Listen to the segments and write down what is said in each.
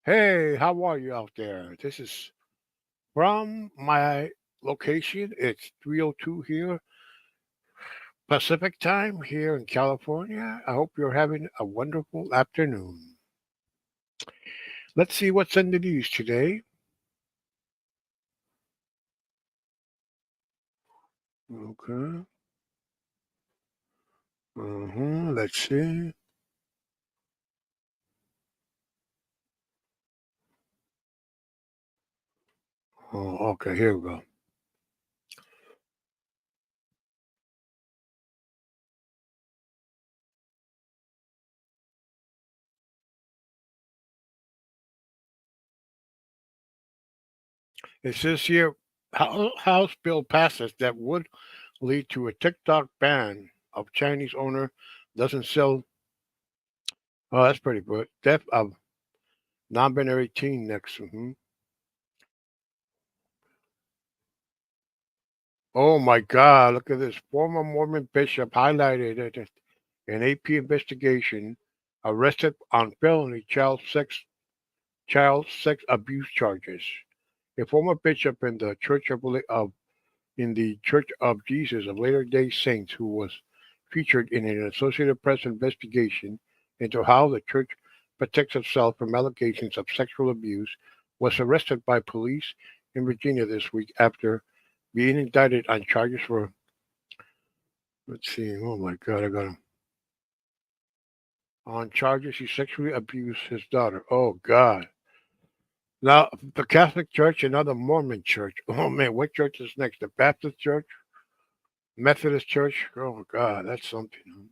Hey, how are you out there? This is from my location. It's 3:02 here, Pacific time here in California. I hope you're having a wonderful afternoon. Let's see what's in the news today. Okay. Let's see. Oh, okay, here we go. It says here, House bill passes that would lead to a TikTok ban of Chinese owner doesn't sell. Oh, that's pretty good. Death of non-binary teen next. Oh my God, look at this. Former Mormon bishop highlighted it in AP investigation, arrested on felony child sex abuse charges. A former bishop in the Church of Jesus of Latter-day Saints who was featured in an Associated Press investigation into how the church protects itself from allegations of sexual abuse was arrested by police in Virginia this week after being indicted on charges for. Let's see. Oh my God, I got him on charges he sexually abused his daughter. Oh God. Now the Catholic Church and now the Mormon Church. Oh man, what church is next? The Baptist Church, Methodist Church. Oh God, that's something.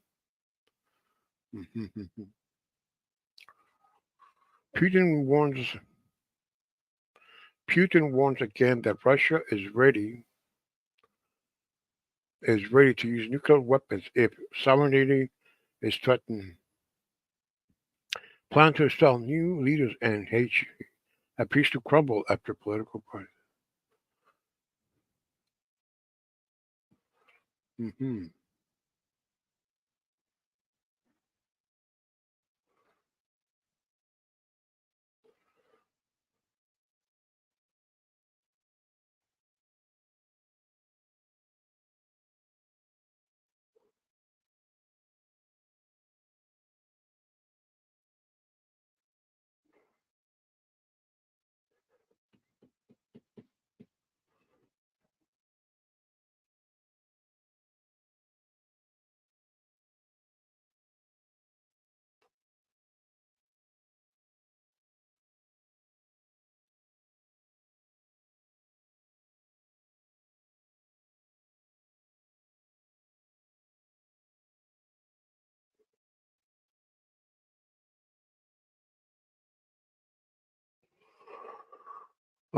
Putin warns. Putin warns again that Russia is ready to use nuclear weapons if sovereignty is threatened. Plan to install new leaders and Haiti appears to crumble after political crisis. hmm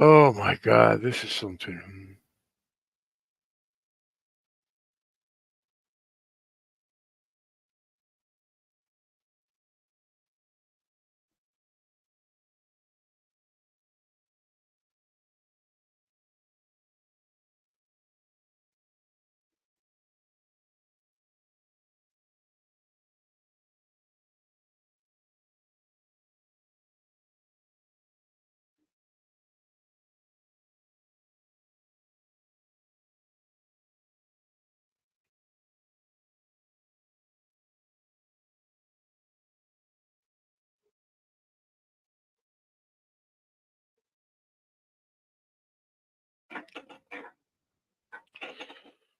Oh my God, this is something.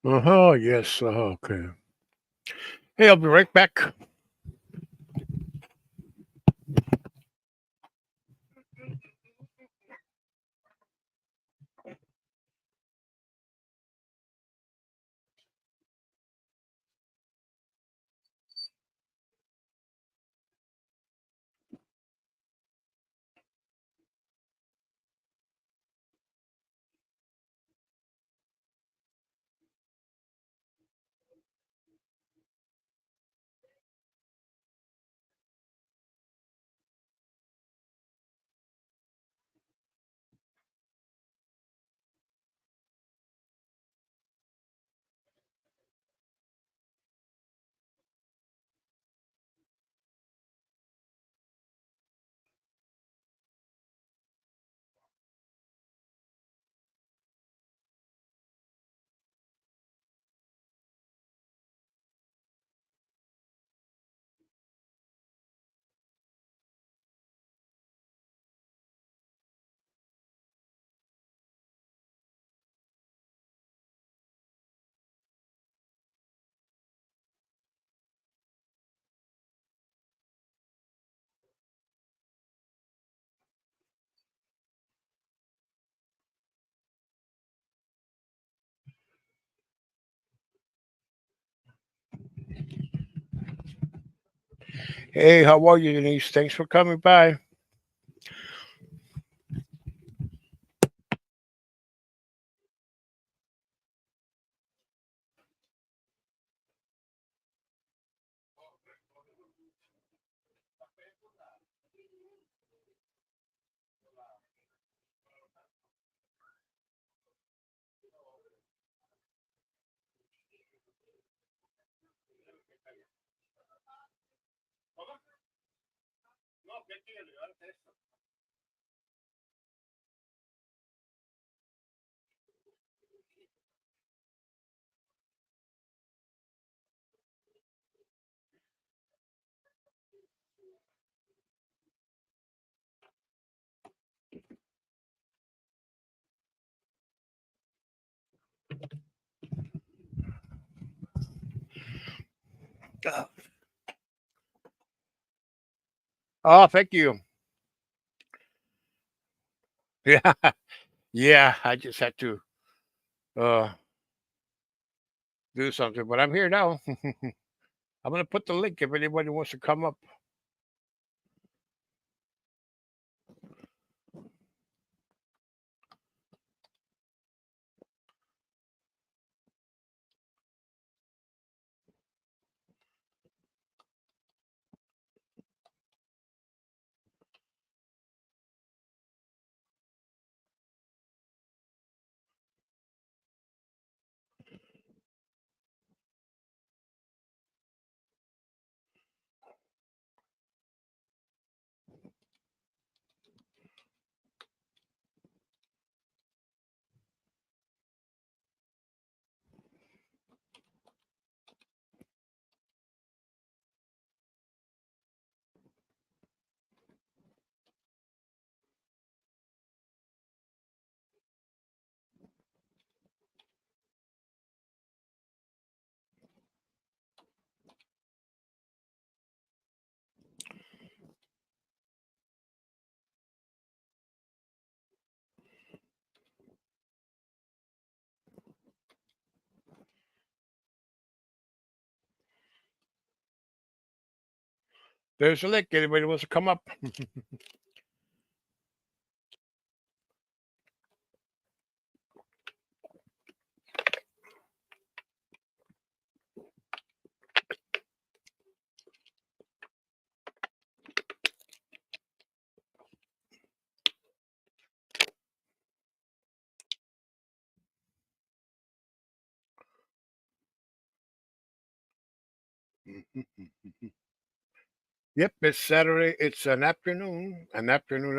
Yes. Okay. Hey, I'll be right back. Hey, how are you, Denise? Thanks for coming by. Oh, thank you. Yeah, yeah. I just had to uh do something, but I'm here now. I'm gonna put the link if anybody wants to come up. There's a link. Anybody wants to come up? Yep, it's Saturday. It's an afternoon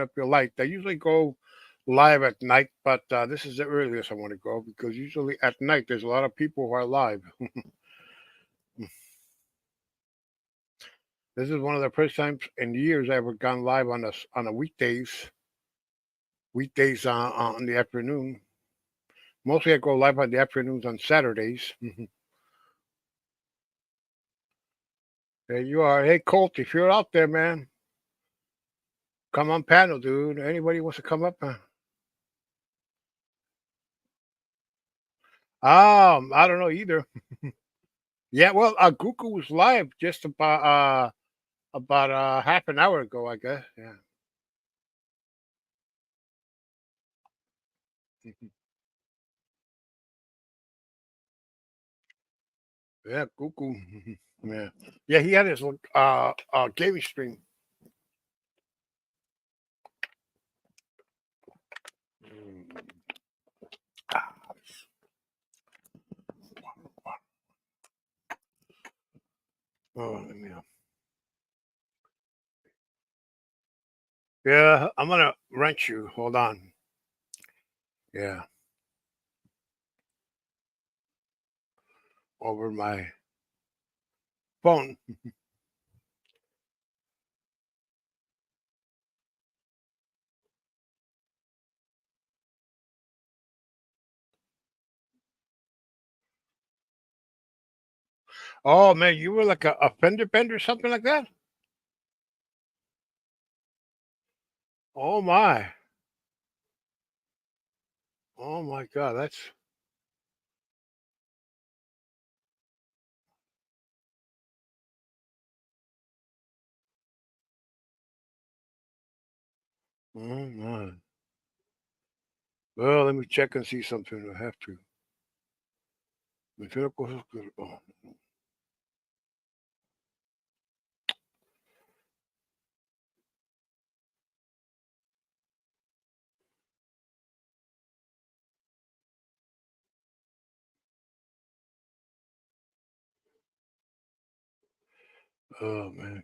up your light. They usually go live at night, but this is the earliest I want to go because usually at night there's a lot of people who are live. This is one of the first times in years I ever gone live on a weekdays on the afternoon. Mostly I go live on the afternoons on Saturdays. There you are. Hey Colt, if you're out there, man, come on panel, dude. Anybody wants to come up? I don't know either. Yeah, well, Google was live just about half an hour ago, I guess. Yeah. Mhm. Yeah, Google. Yeah. Yeah, he had his gaming stream. Mm. Ah, oh, let me, yeah, I'm gonna rent you. Hold on. Yeah, over my phone. Oh man, you were like a fender bender, something like that. Oh my. Oh my God, that's Oh my. Well, let me check and see something. I have to. Menciona cosas que. Oh man.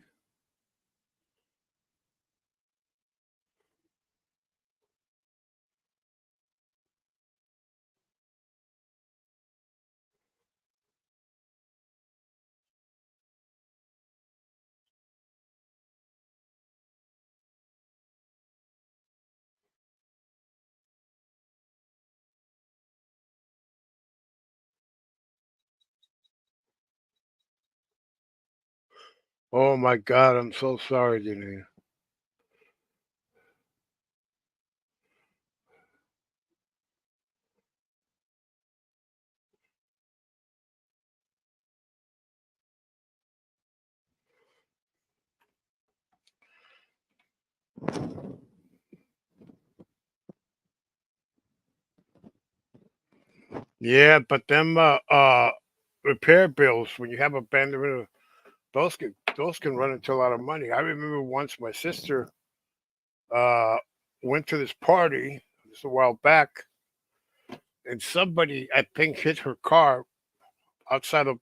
Oh my God, I'm so sorry, Janine. Yeah, but them repair bills when you have abandonment, those can run into a lot of money. I remember once my sister uh went to this party just a while back, and somebody I think hit her car outside of,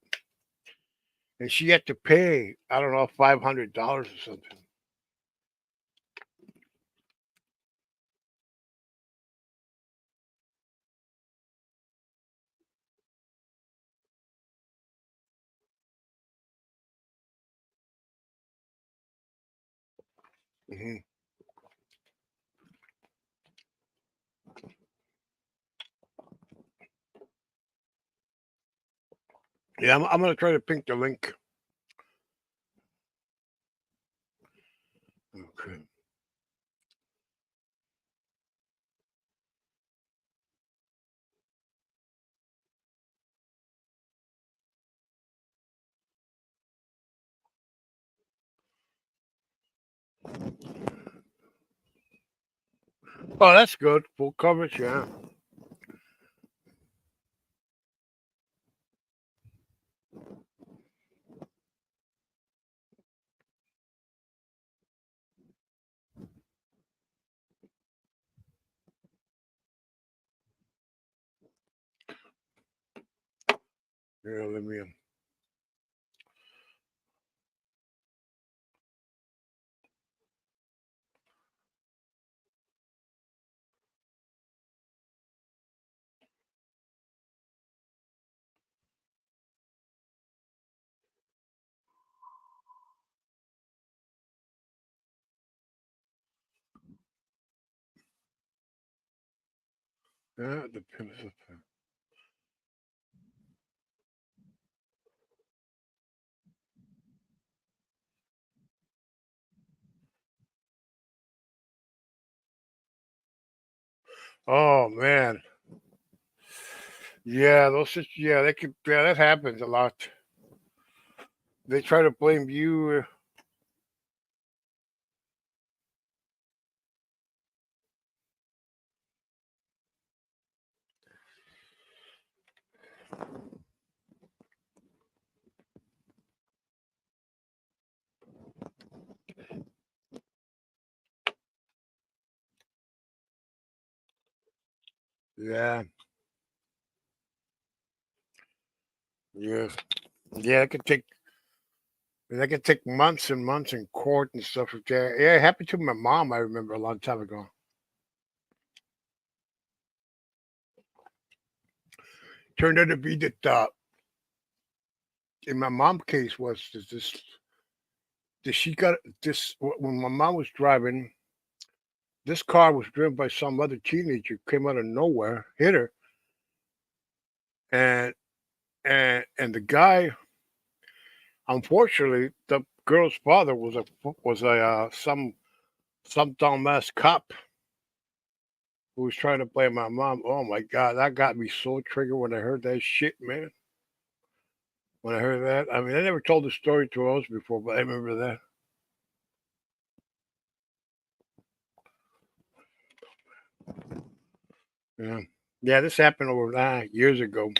and she had to pay I don't know $500 or something. Hmm. Yeah, I'm gonna try to pink the link. Okay. Oh, that's good. Full coverage, yeah. Yeah, let me. Yeah, the depends. Oh man, yeah, yeah, they could, yeah, that happens a lot. They try to blame you. Yeah, yeah, yeah. It could take months and months in court and stuff like that. Yeah, it happened to my mom. I remember a long time ago. Turned out to be that in my mom's case was this she got this when my mom was driving. This car was driven by some other teenager. Came out of nowhere, hit her, and and the guy. Unfortunately, the girl's father was a some dumbass cop who was trying to blame my mom. Oh my god, that got me so triggered when I heard that shit, man. When I heard that, I mean, I never told the story to us before, but I remember that. Yeah. Yeah, this happened over years ago.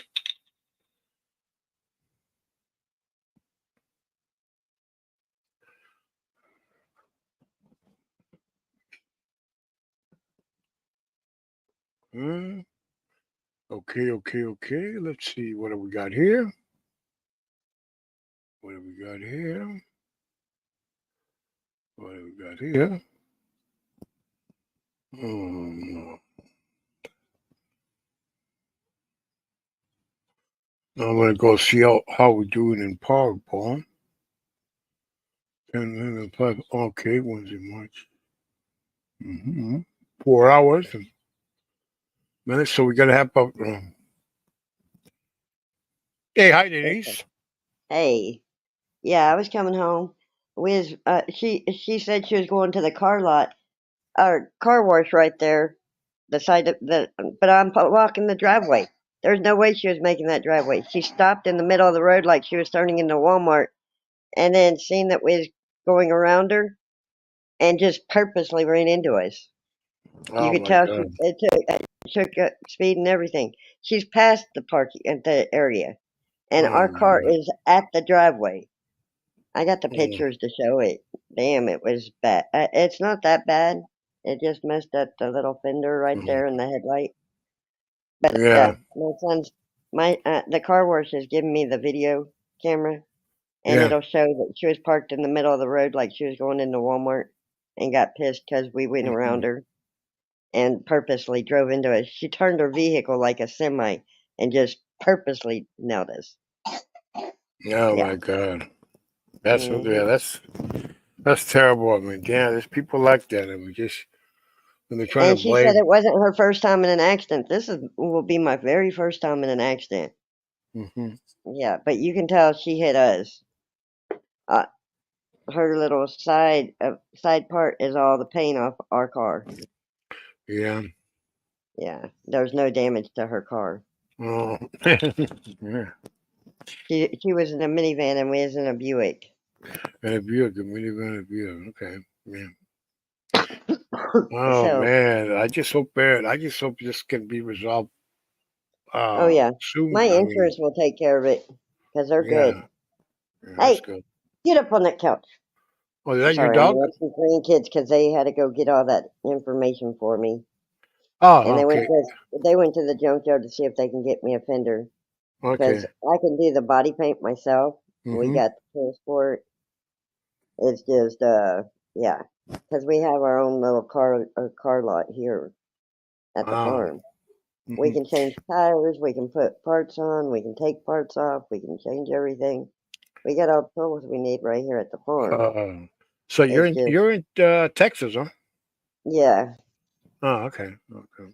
Hmm. Okay, okay, okay. Let's see. What have we got here? What have we got here? What have we got here? Hmm. I'm gonna go see how we're doing in PowerPoint. 10 minutes, okay, Wednesday, March. 4 hours and minutes. So we gotta have about. Hey, hi, Okay. Denise. Hey, yeah, I was coming home. She said she was going to the car lot, or car wash right there, the side of the. But I'm walking the driveway. There's no way she was making that driveway. She stopped in the middle of the road like she was turning into Walmart, and then seen that we was going around her, and just purposely ran into us. You Oh could my tell God. it took speed and everything. She's past the parking at the area, and Oh our my car God. is at the driveway. I got the Oh, pictures to show it. Damn, it was bad. It's not that bad. It just messed up the little fender right there in the headlight. But yeah, the car wash has given me the video camera, and yeah. it'll show that she was parked in the middle of the road like she was going into Walmart, and got pissed because we went around Mhm. her and purposely drove into us. She turned her vehicle like a semi and just purposely nailed us. Oh Yeah. my God. That's hmm yeah. That's terrible. I mean, yeah, there's people like that. I mean, just when they're trying to And she said blame. it wasn't her first time in an accident. Will be my very first time in an accident. Hmm. Yeah, but you can tell she hit us. Uh, her little side part is all the paint off our car. Yeah. Yeah, there's no damage to her car. Oh. Yeah. She was in a minivan and we was in a Buick. And a Buick, a minivan, a Buick. Okay. Yeah. Oh So, man, I just hope bad. I just hope this can be resolved oh yeah, my soon. I mean, insurance will take care of it because they're good. yeah, yeah, that's Hey, good. get up on that couch. Oh, is that your Sorry, I'm dog? watching grandkids because they had to go get all that information for me. And Oh, okay, they went to the junkyard to see if they can get me a fender because okay. I can do the body paint myself. We Mm-hmm. got the tools for it. It's just yeah, because we have our own little car lot here at the Oh, farm. We mm-hmm. can change tires, we can put parts on, we can take parts off, we can change everything. We got all the tools we need right here at the farm. Uh, so It's just you're in Texas, huh? yeah, Oh, okay, okay.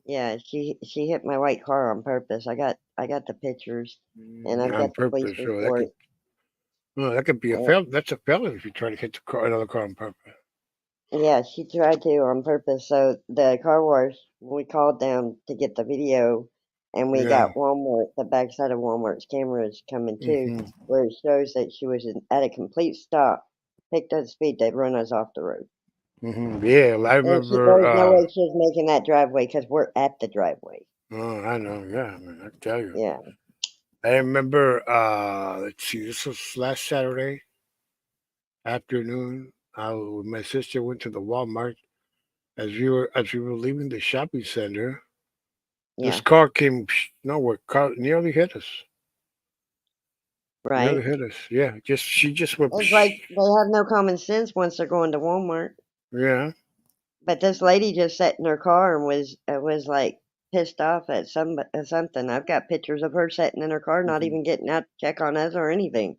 yeah. She hit my white car on purpose. I got the pictures, and I've On got the police purpose. So report. that could be a Uh, That's a felony if you try to hit another car on purpose. Yeah, she tried to on purpose. So the car wash, we called them to get the video, and we Yeah. got Walmart, the backside of Walmart's cameras coming too, Mm-hmm. where it shows that she was at a complete stop, picked up speed, they'd run us off the road. Mm-hmm. Yeah, I And remember. there's no way she was making that driveway because we're at the driveway. Oh, I know. Yeah, I mean, I tell you. Yeah, I remember. Let's see. This was last Saturday afternoon. My sister went to the Walmart. As we were leaving the shopping center, this yeah, car came nowhere. Car nearly hit us. Nearly right. hit us. Yeah, she just went. It's like they have no common sense once they're going to Walmart. Yeah. But this lady just sat in her car and was like pissed off at something. I've got pictures of her sitting in her car, not Hmm. even getting out to check on us or anything.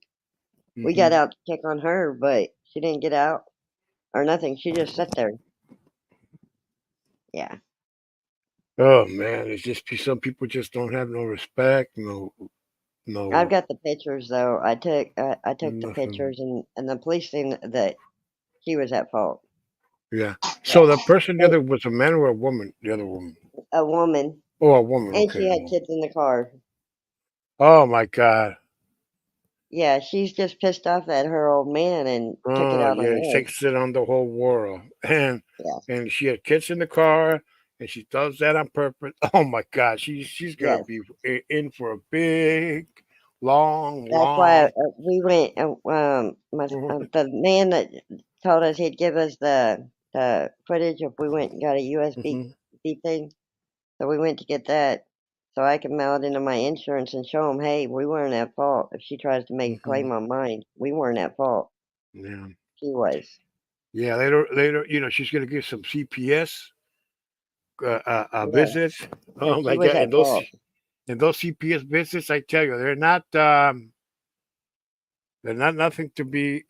We got Hmm. out to check on her, but she didn't get out or nothing. She just sat there. Yeah, Oh man, it's just some people just don't have no respect, I've no got the pictures though. I took the nothing. pictures, and the police seen that she was at fault. Yeah. Yeah, So the person the but other was a man or a woman? The other woman. a woman, Oh, a woman. and Okay. she had kids in the car. Oh my God. Yeah, she's just pissed off at her old man and took it Oh out yeah, on it us. takes it on the whole world, Yeah. and she had kids in the car, and she does that on purpose. Oh my God, she's gonna Yes. be in for a big, long, That's why long. we went. Mhm, The man that told us he'd give us the footage if we went and got a USB mhm, thing. So we went to get that, so I can mail it into my insurance and show them, hey, we weren't at fault. If she tries to make a mhm. claim on mine, we weren't at fault. Yeah, She was. yeah. Later, she's gonna give some CPS Yeah, visits. Oh she my was God, at fault. and those CPS visits, I tell you, they're not nothing to be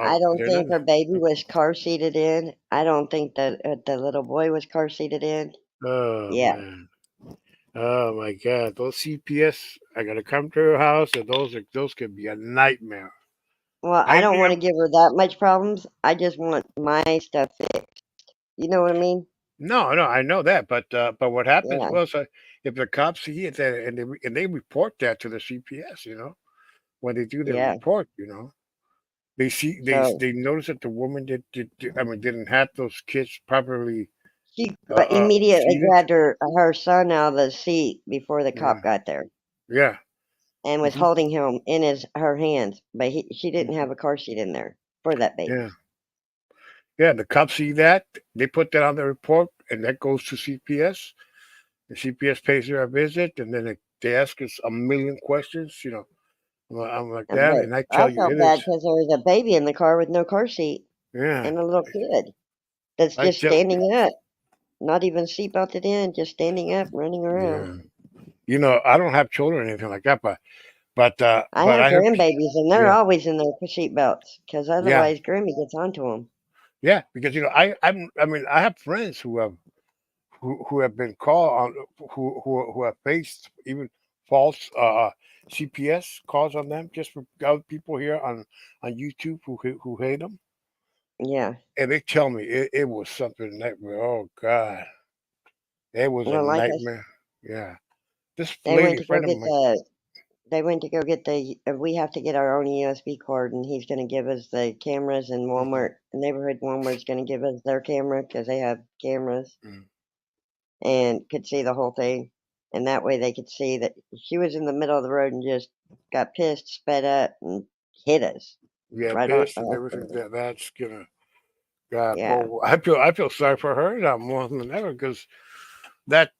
I don't they're not. think her baby was car seated in. I don't think that the little boy was car seated in. Oh Yeah. man. Oh my God, those CPS are gonna come to her house, and those could be a nightmare. Well, I don't want Nightmare. to give her that much problems. I just want my stuff fixed. You know what I mean? No, no, I know that, but what happens Yeah, was, if the cops see it and they report that to the CPS, when they do their yeah. report, they see So they notice that the woman I mean didn't have those kids properly she immediately seated. grabbed her son out of the seat before the Yeah, cop got there yeah, and was hmm holding him in her hands, but she didn't hmm have a car seat in there for that yeah, baby. yeah. The cops see that, they put that on the report, and that goes to CPS. The CPS pays her a visit, and then they ask us a million questions. I'm like that, But and I I tell you, felt it bad is. because there was a baby in the car with no car seat Yeah, and a little kid that's I just tell. standing up, not even seat belted in, just standing up, running around. Yeah, I don't have children or anything like that, I but have I heard. grandbabies, and they're Yeah, always in their seat belts because yeah, otherwise Grammy gets onto them. yeah, because I mean I have friends who have been called on who have faced even false CPS calls on them just for other people here on YouTube who hate them, Yeah. and they tell me it was something nightmare. Oh God, it was a Well, like I, nightmare. Yeah, this they went lady to go friend of get mine. the They went to go get we have to get our own USB cord, and he's gonna give us the cameras, and Mhm, Walmart, neighborhood Walmart's gonna give us their camera because they have cameras mhm. and could see the whole thing. And that way they could see that she was in the middle of the road and just got pissed, sped up, and hit us Yeah, right on. pissed and everything. That's gonna. God, Yeah, oh, I feel sorry for her now more than ever because that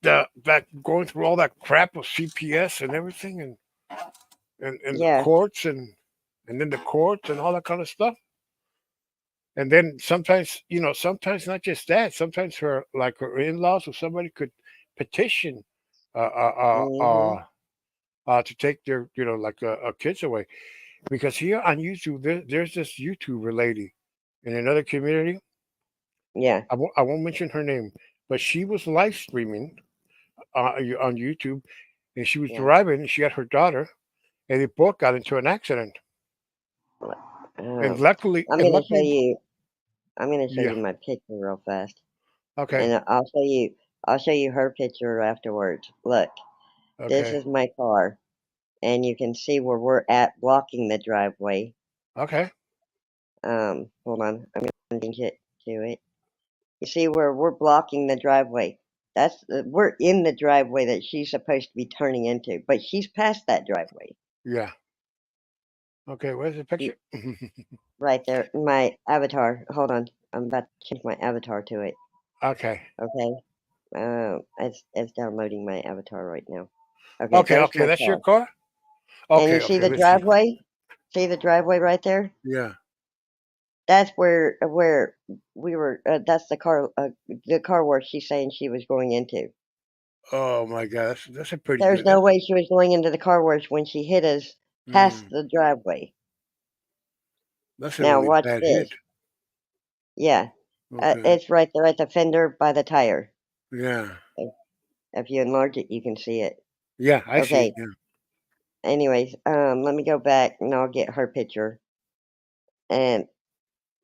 going through all that crap of CPS and everything and the yeah, courts and then the courts and all that kind of stuff. And then sometimes not just that. Sometimes her in-laws or somebody could petition uh, uh, uh, hmm, uh, to take their like kids away because here on YouTube there's this YouTuber lady in another community. yeah, I won't mention her name, but she was live streaming on YouTube, and she was yeah. driving. And she had her daughter, and they both got into an accident. And Um, luckily, I'm and gonna show luckily, you. I'm gonna show yeah. you my picture real fast, Okay, and I'll show you. I'll show you her picture afterwards. Look, this okay, is my car. And you can see where we're at blocking the driveway. okay. Hold on, I'm gonna change it to it. You see where we're blocking the driveway? We're in the driveway that she's supposed to be turning into, but she's past that driveway. Yeah. Okay. Where's the Y- picture? Right there, my avatar. Hold on, I'm about to change my avatar to it. Okay. Okay, it's downloading my avatar right now. Okay, Okay. there's Okay. my That's your car, car. and you Okay. see Okay. the Let's see. driveway. See the driveway right there? Yeah. That's where we were. That's the car wash she's saying she was going into. Oh my God. That's a pretty There's good. no way she was going into the car wash when she hit us past Mm, the driveway. that's a Now really watch bad hit. this. Yeah, Okay. it's right there at the fender by the tire. Yeah. If, if you enlarge it, you can see it. Yeah. I see it. Okay. Yeah. Anyways, let me go back and I'll get her picture. And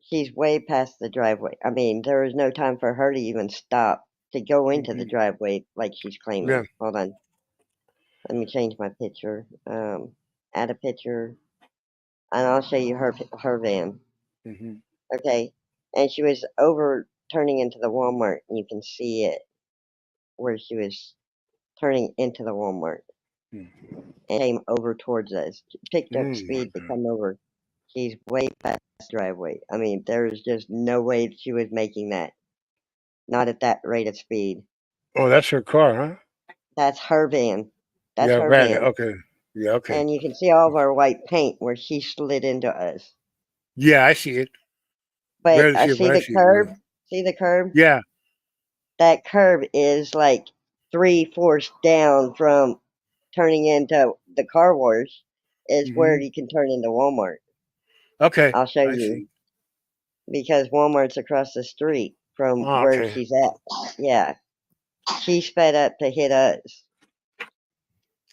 she's way past the driveway. I mean, there was no time for her to even stop to go into the Hmm. driveway like she's Yeah. claiming. Hold on. Let me change my picture. Add a picture, and I'll show you her van. Hmm. Okay, and she was over. turning into the Walmart. You can see it where she was turning into the Walmart Mm. and came over towards us. Picked up Oh, speed to my God. come over. She's way past the driveway. I mean, there's just no way she was making that. Not at that rate of speed. Oh, that's her car, huh? That's her van. That's Yeah, her van. van. Okay. Yeah, okay. And you can see all of our white paint where she slid into us. Yeah, I see it. But Barely I see it, see but I the see it. curb. See the curb? Yeah. That curb is like 3/4 down from turning into the car wash is where Hmm. you can turn into Walmart. Okay. I'll show I you see. because Walmart's across the street from Oh, where okay. she's at. Yeah, she sped up to hit us.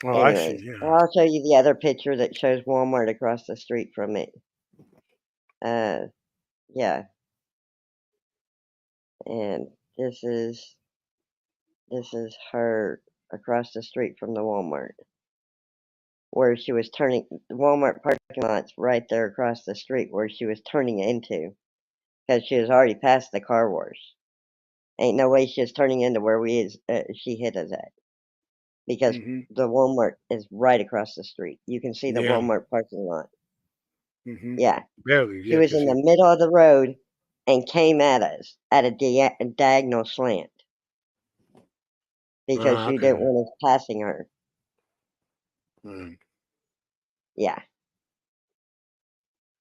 Oh, I see. Anyways, Yeah. I'll show you the other picture that shows Walmart across the street from it. Uh, yeah, and this is her across the street from the Walmart where she was turning. The Walmart parking lot's right there across the street where she was turning into because she was already past the car wash. Ain't no way she was turning into where she hit us at because Hmm. the Walmart is right across the street. You can see the Yeah. Walmart parking lot. Hmm. Yeah, Barely. she Yeah, was can in see the it. middle of the road and came at us at a diagonal slant because Ah, she didn't okay. want us passing her. Mm. Yeah,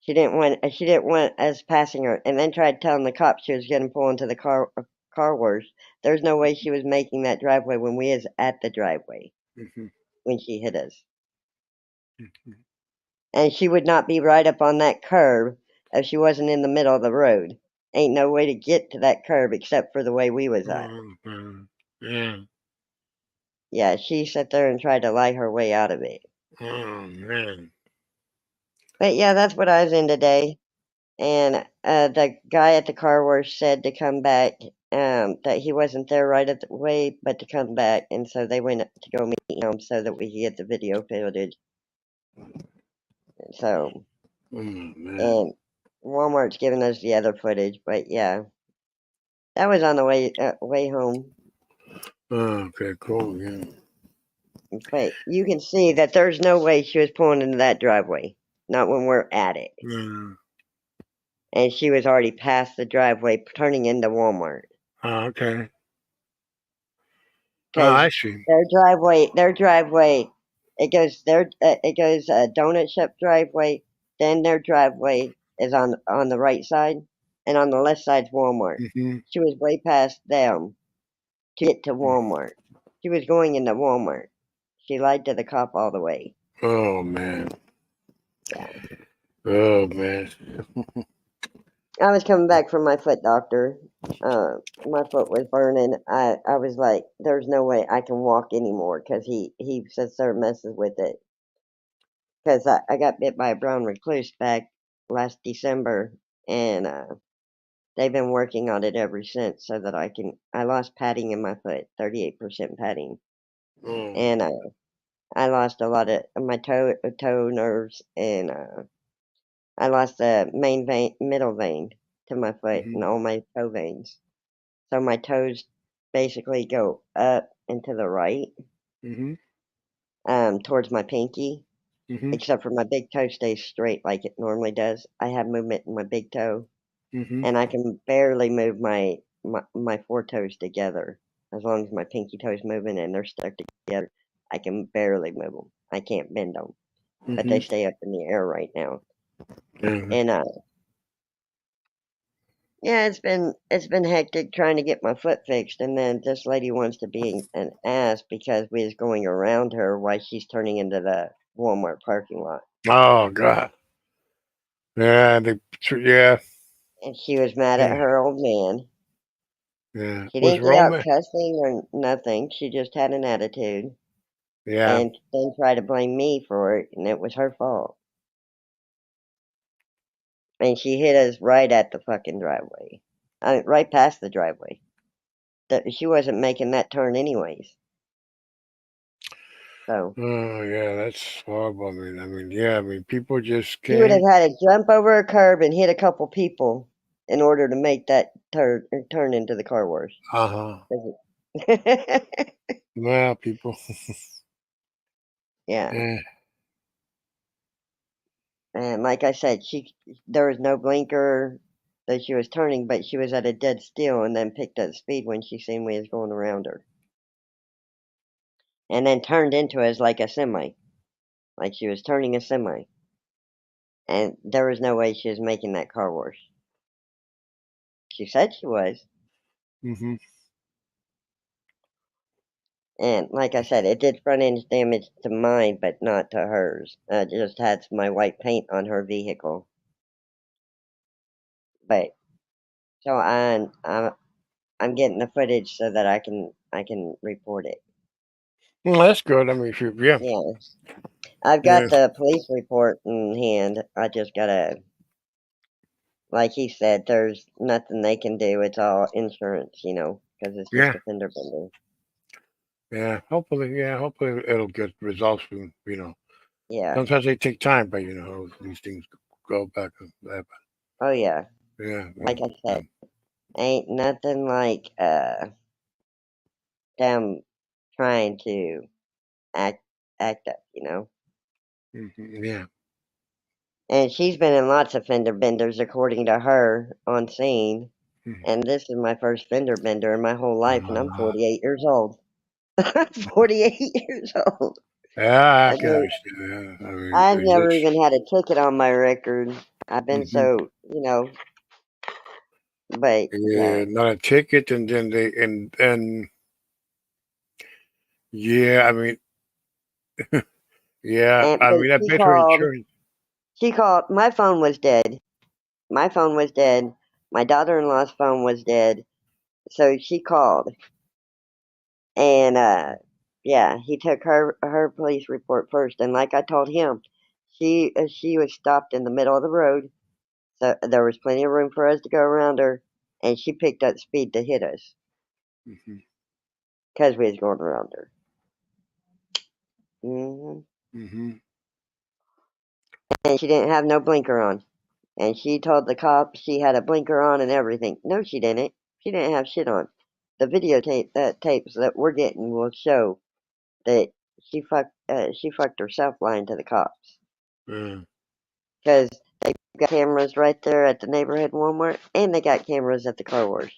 she didn't want us passing her, and then tried telling the cops she was going to pull into the car wash. There's no way she was making that driveway when we was at the driveway Hmm. when she hit us. Hmm. And she would not be right up on that curb if she wasn't in the middle of the road. Ain't no way to get to that curb except for the way we was at. Oh, man. Yeah. Yeah, she sat there and tried to lie her way out of it. Oh, man. But yeah, that's what I was in today. And the guy at the car wash said to come back, that he wasn't there right at the way, but to come back. And so they went to go meet him so that we could get the video footage. So, Oh, man. and Walmart's giving us the other footage. But yeah, that was on the way home. Oh, okay, cool. Yeah. But you can see that there's no way she was pulling into that driveway. Not when we're at it. Yeah. And she was already past the driveway turning into Walmart. Oh, okay. Oh, Because I see. their driveway, it goes Donut Shop driveway, then their driveway is on the right side, and on the left side's Walmart. Hmm. She was way past them to get to Walmart. She was going into Walmart. She lied to the cop all the way. Oh, man. Yeah. Oh, man. I was coming back from my foot doctor. My foot was burning. I was like, there's no way I can walk anymore because he sits there and messes with it. Because I got bit by a brown recluse back last December, and they've been working on it ever since so that I lost padding in my foot, 38% padding, Oh. and I lost a lot of my toe nerves, and I lost the main vein, middle vein to my foot, and Hmm. all my toe veins. So my toes basically go up and to the right, Hmm. towards my pinky, Hmm. except for my big toe stays straight like it normally does. I have movement in my big toe, Hmm. and I can barely move my four toes together. As long as my pinky toes moving and they're stuck together, I can barely move them. I can't bend them, but they Hmm. stay up in the air right now. Yeah. And yeah, it's been hectic trying to get my foot fixed, and then this lady wants to be an ass because we was going around her while she's turning into the Walmart parking lot, Oh, God. Yeah. Yeah. and she was mad at Yeah. her old man. Yeah. She Was didn't get out Roman? cussing or nothing. She just had an attitude Yeah. and then tried to blame me for it, and it was her fault. And she hit us right at the fucking driveway. I mean, right past the driveway. She wasn't making that turn anyways. So Oh, yeah. That's horrible. Yeah. I mean, people just she would have can't. had to jump over a curb and hit a couple people in order to make that turn into the car wash. Uh-huh. Well, people. Yeah. Eh, And like I said, there was no blinker that she was turning, but she was at a dead still and then picked up speed when she seen we was going around her. And then turned into us like a semi. Like she was turning a semi. And there was no way she was making that car wash. She said she was. mhm. And like I said, it did front end damage to mine, but not to hers. It just had my white paint on her vehicle. But so I'm getting the footage so that I can report it. Well, that's good. I mean, if you, yeah, Yeah, I've yeah, got the police report in hand. I just gotta, like he said, there's nothing they can do. It's all insurance, because it's just yeah, a fender bender. yeah. Hopefully it'll get resolved soon. Yeah. Sometimes they take time, but these things go back and that. Oh yeah. Yeah, Like I said, ain't nothing like them trying to act act up. yeah. And she's been in lots of fender benders, according to her, on scene. Mhm. And this is my first fender bender in my whole life, and I'm Uh, 48 years old. I'm 48 years old. yeah, I I can mean, understand. Yeah, I mean, I've it's never just. even had a ticket on my record. I've been Mhm. so, but yeah. Yeah, not a ticket, and then and yeah, I mean, yeah, And I but mean, I she bet her called. insurance. She called. My phone was dead. My phone was dead. My daughter-in-law's phone was dead. So she called, and yeah, he took her police report first. And like I told him, she was stopped in the middle of the road, so there was plenty of room for us to go around her, and she picked up speed to hit us Mhm, because we was going around her. hmm mhm. And she didn't have no blinker on. And she told the cop she had a blinker on and everything. No, she didn't. She didn't have shit on. The videotape that tapes that we're getting will show that she fucked herself lying to the cops. Yeah, Because they got cameras right there at the neighborhood Walmart, and they got cameras at the car wash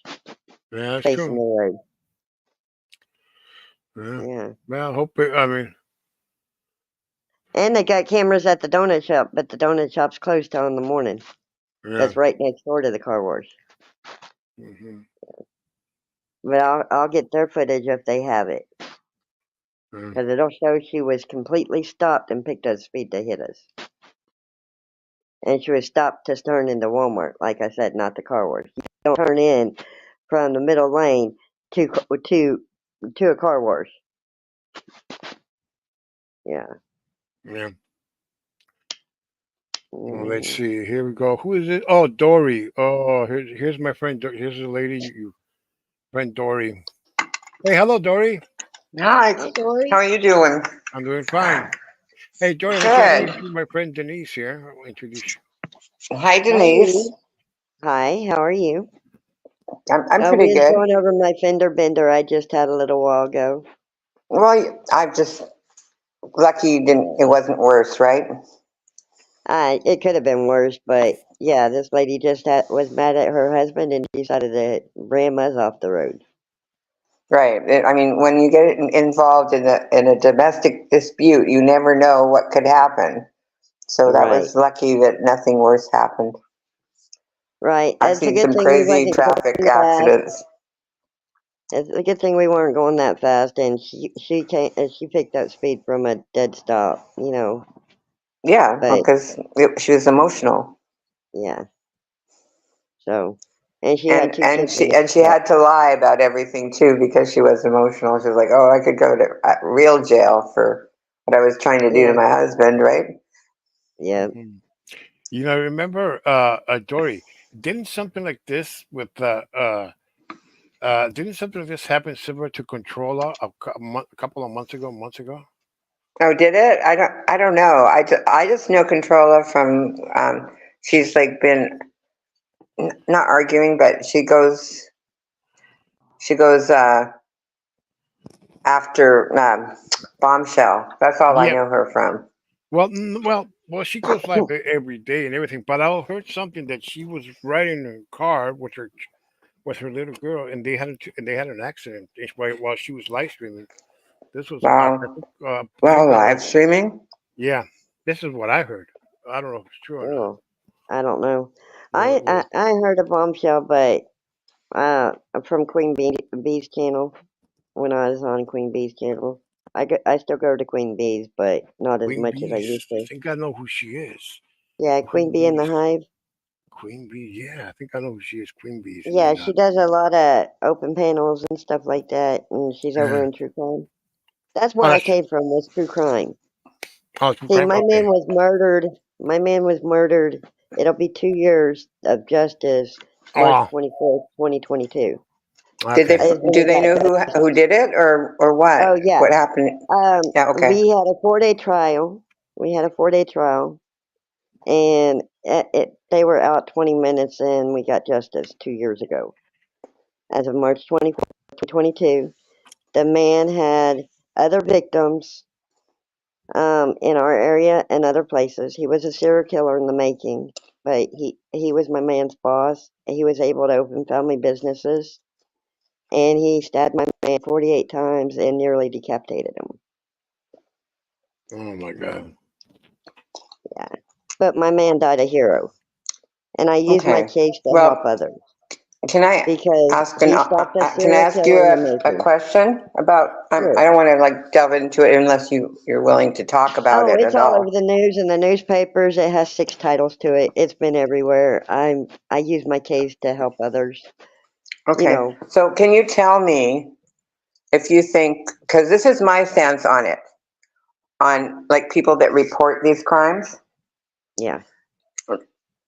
yeah, that's facing true. the road. Yeah. Yeah. Well, I hope it. I mean, And they got cameras at the donut shop, but the donut shop's closed till in the morning. yeah. That's right next door to the car wash. Hmm. But I'll get their footage if they have it. Yeah. Because it'll show she was completely stopped and picked up speed to hit us. And she was stopped to turn into Walmart, like I said, not the car wash. You don't turn in from the middle lane to a car wash. Yeah. Yeah. Well, let's Mm. see. Here we go. Who is it? Oh, Dory. Oh, here's my friend. Here's the lady. Friend Dory. Hey, hello, Dory. Hi, Hi, how Dory. are you doing? I'm doing fine. Hey, Dory, let you Good. introduce you my friend Denise here. I'll introduce Hi, Hi, Denise. Denise. Hi, how are you? I'm Oh, pretty we was good. going over my fender bender I just had a little while ago. Well, I'm just lucky you didn't. It wasn't worse, right? It could have been worse, but yeah, this lady just was mad at her husband and decided to ram us off the road. Right. I mean, when you get involved in a domestic dispute, you never know what could happen. So that Right, was lucky that nothing worse happened. right. I've It's a seen good some thing we crazy wasn't traffic going fast. accidents. It's a good thing we weren't going that fast, and she picked up speed from a dead stop. Yeah, But because she was emotional, yeah, so and she had and two and kids she in and she the had to lie about everything too because she was emotional. She was like, "Oh, I could go to real jail for what I was trying to do to Yeah, my husband." Right? yeah. you. Remember, Dory, didn't something like this with didn't something like this happen similar to Controller a couple of months ago? Oh, did it? I don't know. I just know Controlla from she's like been not arguing, but she goes after Bombshell. That's all I Yeah. know her from. Well, well. She goes live every day and everything. But I heard something that she was riding in a car with her little girl, and they had an accident while she was live streaming. This was I Wow. think, Well, Penguin. live streaming. Yeah, this is what I heard. I don't know if it's true or not. Oh, I don't know. Well, well, I heard a Bombshell, but from Bee's channel when I was on Queen Bee's channel. I still go to Queen Bee's, but not as Queen much as I Bees. used I to. think I know who she is. Yeah, Queen Queen Bee in the Bees. Hive. Queen Bee. Yeah, I think I know who she is. Queen Bees. And Yeah, then, she does a lot of open panels and stuff like that, and she's over uh, in true crime. That's oh, where I that's came from, was true crime. true See, crime. my man Okay. was murdered. My man was murdered. It'll be 2 years of justice, March Oh, 24th, 2022. Did they? okay. Is when Do he they got know who did it or what? Oh yeah. What happened? Yeah. Okay. We had a 4-day trial. We had a 4-day trial, and they were out 20 minutes, and we got justice 2 years ago. As of March 24th, 2022, the man had other victims in our area and other places. He was a serial killer in the making, but he was my man's boss. He was able to open family businesses, and he stabbed my man 48 times and nearly decapitated him. Oh my God. Yeah. But my man died a hero, and I used my Okay. case to help Well, others can I because ask he stopped a can I serial ask you killer in the a making. question about? I Sure. don't want to like delve into it unless you're willing to talk about Oh, it it's at all over all. the news and the newspapers. It has 6 titles to it. It's been everywhere. I use my case to help others. You Okay. know, So can you tell me if you think, because this is my stance on it, on like people that report these crimes. yeah.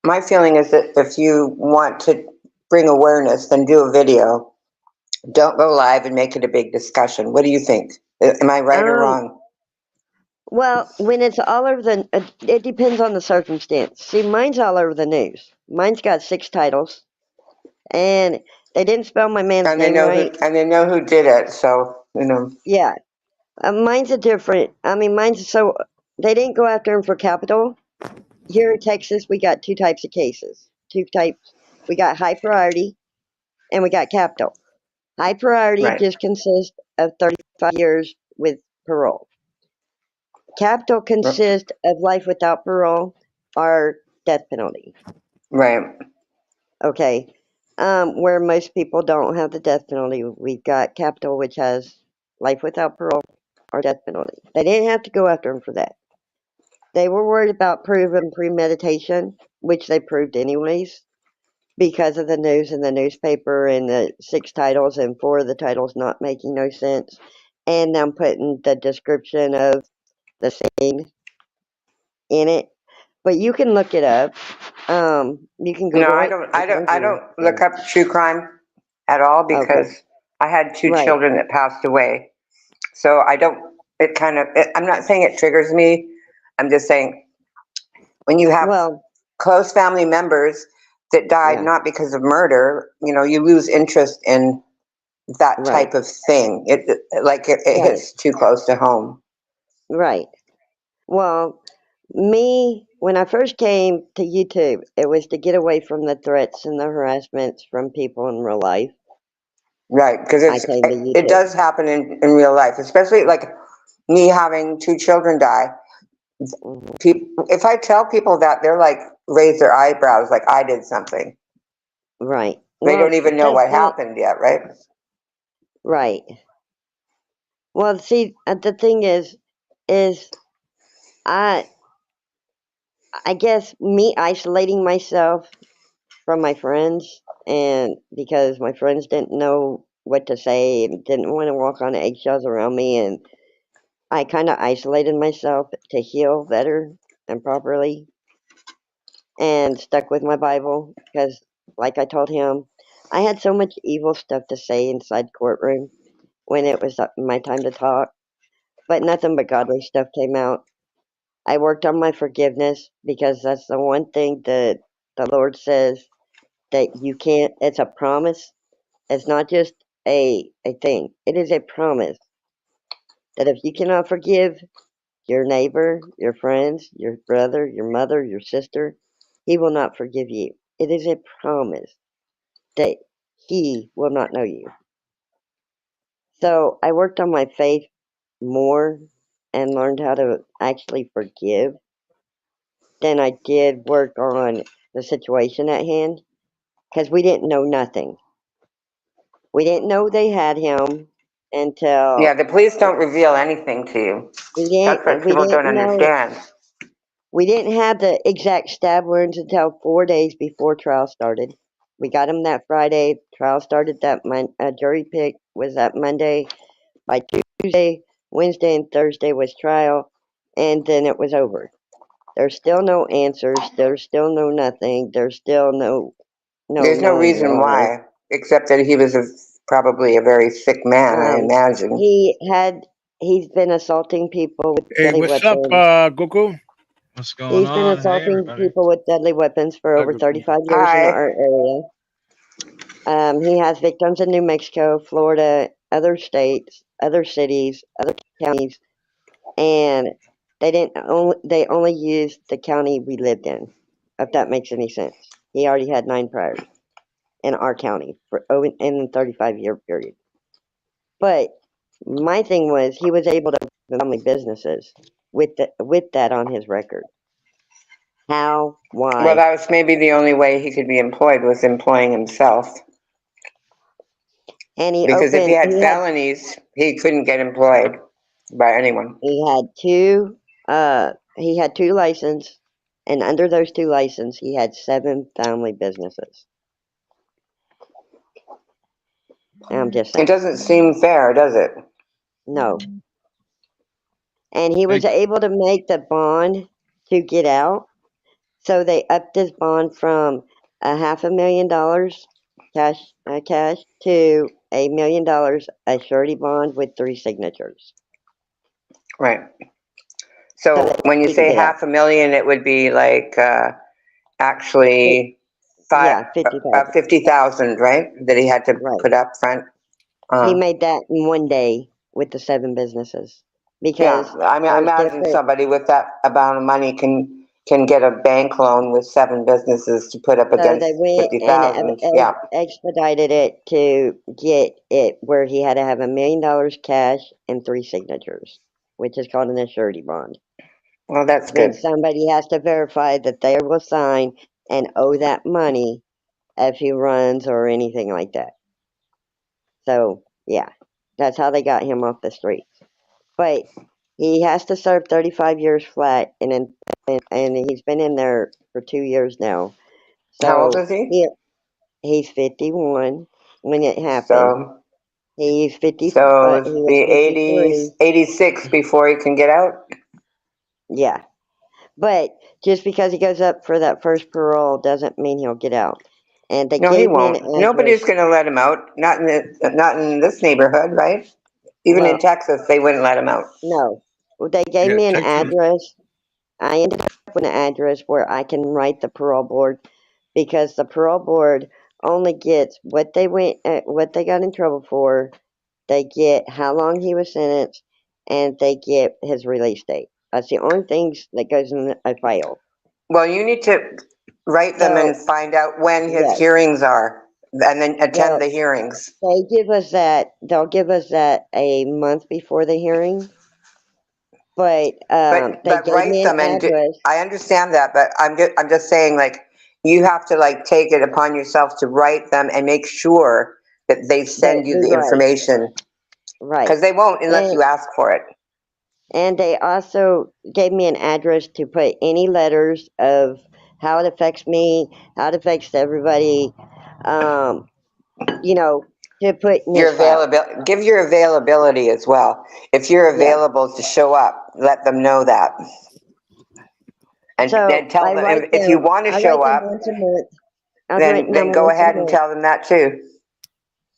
My feeling is that if you want to bring awareness, then do a video. Don't go live and make it a big discussion. What do you think? Am I right or Um, wrong? well, when it's all over it depends on the circumstance. See, mine's all over the news. Mine's got 6 titles, and they didn't spell my man's And they name know who right. and they know who did it. So Yeah. Mine's a different. I mean, mine's so they didn't go after him for capital. Here in Texas, we got 2 types of cases. 2 types. We got high priority and we got capital. High priority right, just consists of 35 years with parole. Capital consists of life without parole or death penalty. right, Okay. Where most people don't have the death penalty, we've got capital, which has life without parole or death penalty. They didn't have to go after him for that. They were worried about proven premeditation, which they proved anyways, because of the news in the newspaper and the 6 titles and 4 of the titles not making no sense. And them putting the description of the scene in it. But you can look it up. You can No, Google it. It's on I Google. don't look up true crime at all Okay. because I had 2 Right. children that passed away. So I don't. It kind of. I'm not saying it triggers me. I'm just saying when you have Well, close family members that died yeah. not because of murder, you lose interest in that Right. type of thing. It Right. hits too close to home. Right. Well, when I first came to YouTube, it was to get away from the threats and the harassments from people in real life. Right, because I came to it YouTube. does happen in real life, especially like me having 2 children die. Mhm. People, if I tell people that, they're like raise their eyebrows, like I did something. Right. They don't Well, even know that's what it. happened yet, right? Right. Well, see, the thing is I I guess me isolating myself from my friends, and because my friends didn't know what to say and didn't want to walk on eggshells around me, and I kind of isolated myself to heal better and properly, and stuck with my Bible because, like I told him, I had so much evil stuff to say inside the courtroom when it was my time to talk, but nothing but godly stuff came out. I worked on my forgiveness because that's the one thing that the Lord says that you can't, it's a promise. It's not just a thing. It is a promise that if you cannot forgive your neighbor, your friends, your brother, your mother, your sister, he will not forgive you. It is a promise that he will not know you. So I worked on my faith more and learned how to actually forgive than I did work on the situation at hand because we didn't know nothing. We didn't know they had him Yeah, until the police don't reveal anything to you. That's what we people don't didn't know. understand. We didn't have the exact stab wounds until 4 days before trial started. We got him that Friday. Trial started that jury pick was that Monday. By Tuesday, Wednesday, and Thursday was trial, and then it was over. There's still no answers. There's still no nothing. There's still no There's no knowing reason why. why, except that he was probably a very sick man, I Um, imagine. he's been assaulting people with Hey, deadly what's up, weapons. Goku? What's going He's been on? Hey, assaulting everybody. people with deadly weapons for over Goku. 35 years in Hi. our area. He has victims in New Mexico, Florida, other states, other cities, other counties, and they only used the county we lived in, if that makes any sense. He already had 9 priors in our county in a 35-year period. But my thing was he was able to family businesses with that on his record. How? Well, Why? that was maybe the only way he could be employed was employing himself. And Because if he had felonies, he couldn't get employed by anyone. he had 2 licenses, and under those 2 licenses he had 7 family businesses. I'm just It saying. doesn't seem fair, does it? No. And he was able to make the bond to get out. So they upped his bond from $500,000 cash to $1 million, a surety bond with 3 signatures. Right. So So that when you he can say get out. $500,000, it would be like actually Yeah, 50,000. 50,000, right? That he had to Right. put up front. He made that in one day with the 7 businesses Yeah, because I mean, I there's imagine different. somebody with that amount of money can get a bank loan with 7 businesses to put up So against they went and 50,000. Yeah. expedited it to get it where he had to have $1 million cash and 3 signatures, which is called an surety bond. Well, that's Then good. somebody has to verify that they will sign and owe that money if he runs or anything like that. So yeah, that's how they got him off the streets. But he has to serve 35 years flat, and he's been in there for 2 years now. How old So is he? he's 51 when it happened. So, He's 50. so He the was 80s, 53. 86 before he can get out? Yeah, but just because he goes up for that first parole doesn't mean he'll get out. And they No, he gave me an won't. Nobody's address. going to let him out. Not in this neighborhood, right? Even in Well, Texas, they wouldn't let him out. no, they gave Yeah, me an Texas. address. I ended up with an address where I can write the parole board because the parole board only gets what what they got in trouble for. They get how long he was sentenced, and they get his release date. That's the only things that goes in a file. Well, you need to write them and So find out when his yes, hearings are, and then attend well, the hearings. they give us that. They'll give us that a month before the hearing. But they But gave write me an them and address. I understand that, but I'm just saying, like, you have to like take it upon yourself to write them and make sure that they That send you we the write information, right, because they won't unless and you ask for it. they also gave me an address to put any letters of how it affects me, how it affects everybody. Um, you know, to put in Your his file. availability, give your availability as well. If you're Yeah. available to show up, let them know that. And So then tell I them, write if you them. want to I write show them up, once a month. I've then written them go once a ahead and month. tell them that too.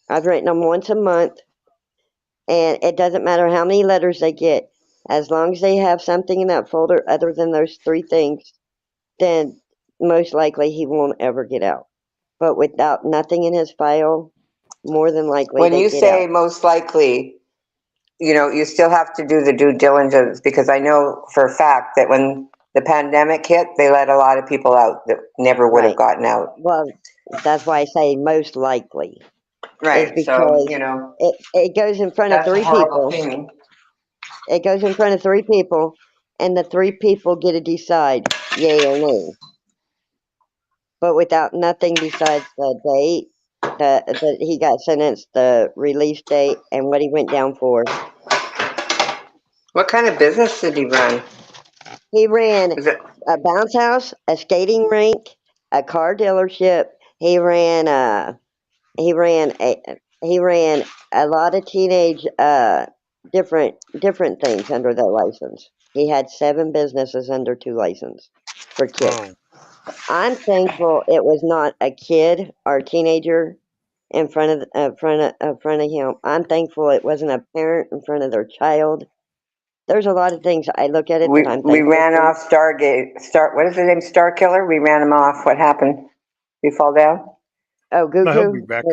I've written them once a month, and it doesn't matter how many letters they get, as long as they have something in that folder other than those 3 things, then most likely he won't ever get out. but without nothing in his file, more than likely When they you get out. say most likely, you still have to do the due diligence, because I know for a fact that when the pandemic hit, they let a lot of people out that never would have Right. gotten out. Well, that's why I say most likely, is Right, so, because it goes in front of that's a three horrible people. thing. It goes in front of three people, and the three people get to decide yay or nay. But without nothing besides the date that he got sentenced, the release date, and what he went down for. What kind of business did he run? He ran Is it, a bounce house, a skating rink, a car dealership. He ran he ran a he ran a lot of teenage different things under that license. He had 7 businesses under 2 license for kids. Wow. I'm thankful it was not a kid or a teenager in front of him. I'm thankful it wasn't a parent in front of their child. There's a lot of things I look at it that I'm we thankful ran for. off what is his name, Star Killer? We ran him off. What happened? Did he fall down? Oh, No, he'll be Goku, back.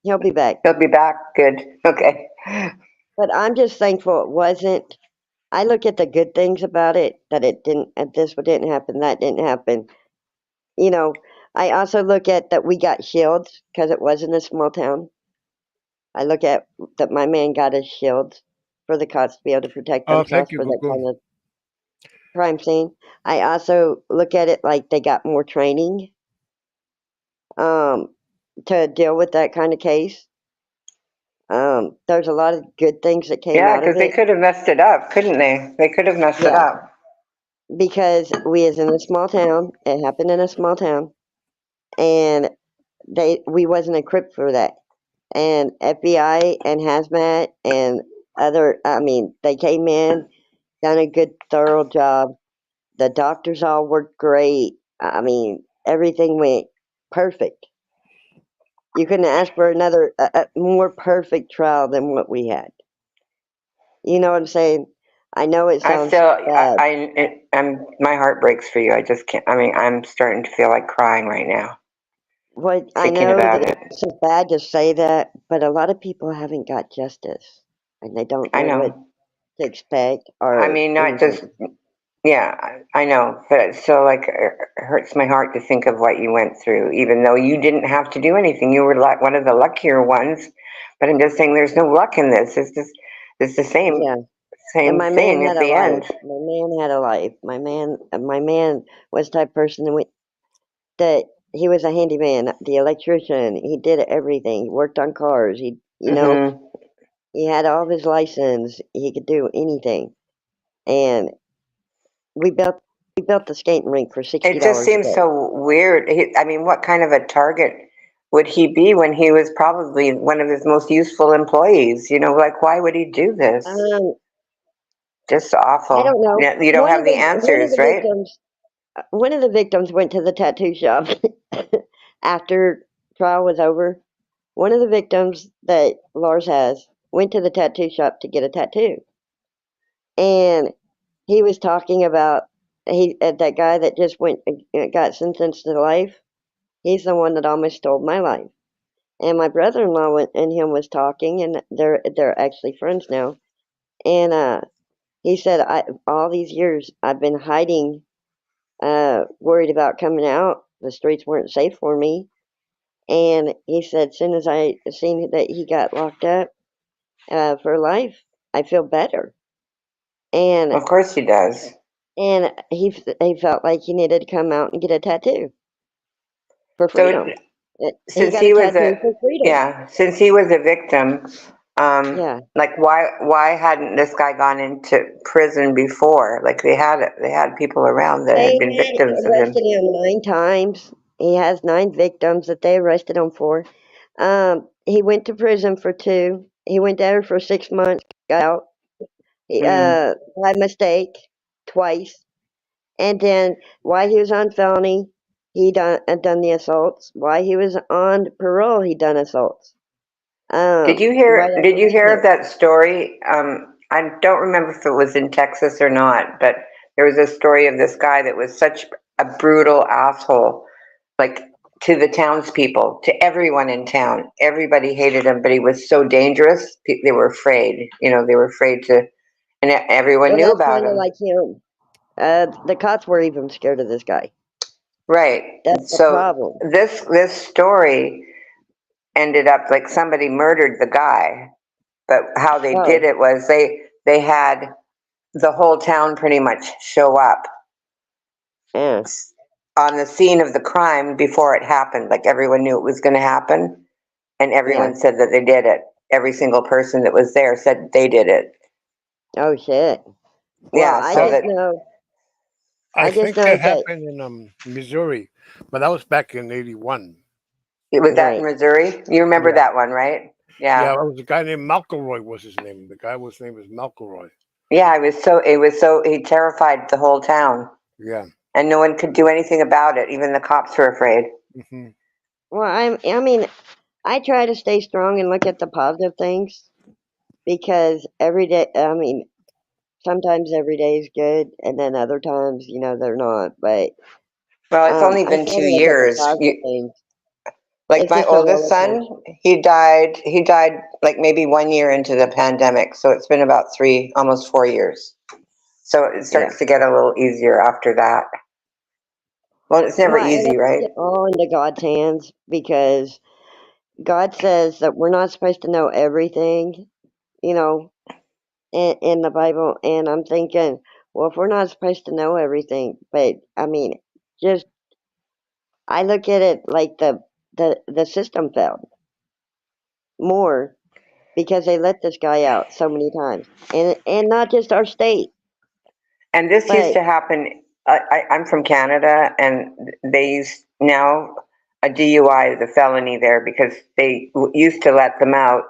he'll be back. He'll be back, good, okay. But I'm just thankful it wasn't. I look at the good things about it, that it didn't, this didn't happen, that didn't happen. You know, I also look at that we got shields because it wasn't a small town. I look at that my man got his shields for the cops to be able to protect Oh, thank themselves you, for that Goku. kind of crime scene. I also look at it like they got more training um, to deal with that kind of case. There's a lot of good things that came Yeah, out of because they it could have messed it up, couldn't they? They could have messed it Yeah. up. because we is in a small town. It happened in a small town, and we wasn't equipped for that. And FBI and hazmat and they came in, done a good thorough job. The doctors all worked great. Everything went perfect. You couldn't ask for another more perfect trial than what we had. You know what I'm saying? I know it I sounds still, bad. my heart breaks for you. I just can't, I'm starting to feel like crying right now, What I thinking know about that it. it's so bad to say that, but a lot of people haven't got justice, and they don't I know what know. to expect I or mean, not anything. just, yeah, I know, but it's still like, it hurts my heart to think of what you went through, even though you didn't have to do anything. You were like one of the luckier ones, but I'm just saying there's no luck in this. It's the Yeah, and same my man thing had at a the life. end. My man had a life. My man was the type of person that he was a handyman, the electrician. He did everything. He worked on cars. Hmm. He had all of his license. He could do anything. And we built the skating rink for It just $60 a seems day. so weird. I mean, what kind of a target would he be when he was probably one of his most useful employees? Like, why would he do this? Um, Just I awful. don't know. Yeah, you don't have the answers, right? One of the victims went to the tattoo shop after trial was over. One of the victims that Lars has went to the tattoo shop to get a tattoo, and he was talking about that guy that just went got sentenced to life. He's the one that almost stole my life. And my brother-in-law went and him was talking, and they're actually friends now. And he said, all these years I've been hiding, worried about coming out. The streets weren't safe for me. And he said, as soon as I seen that he got locked up for life, I feel better. And Of course he does. he felt like he needed to come out and get a tattoo for So freedom. He since got a he was tattoo for freedom. since he was a victim, Yeah. like why hadn't this guy gone into prison before? Like they had people around that They had been had victims of him. arrested him 9 times. He has 9 victims that they arrested him for. He went to prison for 2. He went there for 6 months, got out. Mm. By mistake, twice. And then while he was on felony, he done the assaults. While he was on parole, he done assaults. Did you Right hear? Did after you hear of mistake. that story? I don't remember if it was in Texas or not, but there was a story of this guy that was such a brutal asshole. Like to the townspeople, to everyone in town. Everybody hated him, but he was so dangerous. They were afraid. They were afraid to, and everyone Well, knew that's about kind of him. like him. The cops were even scared of this guy. Right. That's the So problem. this story ended up like somebody murdered the guy, but how they did Oh, it was they had the whole town pretty much show up yeah, on the scene of the crime before it happened. Like everyone knew it was going to happen, and yeah. everyone said that they did it. Every single person that was there said they did it. Oh shit. Well, Yeah, I so just that know. I I just think know that that. happened in Missouri, but that was back in '81. it was that in Right. Missouri. You remember Yeah, that one, right? yeah. Yeah. It was a guy named McElroy was his name. The guy was name was McElroy. Yeah, it was so he terrified the whole town, Yeah. and no one could do anything about it. Even the cops were afraid. Hmm. Well, I mean, I try to stay strong and look at the positive things because every day. I mean, sometimes every day is good, and then other times, they're not. But Well, it's only I been try two to look at the years. positive things. Like It's my just a oldest roller coaster. son, he died. He died like maybe 1 year into the pandemic, so it's been about almost 4 years. So it Yeah. starts to get a little easier after that. Well, it's never Well, I easy, left right? it all into God's hands because God says that we're not supposed to know everything, you know, in the Bible. And I'm thinking, well, if we're not supposed to know everything, but I mean, just I look at it like the system failed more because they let this guy out so many times, and not just our state, And this used but to happen. I'm from Canada, and they use now a DUI is a felony there because they used to let them out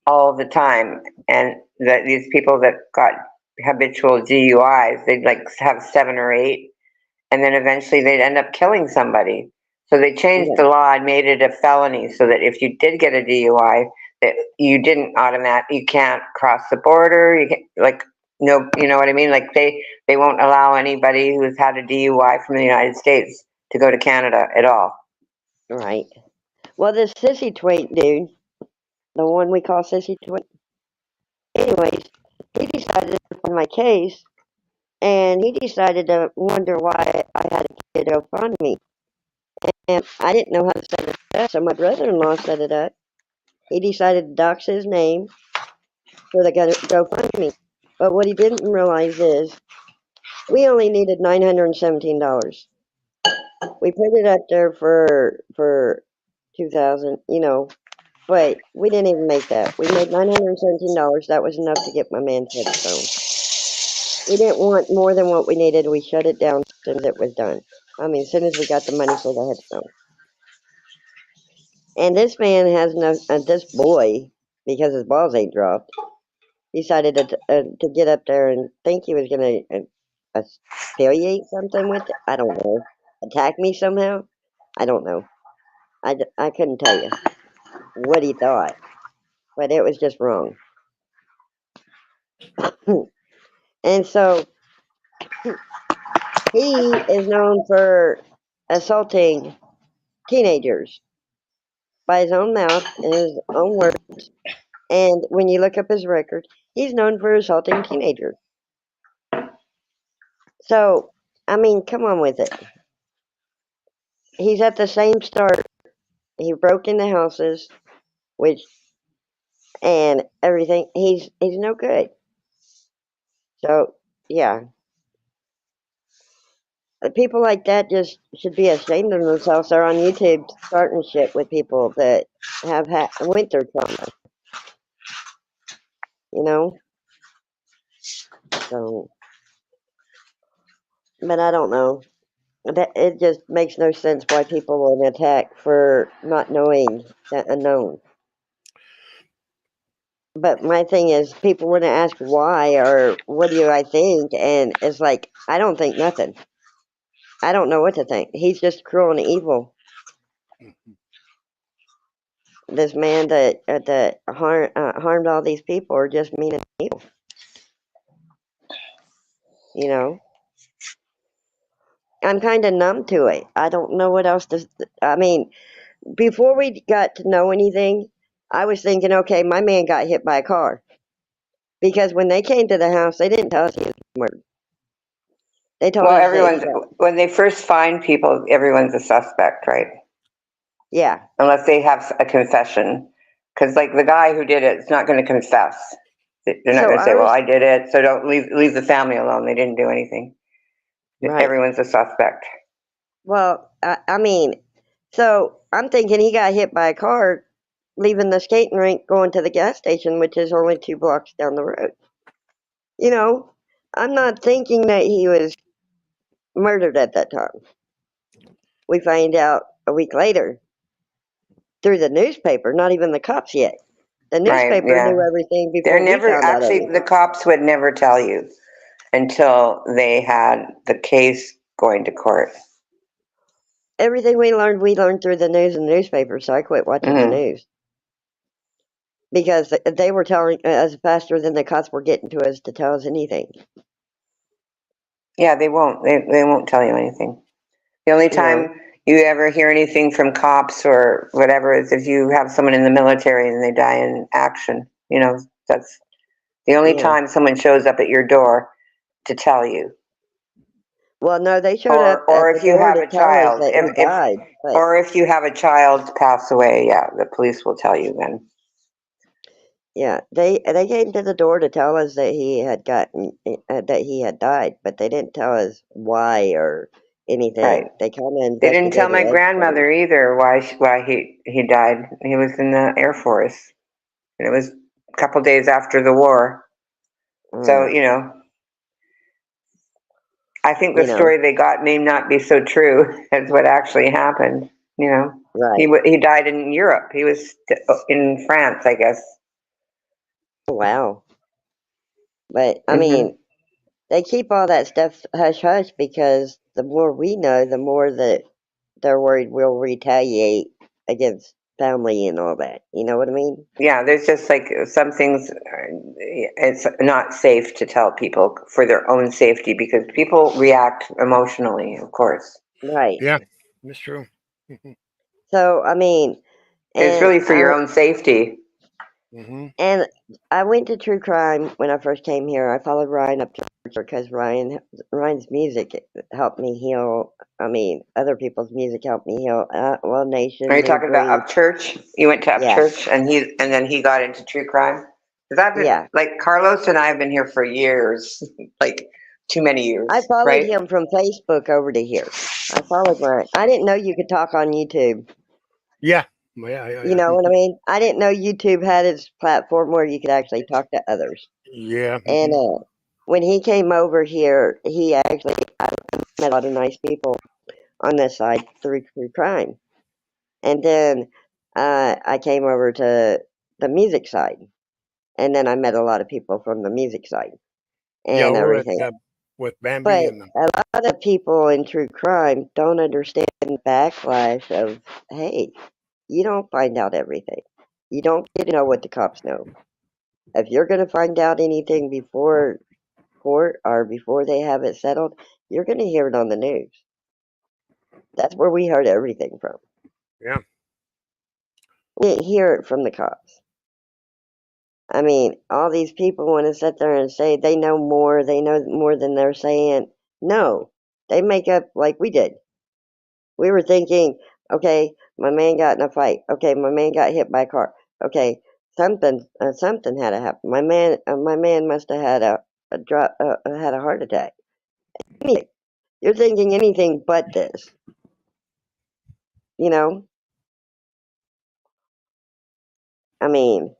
all the time, and that these people that got habitual DUIs, they'd like have 7 or 8, and then eventually they'd end up killing somebody. So they changed yeah, the law and made it a felony so that if you did get a DUI, that you didn't you can't cross the border. You can, like no, you know what I mean? Like they won't allow anybody who's had a DUI from the United States to go to Canada at all. right. Well, this sissy twink dude, the one we call sissy twink, anyways, he decided to on my case, and he decided to wonder why I had a kid GoFundMe. And I didn't know how to set it up, so my brother-in-law set it up. He decided to dox his name for the GoFundMe. But what he didn't realize is we only needed $917. We put it up there for 2000, but we didn't even make that. We made $917. That was enough to get my man's headstone. We didn't want more than what we needed. We shut it down as soon as it was done. I mean, as soon as we got the money for the headstone. And this man has no, this boy, because his balls ain't dropped, decided to get up there and think he was going to affiliate something with it. I don't know. Attack me somehow? I don't know. I couldn't tell you what he thought, but it was just wrong. And so he is known for assaulting teenagers by his own mouth and his own words. And when you look up his record, he's known for assaulting teenagers. So, I mean, come on with it. He's at the same start. He broke into houses, which and everything. He's no good. So, yeah, people like that just should be ashamed of themselves. They're on YouTube starting shit with people that have went through trauma. You know. So, but I don't know. That it just makes no sense why people will attack for not knowing the unknown. But my thing is, people want to ask why or what do I think, and it's like I don't think nothing. I don't know what to think. He's just cruel and evil. This man that harmed all these people are just mean and evil. You know. I'm kind of numb to it. I don't know what else to. I mean, before we got to know anything, I was thinking, okay, my man got hit by a car. Because when they came to the house, they didn't tell us he was murdered. They told Well, us that he when they first find people, everyone's a suspect, right? yeah, Unless they have a confession. Because like the guy who did it is not going to confess. They're not So going to say, I well, was I did it, so don't leave the family alone. They didn't do anything. right. Everyone's a suspect. Well, I mean, so I'm thinking he got hit by a car leaving the skating rink going to the gas station, which is only 2 blocks down the road. You know, I'm not thinking that he was murdered at that time. We find out a week later through the newspaper, not even the cops yet. The Right, newspaper knew yeah. everything They're before we never, found out actually, the everything. cops would never tell you until they had the case going to court. Everything we learned through the news and newspaper, so I quit watching the Hmm. news. Because they were telling us faster than the cops were getting to us to tell us anything. Yeah, they won't. They won't tell you anything. The only You know, time you ever hear anything from cops or whatever is if you have someone in the military and they die in action. That's the only yeah. time someone shows up at your door to tell you. Well, no, they showed up Or at the if you door have to a tell us child, that he if died. But or if you have a child pass away, yeah, the police will tell you then. yeah, they came to the door to tell us that he had that he had died, but they didn't tell us why or anything. Right. They kind of They didn't tell investigated my everything. grandmother either why he died. He was in the Air Force. And it was a couple days after the war. So, Mm, I think the you know, story they got may not be so true as what actually happened. You know, right? he died in Europe. He was in France, I guess. Wow. But I Hmm. mean, they keep all that stuff hush hush because the more we know, the more that they're worried we'll retaliate against family and all that. You know what I mean? Yeah, there's just like some things. It's not safe to tell people for their own safety because people react emotionally, of course. Right. Yeah, that's true. So I mean, It's and really for your own safety. Hmm. and I went to true crime when I first came here. I followed Ryan up to because Ryan's music helped me heal. I mean, other people's music helped me heal. Well, Are Nation, you New talking about Breed. Upchurch? You went to Yeah, Upchurch and then he got into true crime? Because I've been yeah. like Carlos and I have been here for years, like too many I years, followed right? him from Facebook over to here. I followed Ryan. I didn't know you could talk on YouTube. Yeah, yeah, yeah, You yeah. know what I mean? I didn't know YouTube had its platform where you could actually talk to others. Yeah. And when he came over here, I met a lot of nice people on this side through true crime. And then I came over to the music side. And then I met a lot of people from the music side Yeah, and we're at everything. with Bambi But and them. a lot of people in true crime don't understand the backlash of, hey, you don't find out everything. You don't get to know what the cops know. If you're going to find out anything before court or before they have it settled, you're going to hear it on the news. That's where we heard everything from. Yeah. We didn't hear it from the cops. I mean, all these people want to sit there and say they know more than they're saying. No, they make up like we did. We were thinking, okay, my man got in a fight. Okay, my man got hit by a car. Okay, something had to happen. My man must have had had a heart attack. Anything. You're thinking anything but this, you know? I mean,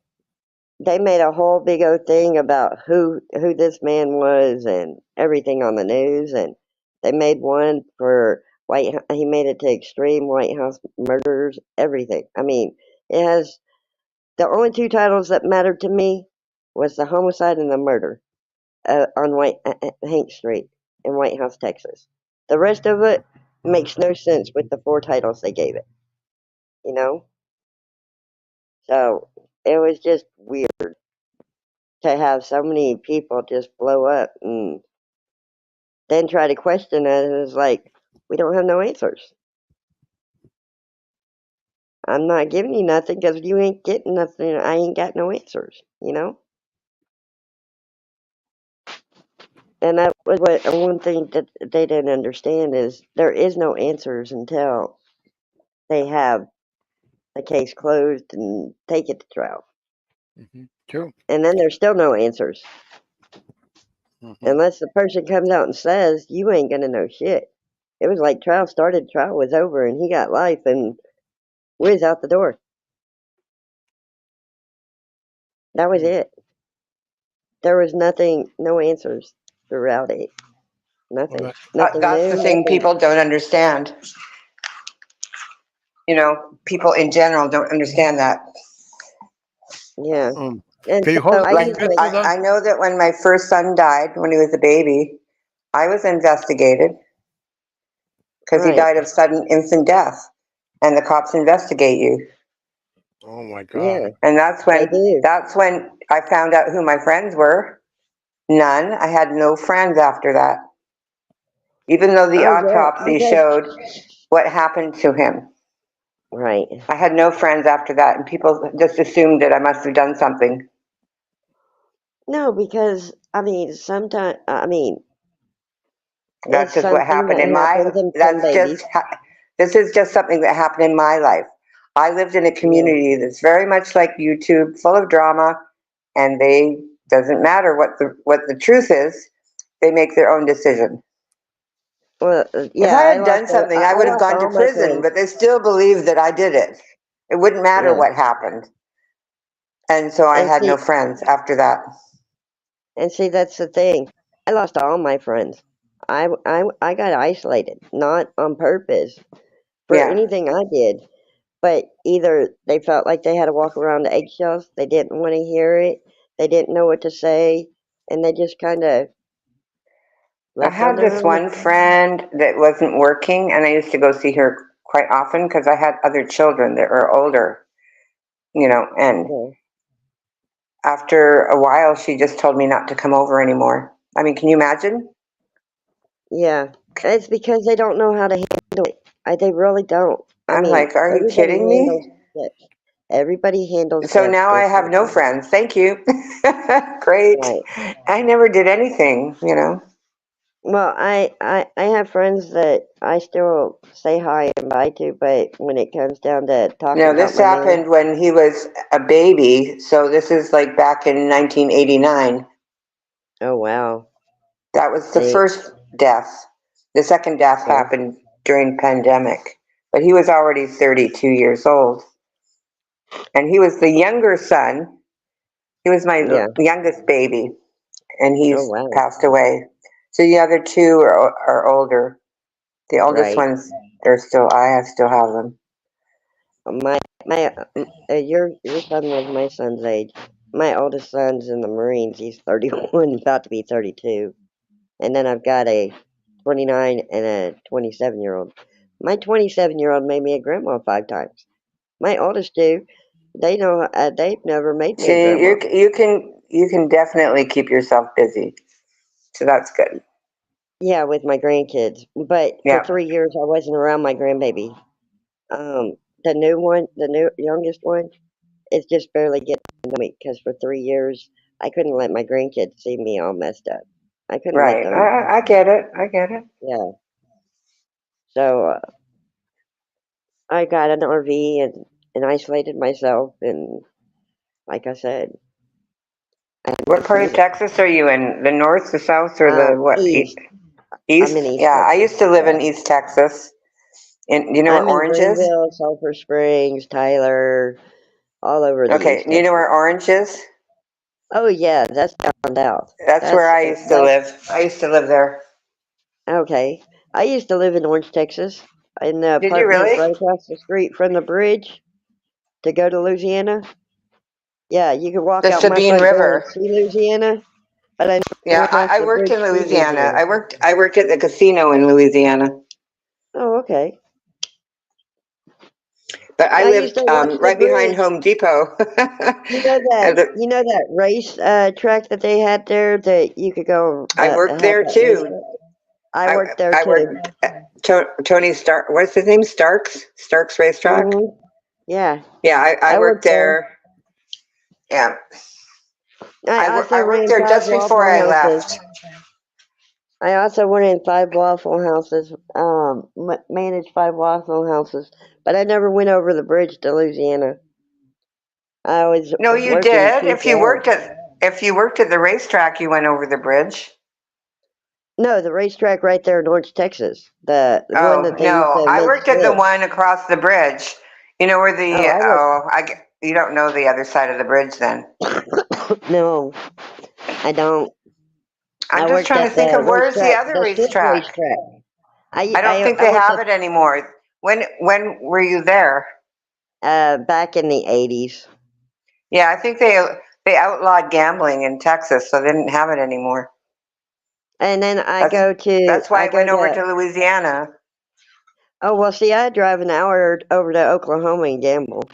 they made a whole big old thing about who this man was and everything on the news, and they made one for he made it to extreme White House murders, everything. I mean, it has the only two titles that mattered to me was the homicide and the murder on Hank Street in White House, Texas. The rest of it makes no sense with the four titles they gave it, you know? So it was just weird to have so many people just blow up and then try to question it. It was like, We don't have no answers. I'm not giving you nothing because you ain't getting nothing. I ain't got no answers, you know? And that was what one thing that they didn't understand is there is no answers until they have the case closed and take it to trial. True. And then there's still no answers. Mhm. Unless the person comes out and says, you ain't gonna know shit. It was like trial started, trial was over, and he got life, and we was out the door. That was it. There was nothing, no answers throughout it. Nothing. that- Nothing That's the new, thing nothing. people don't understand. People in general don't understand that. Yeah. Um, And can you so hold I Like, just suspense like, with us? I know that when my first son died, when he was a baby, I was investigated because he right. died of sudden infant death, and the cops investigate you. Oh my Yeah, God. And they do. that's when I found out who my friends were. None. I had no friends after that, even though the Oh, yeah, autopsy because, showed what happened to him. right. I had no friends after that, and people just assumed that I must have done something. No, because, I mean, sometimes, I mean, That's it's just what something happened that in my, happens in some that's babies. just, this is just something that happened in my life. I lived in a Yeah. community that's very much like YouTube, full of drama, and they, doesn't matter what the truth is, they make their own decision. Well, If yeah, I had done something, I I would have lost gone to all my prison, friends. but they still believe that I did it. It wouldn't matter Yeah. what happened. And so I And had no see, friends after that. that's the thing. I lost all my friends. I got isolated, not on purpose for Yeah. anything I did, but either they felt like they had to walk around the eggshells, they didn't want to hear it, they didn't know what to say, and they just kind of I left on had their this own. one friend that wasn't working, and I used to go see her quite often because I had other children that were older, and Yeah. after a while, she just told me not to come over anymore. I mean, can you imagine? Yeah, it's because they don't know how to handle it. They really don't. I I'm mean, like, are you everybody kidding handles me? it. Everybody handles So death now I have no differently. friends. Thank you. Great. Right. I never did anything. Well, I have friends that I still say hi and bye to, but when it comes down to talking No, about this my man, happened when he was a baby, so this is like back in 1989. oh wow, That was the see, first death. The second death yeah, happened during pandemic, but he was already 32 years old. And he was the younger son. He was my yeah, youngest baby, and oh he's wow, passed away. So the other two are older. The oldest right. ones, I still have them. My your son was my son's age. My oldest son's in the Marines. He's 31, about to be 32. And then I've got a 29 and a 27-year-old. My 27-year-old made me a grandma 5 times. My oldest two, they know they've never made me a See, grandma. you can definitely keep yourself busy. So that's good. Yeah, with my grandkids. But for Yeah. 3 years, I wasn't around my grandbaby. Um, the new one, the new youngest one, is just barely getting to know me because for 3 years, I couldn't let my grandkids see me all messed up. I couldn't let Right. them. I get it. I get it. Yeah. So I got an RV and isolated myself, and like I said, I What had part of peace. Texas are you in? The north, the south, or the what? East. I'm in East? East Yeah, I Texas. used to live Yeah. in East Texas. And you know where I'm in Orange is? Greenville, Sulphur Springs, Tyler, all over the Okay, East you know Texas. where Orange is? Oh yeah, that's down south. That's where I used to That's live. I used to live there. okay. I used to live in Orange, Texas, in the Did you apartments really? right across the street from the bridge to go to Louisiana. Yeah, you could walk The out my Sabine front door and River. see Louisiana, but I Yeah, never across I the worked bridge in to see Louisiana. Louisiana. I worked at the casino in Louisiana. Oh, okay. But I I used lived to watch the right behind bridge. Home Depot. And You know that race track that they had there that you could go I worked have there that race too. track? I worked there I too. worked Tony Stark. What's his name? Starks Racetrack. Yeah, Yeah, I I worked worked there. there. Yeah, I also I worked ran there 5 just before Waffle I Houses. left. I also ran 5 Waffle Houses. Managed 5 Waffle Houses, but I never went over the bridge to Louisiana. I was No, you working did. cheap out. If you worked at the racetrack, you went over the bridge. No, the racetrack right there in Orange, Texas. The one Oh that they used no, to I make worked at the slips. one across the bridge. You know where Oh, the I worked. you don't know the other side of the bridge then. No, I don't. I'm I just worked trying at to think the of where's the racetrack, other the strip racetrack. racetrack. I don't think I they worked have it anymore. When were you there? at back in the 80s. Yeah, I think they outlawed gambling in Texas, so they didn't have it anymore. And then That's that's why I I go went over to, to Louisiana. oh, well, see, I drive an hour over to Oklahoma and gamble.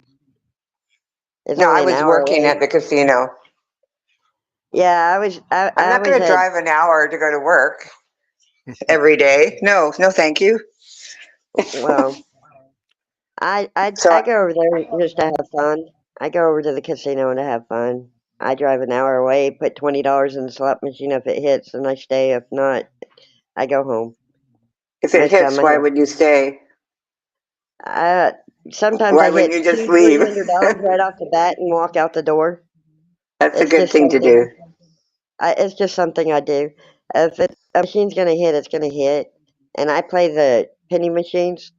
It's No, I only an was hour working away. at the casino. Yeah, I'm I not was going to at, drive an hour to go to work every day. No, no, thank you. well, So, I go over there just to have fun. I go over to the casino to have fun. I drive an hour away, put $20 in the slot machine. If it hits, then I stay. If not, I go home. if it Most time hits, I why hit. would you stay? Sometimes Why I wouldn't hit you just $300 leave? right off the bat and walk out the door. That's a It's good just thing to something. do. It's just something I do. If a machine's gonna hit, it's gonna hit. And I play the penny machines.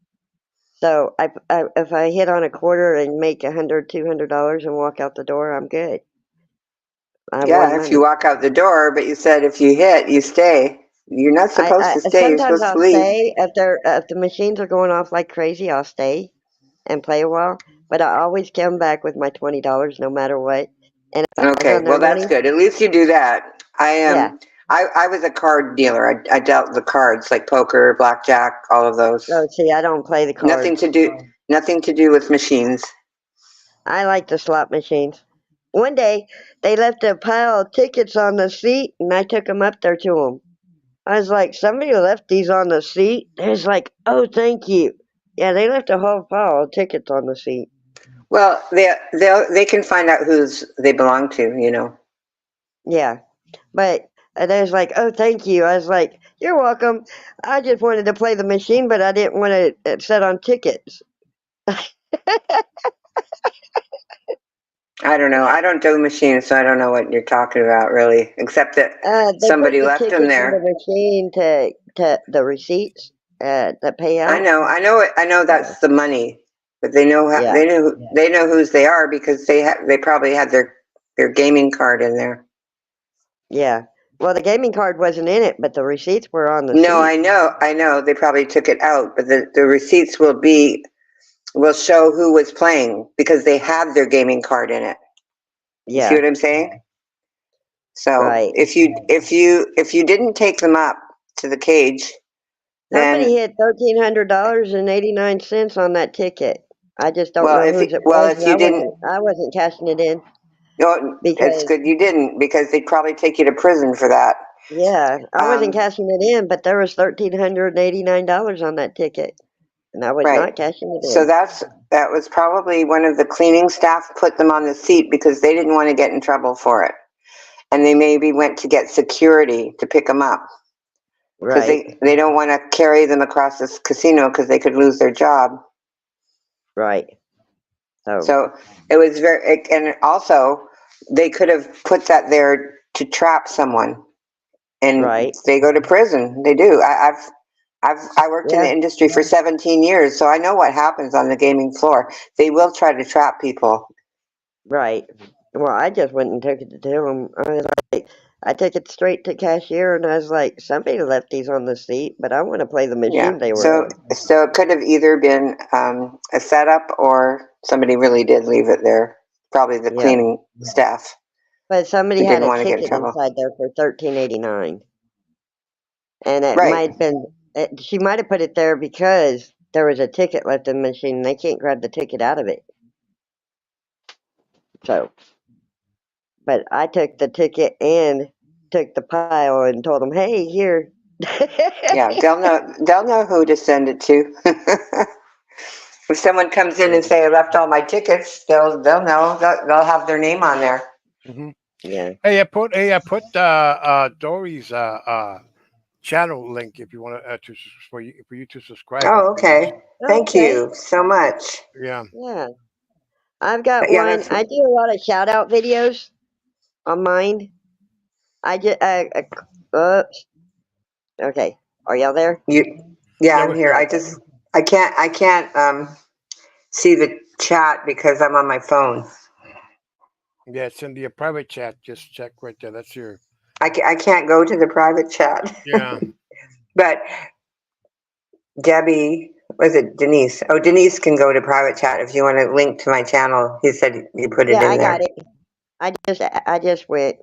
So if I hit on a quarter and make $100, $200 and walk out the door, I'm good. I won Yeah, if you money. walk out the door, but you said if you hit, you stay. You're not supposed I to stay. You're sometimes supposed I'll to leave. stay if the machines are going off like crazy. I'll stay and play a while. But I always come back with my $20 no matter what. And if I was Okay, on their well that's money, good. At least you do that. I yeah. am. I was a card dealer. I dealt the cards like poker, blackjack, all of those. Oh, see, I don't play the Nothing to cards. do. Nothing to do with machines. I like the slot machines. One day, they left a pile of tickets on the seat, and I took them up there to them. I was like, somebody left these on the seat? They was like, oh, thank you. Yeah, they left a whole pile of tickets on the seat. Well, they can find out whose they belong to. You know. Yeah, but they was like, oh, thank you. I was like, you're welcome. I just wanted to play the machine, but I didn't want to set on tickets. I don't know. I don't do machines, so I don't know what you're talking about really, except that They put somebody the left them tickets in the there. machine to the receipts that pay I out. know. I know it. I know that's the money, but they know how, Yeah. they know whose they are because they probably had their gaming card in there. Yeah. Well, the gaming card wasn't in it, but the receipts were on the No, seat. I know. They probably took it out, but the receipts will show who was playing because they have their gaming card in it. You see Yeah. what I'm saying? So Right. if you didn't take them up to the cage, Somebody then hit $1,300.89 on that ticket. I just don't know whose it was, if and you didn't, I wasn't cashing it in no, it's because good you didn't because they'd probably take you to prison for that. yeah, I wasn't Um, cashing it in, but there was $1,389 on that ticket, and I was right. not cashing it So in. that was probably one of the cleaning staff put them on the seat because they didn't want to get in trouble for it, and they maybe went to get security to pick them up because Right. they don't want to carry them across this casino because they could lose their job. Right. So So it was and also they could have put that there to trap someone, and right. they go to prison. They do. I worked in Yeah. the industry for 17 years, so I know what happens on the gaming floor. They will try to trap people. Right. Well, I just went and took it to him. I was like, I took it straight to cashier, and I was like, somebody left these on the seat, but I want to play the Yeah. machine they were So on. so it could have either been a setup or somebody really did leave it there. Probably the Yeah. cleaning staff But somebody who had didn't a want to get in ticket trouble. inside there for $13.89, and it Right. might have been. She might have put it there because there was a ticket left in the machine. And they can't grab the ticket out of it. So, but I took the ticket and took the pile and told them, "Hey, here." Yeah, they'll know who to send it to. If someone comes in and say I left all my tickets, they'll know. They'll have their name on there. Hmm. Yeah. Hey, I put Dory's channel link if you want to for you to subscribe. Oh, okay. Thank Okay. you so much. Yeah. Yeah. I've got Yeah, one. that's I do a lot of shout out videos on mine. I just, oops. Okay. Are y'all there? you. Yeah, Yeah, I'm we're here. here. I can't see the chat because I'm on my phone. Yeah, it's in the private chat. Just check right there. That's your. I can't go to the private chat. Yeah. But Debbie, was it Denise? Oh, Denise can go to private chat if you want to link to my channel. He said you put it Yeah, in I there. got it. I just went.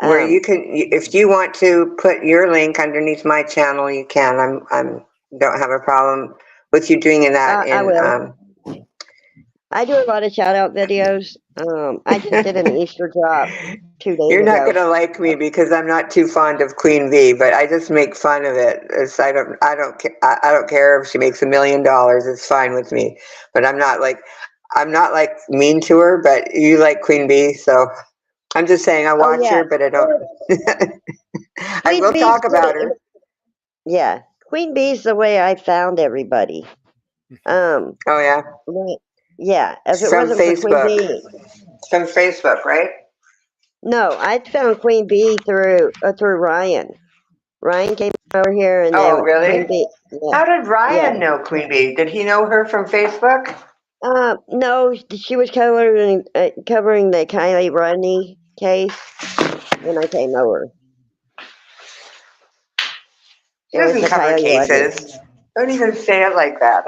Where you can, if you want to put your link underneath my channel, you can. I'm don't have a problem with you doing that. I In will. I do a lot of shout out videos. I just did an Easter drop 2 days you're not ago. gonna like me because I'm not too fond of Queen V, but I just make fun of it. I don't care if she makes $1 million. It's fine with me. But I'm not like mean to her. But you like Queen Bee, so I'm just saying I Oh watch yeah. her, but I don't. I Queen will Bee's talk about her. yeah. Queen Bee's the way I found everybody. Um, Oh yeah, yeah. If it from wasn't for Queen Facebook. Bee, From Facebook, right? no, I found Queen Bee through Ryan. Ryan came over here, and Oh, then Queen really? Bee. Yeah, How did yeah. Ryan know Queen Bee? Did he know her from Facebook? No, she was covering the Kylie Rodney case when I came over. She It was doesn't the cover Kylie Rodney. cases. Don't even say it like that.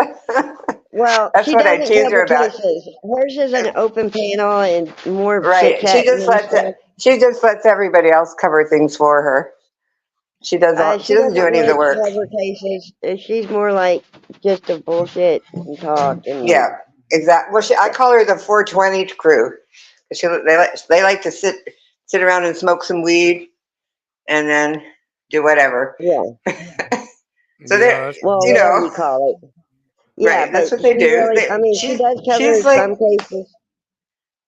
Well, That's she what I doesn't tease her cover about. cases. Hers is an open panel and more chit Right. chatting and stuff. She just lets everybody else cover things for her. She She doesn't do doesn't any of the really work. cover cases. She's more like just a bullshit and talk and Yeah, exactly. Well, I call her the 420 crew. They like to sit around and smoke some weed and then do whatever. yeah. So Yeah. they're, Well, you whatever know, you call it. Yeah, right. That's but what they she do. really. I mean, she does cover She's like, some cases.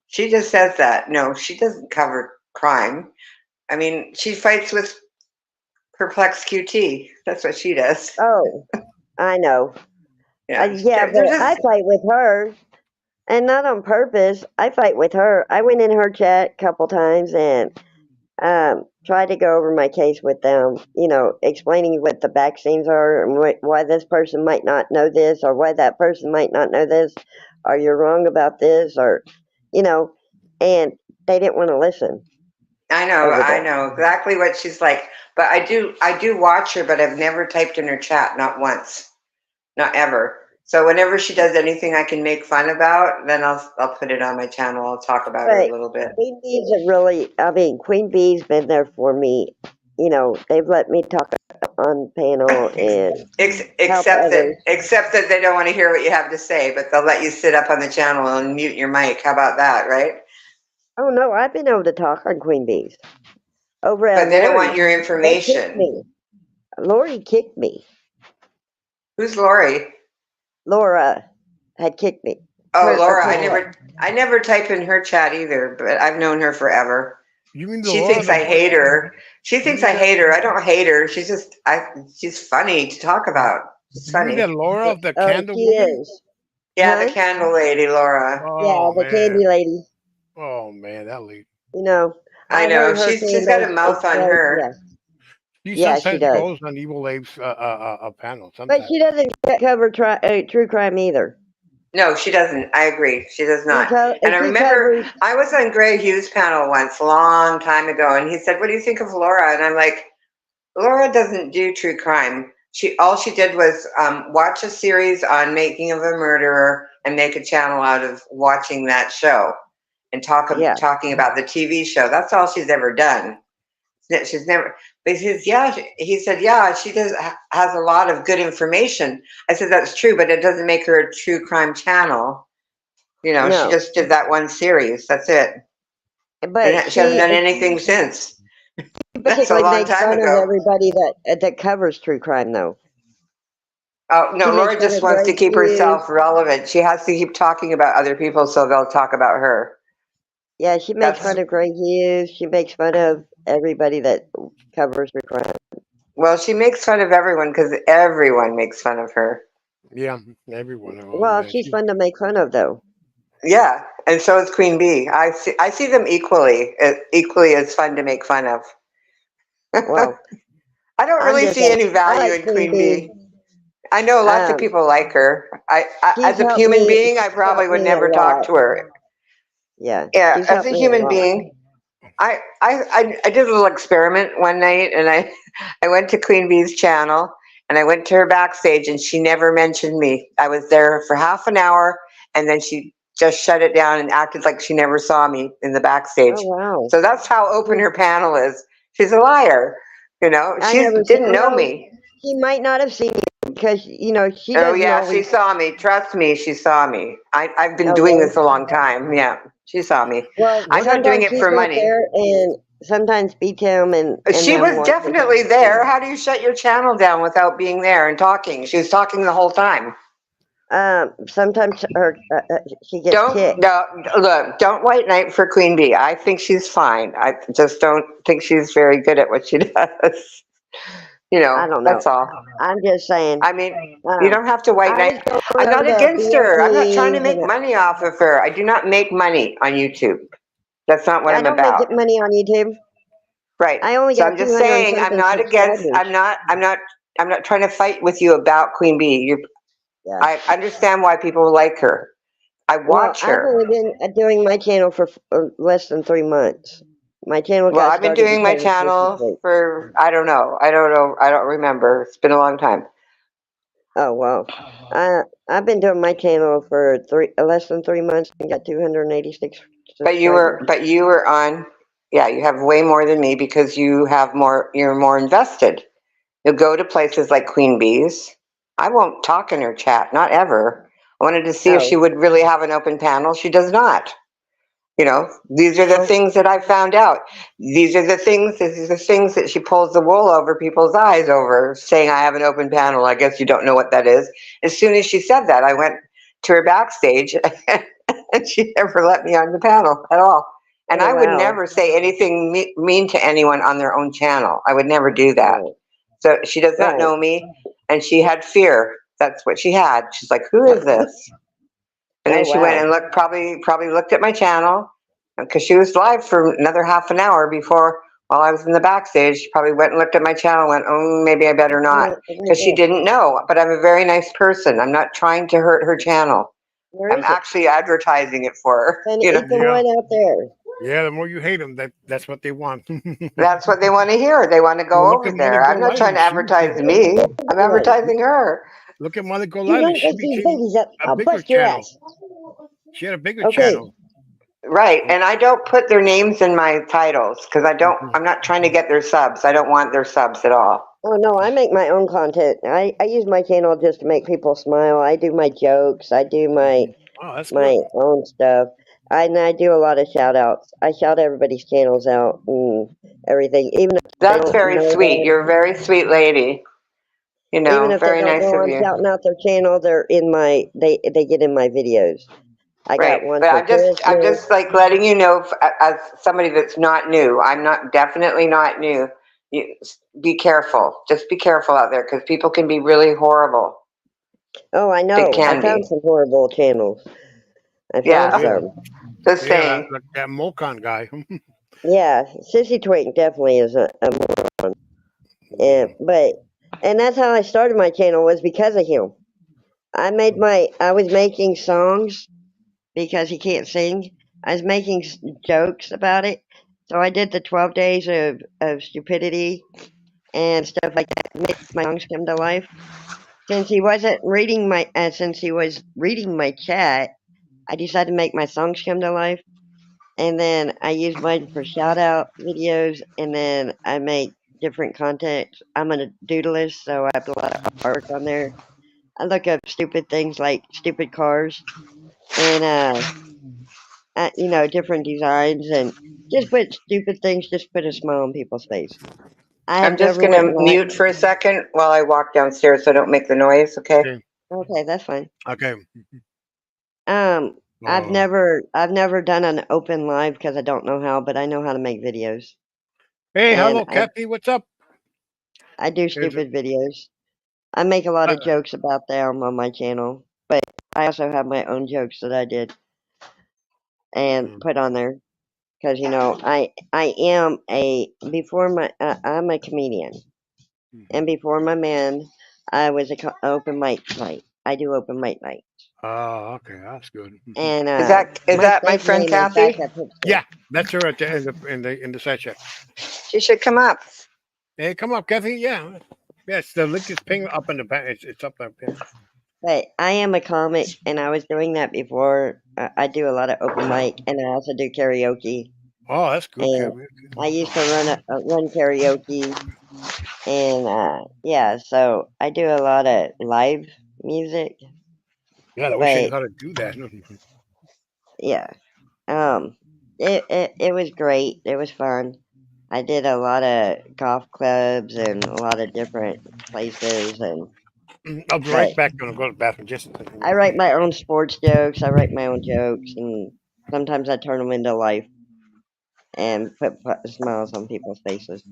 she just says that. No, she doesn't cover crime. I mean, she fights with Perplex QT. That's what she does. Oh, I know. Yeah, Yeah, they're but I just. fight with her, and not on purpose. I fight with her. I went in her chat a couple times and tried to go over my case with them. You know, explaining what the vaccines are and why this person might not know this, or why that person might not know this, or you're wrong about this, or you know, and they didn't want to listen over I there. know exactly what she's like. But I do watch her, but I've never typed in her chat, not once, not ever. So whenever she does anything I can make fun about, then I'll put it on my channel. I'll talk about her But a little bit. Queen Bee's a really, I mean, Queen Bee's been there for me. You know, they've let me talk on panel and help others. Except that they don't want to hear what you have to say, but they'll let you sit up on the channel and mute your mic. How about that, right? Oh no, I've been able to talk on Queen Bee's. Over at But they don't want Lori's, your they kicked information. me. Lori kicked me. Who's Lori? Laura had kicked me. Oh, Her Laura. panel. I never type in her chat either, but I've known her forever. You mean the She Laura thinks the I one? hate her. She You thinks mean I that? hate her. I don't hate her. She's funny to talk about. She's You mean that funny. Laura of the Oh, Candle she Woman? is. Yeah, the Huh? candle lady, Laura. Yeah, Oh the man. candy lady. Oh man, that lady. You know, I I know. heard her She's got a candles mouth on explode. her. Yeah, She yeah, she sometimes does. goes on Evil Abe's panel. But Sometimes. she doesn't cover true crime either. No, she doesn't. I agree. She does not. And I She remember covers. I was on Gray Hughes' panel once, a long time ago, and he said, "What do you think of Laura?" And I'm like, Laura doesn't do true crime. All she did was watch a series on Making of a Murderer and make a channel out of watching that show and Yeah, talking about the TV show. That's all she's ever done. She's never. But he said, yeah, she has a lot of good information. I said that's true, but it doesn't make her a true crime channel. You know, she no, just did that one series. That's it. but And she hasn't done anything since. That's a particularly long makes time fun of ago. everybody that covers true crime, though. Oh, no, She makes Laura fun just of wants to Greg keep Hughes. herself relevant. She has to keep talking about other people so they'll talk about her. Yeah, she makes That's, fun of Greg Hughes. She makes fun of everybody that covers true crime. well, she makes fun of everyone because everyone makes fun of her. Yeah, every one of them. Well, she's fun to make fun of, though. Yeah, and so is Queen Bee. I see them equally as fun to make fun of. Well, I don't I'm really just see saying, any I value like in Queen Queen Bee. Bee. I know lots of Um, people like her. she's As a helped human me. being, I She's probably helped would me a never talk lot. to her. Yeah, Yeah, she's as helped a me a human lot. being, I did a little experiment one night, and I went to Queen Bee's channel, and I went to her backstage, and she never mentioned me. I was there for half an hour, and then she just shut it down and acted like she never saw me in the backstage. Oh wow. So that's how open her panel is. She's a liar. I She never didn't said. know Well, me. she might not have seen you because she Oh doesn't yeah, she always. saw me. Trust me, she saw me. I've been Oh doing really? this a long time. Yeah, she saw me. Well, I'm not doing sometimes it she's for not money. there, and sometimes BTM and She them was watch her. definitely there. How do you shut your channel down without being there and talking? She was talking the whole time. Sometimes she gets Don't kicked. no, look. Don't white knight for Queen Bee. I think she's fine. I just don't think she's very good at what she does. I don't know. That's all. I'm just saying. I mean, you Um, don't have to white I was knight. going I'm over not the against her. I'm not trying to VODs, make and money off of her. I do not make money on YouTube. That's not what I I'm don't make about. money on YouTube. Right. I only So got I'm just 200 and saying I'm something not against subscribers. I'm not trying to fight with you about Queen Bee. Yeah. I understand why people like her. I Well, watch I've her. only been doing my channel for less than 3 months. My channel Well, got I've been started doing my because of Sissy channel Tweet. for I don't know. I don't remember. It's been a long time. Oh well, I've been doing my channel for less than 3 months and got 286 subscribers. But you were on, yeah, you have way more than me because you're more invested. You'll go to places like Queen Bee's. I won't talk in her chat, not ever. I wanted to see if she Oh, would really have an open panel. She does not. These are the well, things that I found out. These are the things that she pulls the wool over people's eyes over, saying I have an open panel. I guess you don't know what that is. As soon as she said that, I went to her backstage and she never let me on the panel at all. And oh I would wow, never say anything mean to anyone on their own channel. I would never do that. right, So she does not right. know me, and she had fear. That's what she had. She's like, "Who is this?" And Oh then she went wow. and probably looked at my channel because she was live for another half an hour before while I was in the backstage. She probably went and looked at my channel and went, "Oh, maybe I better not," because she didn't know. But I'm a very nice person. I'm not trying to hurt her channel. Where I'm is it? actually advertising it for her. And it's the Yeah, one out there. yeah. The more you hate them, that's what they want. That's what they want to hear. They want to Well, go look over at Mother there. I'm not trying Golightly. to advertise me. I'm Right. advertising her. Look at Mother You Golightly. don't She wake these became babies up. a I'll bigger bust your channel. ass. She had a bigger Okay. channel. Right. And I don't put their names in my titles because Mhm. I'm not trying to get their subs. I don't want their subs at all. Oh no, I make my own content. I use my channel just to make people smile. I do my jokes. I do my Oh, that's my good. own stuff. And I do a lot of shout outs. I shout everybody's channels out and everything. They That's don't very know sweet. that You're a very sweet lady. even if they Very don't nice know of I'm you. shouting out their channel, they're in my they get in my videos. I got Right. one But for I'm Christmas. just like letting you know as somebody that's not new. I'm not definitely not new. You, be careful. Just be careful out there because people can be really horrible. Oh, I They know. I can found be. some horrible channels. I found Yeah. Yeah, some. Just yeah. saying. That Mokon guy. Yeah, Sissy Twink definitely is a Yeah. and that's how I started my channel was because of him. I was making songs because he can't sing. I was making jokes about it. So I did the 12 days of stupidity and stuff like that, make my songs come to life. Since he was reading my chat, I decided to make my songs come to life. And then I use mine for shout out videos, and then I make different content. I'm a doodleist, so I have a lot of art on there. I look up stupid things like stupid cars, and different designs and just put stupid things, just put a smile on people's face. I I'm have just never went gonna live. mute for a second while I walk downstairs so I don't make the noise, okay? Okay. Okay, that's fine. Okay. I've Uh, never done an open live because I don't know how, but I know how to make videos. hey, And hello, Kathy. What's up? I do Is it, stupid videos. I make a lot uh, of jokes about them on my channel, but I also have my own jokes that I did and mm, put on there because I am I'm a comedian, and before my man, I was a open mic night. I do open mic night, oh, okay, that's good. and Is my that my stage friend name is Kathy? Backup Hipster. Yeah, that's her at the in the side chat. She should come up. Hey, come up, Kathy. Yeah, yes, the link is ping up in the back. It's up there. Yeah. But I am a comic, and I was doing that before. I do a lot of open mic, and I also do karaoke. Oh, that's good, And Kathy. I used to run karaoke, and yeah, so I do a lot of live music. Yeah, I wish I knew But how to do that. yeah, it was great. It was fun. I did a lot of golf clubs and a lot of different places, I'll be but right back. Gonna go to the bathroom. Just a second. I write my own sports jokes. I write my own jokes, and sometimes I turn them into life and put smiles on people's faces.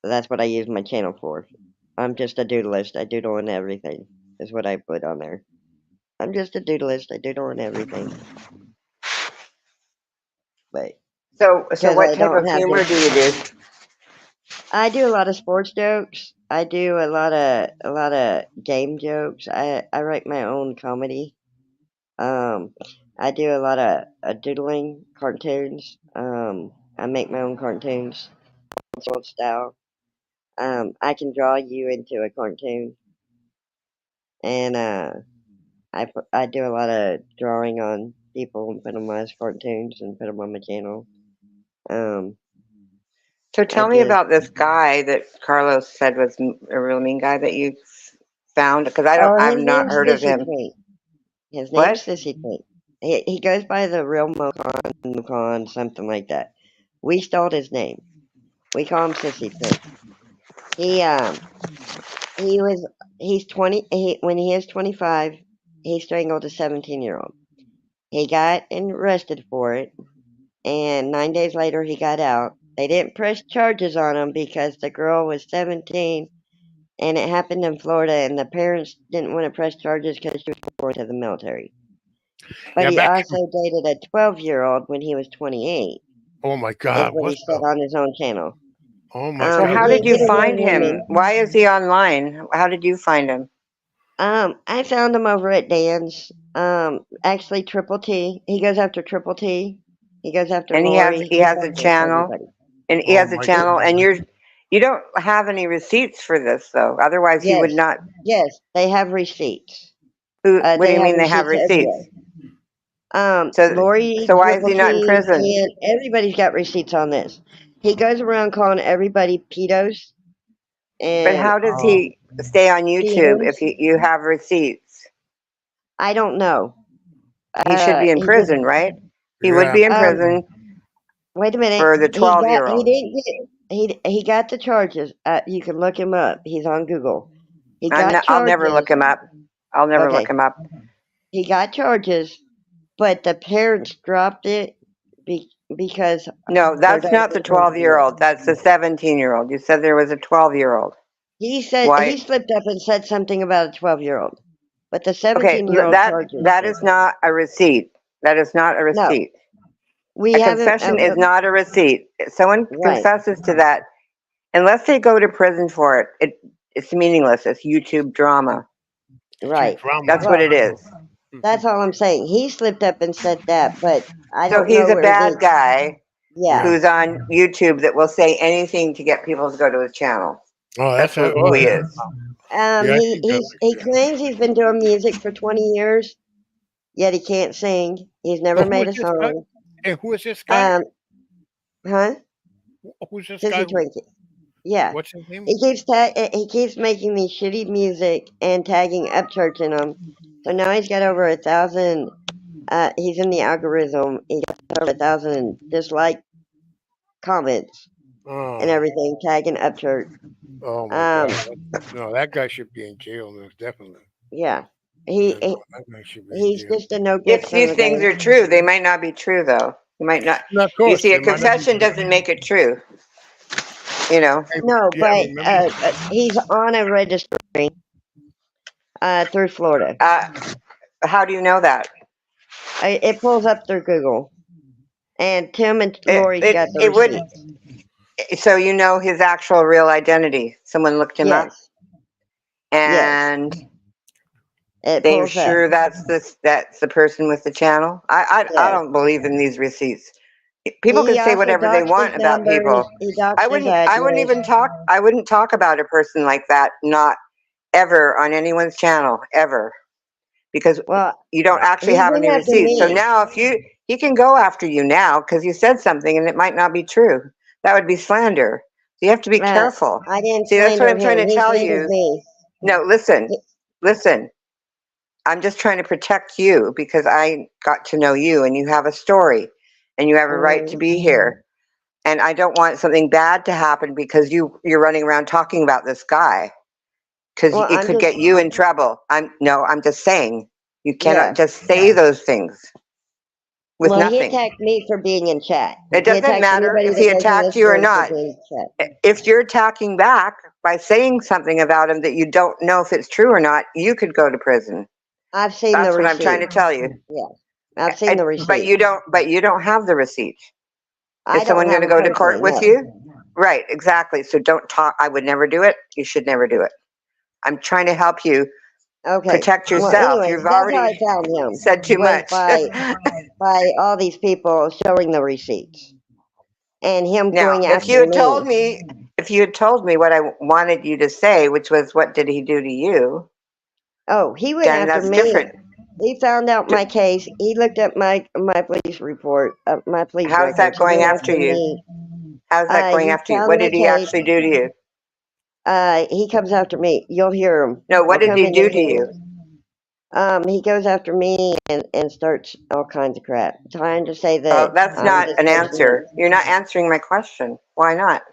That's what I use my channel for. I'm just a doodleist. I doodle on everything, is what I put on there. I'm just a doodleist. I doodle on everything. But So because what I type don't of have humor this, do you do? I do a lot of sports jokes. I do a lot of game jokes. I write my own comedy. Um, I do a lot of doodling cartoons. I make my own cartoons, old style. I can draw you into a cartoon, and I do a lot of drawing on people and put them as cartoons and put them on my channel. Um, So I tell me did. about this guy that Carlos said was a real mean guy that you found, because Oh, I've his not name's heard of Sissy him. Twink. His name's What? Sissy Twink. He goes by the real Mocon, something like that. We stole his name. We call him Sissy Twink. He he was he's 20. When he is 25, he strangled a 17-year-old. He got arrested for it, and 9 days later he got out. They didn't press charges on him because the girl was 17, and it happened in Florida, and the parents didn't want to press charges because she was going to the military. But Yeah, he back. also dated a 12-year-old when he was 28, Oh my is God, what he what said the? on his own channel. Oh my So God, how He did you dated young find him? women. Why is he online? How did you find him? I found him over at Dan's. Actually, Triple T. He goes after Triple T. He goes after And Lori. he He goes has a after channel, everybody. and he oh has a my He, channel, and God. you don't have any receipts for this though. Otherwise, he would yes, not. yes, they have receipts. What do They you have mean they have receipts receipts? everywhere. So Lori, why is Triple he not in T, prison? and everybody's got receipts on this. He goes around calling everybody pedos But and how does Oh, he stay on YouTube if theaters. you have receipts? I don't know. He should be in He just prison, right? He would yeah. be in um. prison Wait a minute. for the He got. 12-year-old. He didn't get. He got the charges. You can look him up. He's on Google. He got I'll never look charges. him up. I'll never look Okay. him up. He got charges, but the parents dropped it because No, their that's daughter not the was going to jail. 12-year-old. That's the 17-year-old. You said there was a 12-year-old. He said he Why? slipped up and said something about a 12-year-old, but the Okay, 17-year-old charges that still. is not a receipt. That is not a No, receipt. we A haven't. confession is not a receipt. If someone Right. confesses to that, unless they go to prison for it's meaningless. It's YouTube drama. Right. Drama. That's what Well, it is. that's all I'm saying. He slipped up and said that, but I So don't he's know a where bad the. guy Yeah. Yeah. who's on YouTube that will say anything to get people to go to his channel. Oh, That's that's who he yeah. is. Yeah, I think He claims he's been doing music for 20 years, yet he can't sing. He's never who made is a this guy? song. And who is this guy? Um, huh? Who's this guy? Sissy Twinkie. Yeah. What's his name? He keeps making these shitty music and tagging Upchurch in them. So now he's got over 1,000 He's in the algorithm. He got over 1,000 dislike comments and Oh, everything, tagging Upchurch. oh my Um, God. No, that guy should be in jail, most definitely. yeah, Yeah, he no, that guy should be in he's jail. just a no good If son these of a things gun. are true, they might not be true, though. You might not. No, of You course, see, a they might not be. confession doesn't make it true. You know. No, Yeah, but remember. he's on a registry through Florida. How do you know that? It pulls up through Google, and Tim and It Lori's it got the it would. receipts. So you know his actual real identity. Someone looked him up, Yes, yes, and it they're pulls up. sure that's the person with the channel. I Yes. don't believe in these receipts. People He can say also whatever they doxed his want about numbers. people. He doxed his address. I wouldn't talk about a person like that, not ever on anyone's channel, ever. Because Well, you don't actually he have went any after receipts. So me. now he can go after you now because you said something and it might not be true. That would be slander. So you have to be careful. I didn't See, that's what slander I'm trying him. to He tell slandered you. me. No, listen. I'm just trying to protect you because I got to know you and you have a story and you have a right to be here. And I don't want something bad to happen because you're running around talking about this guy because Well, it could get you in trouble. I'm just saying you cannot just say those things with Well, he nothing. attacked me for being in chat. It He doesn't attacked matter anybody if that he goes in attacked this you or room for not. being in chat. If you're attacking back by saying something about him that you don't know if it's true or not, you could go to prison. I've seen That's the what receipt. I'm trying to tell you. Yeah, I've seen the receipt. But you don't have the receipt. I Is someone don't going to have go it to court personally, with no. you? Right, exactly. So don't talk. I would never do it. You should never do it. I'm trying to help you Okay. protect Well, yourself. anyways, You've that's how I already found him. said too was much. by all these people showing the receipts and him Now, going if after you had me. told me what I wanted you to say, which was what did he do to you, Oh, he went then after that's me. different. He found out my case. He looked at my police report, my police How's that records. He going went after you? me. How's that going He after you? found What my did he case. actually do to you? He comes after me. You'll hear him. No, what He'll did come he in do and to you? He goes after me and starts all kinds of crap, trying to say Well, that that's I'm not an discussing answer. You're not answering my question. Why not?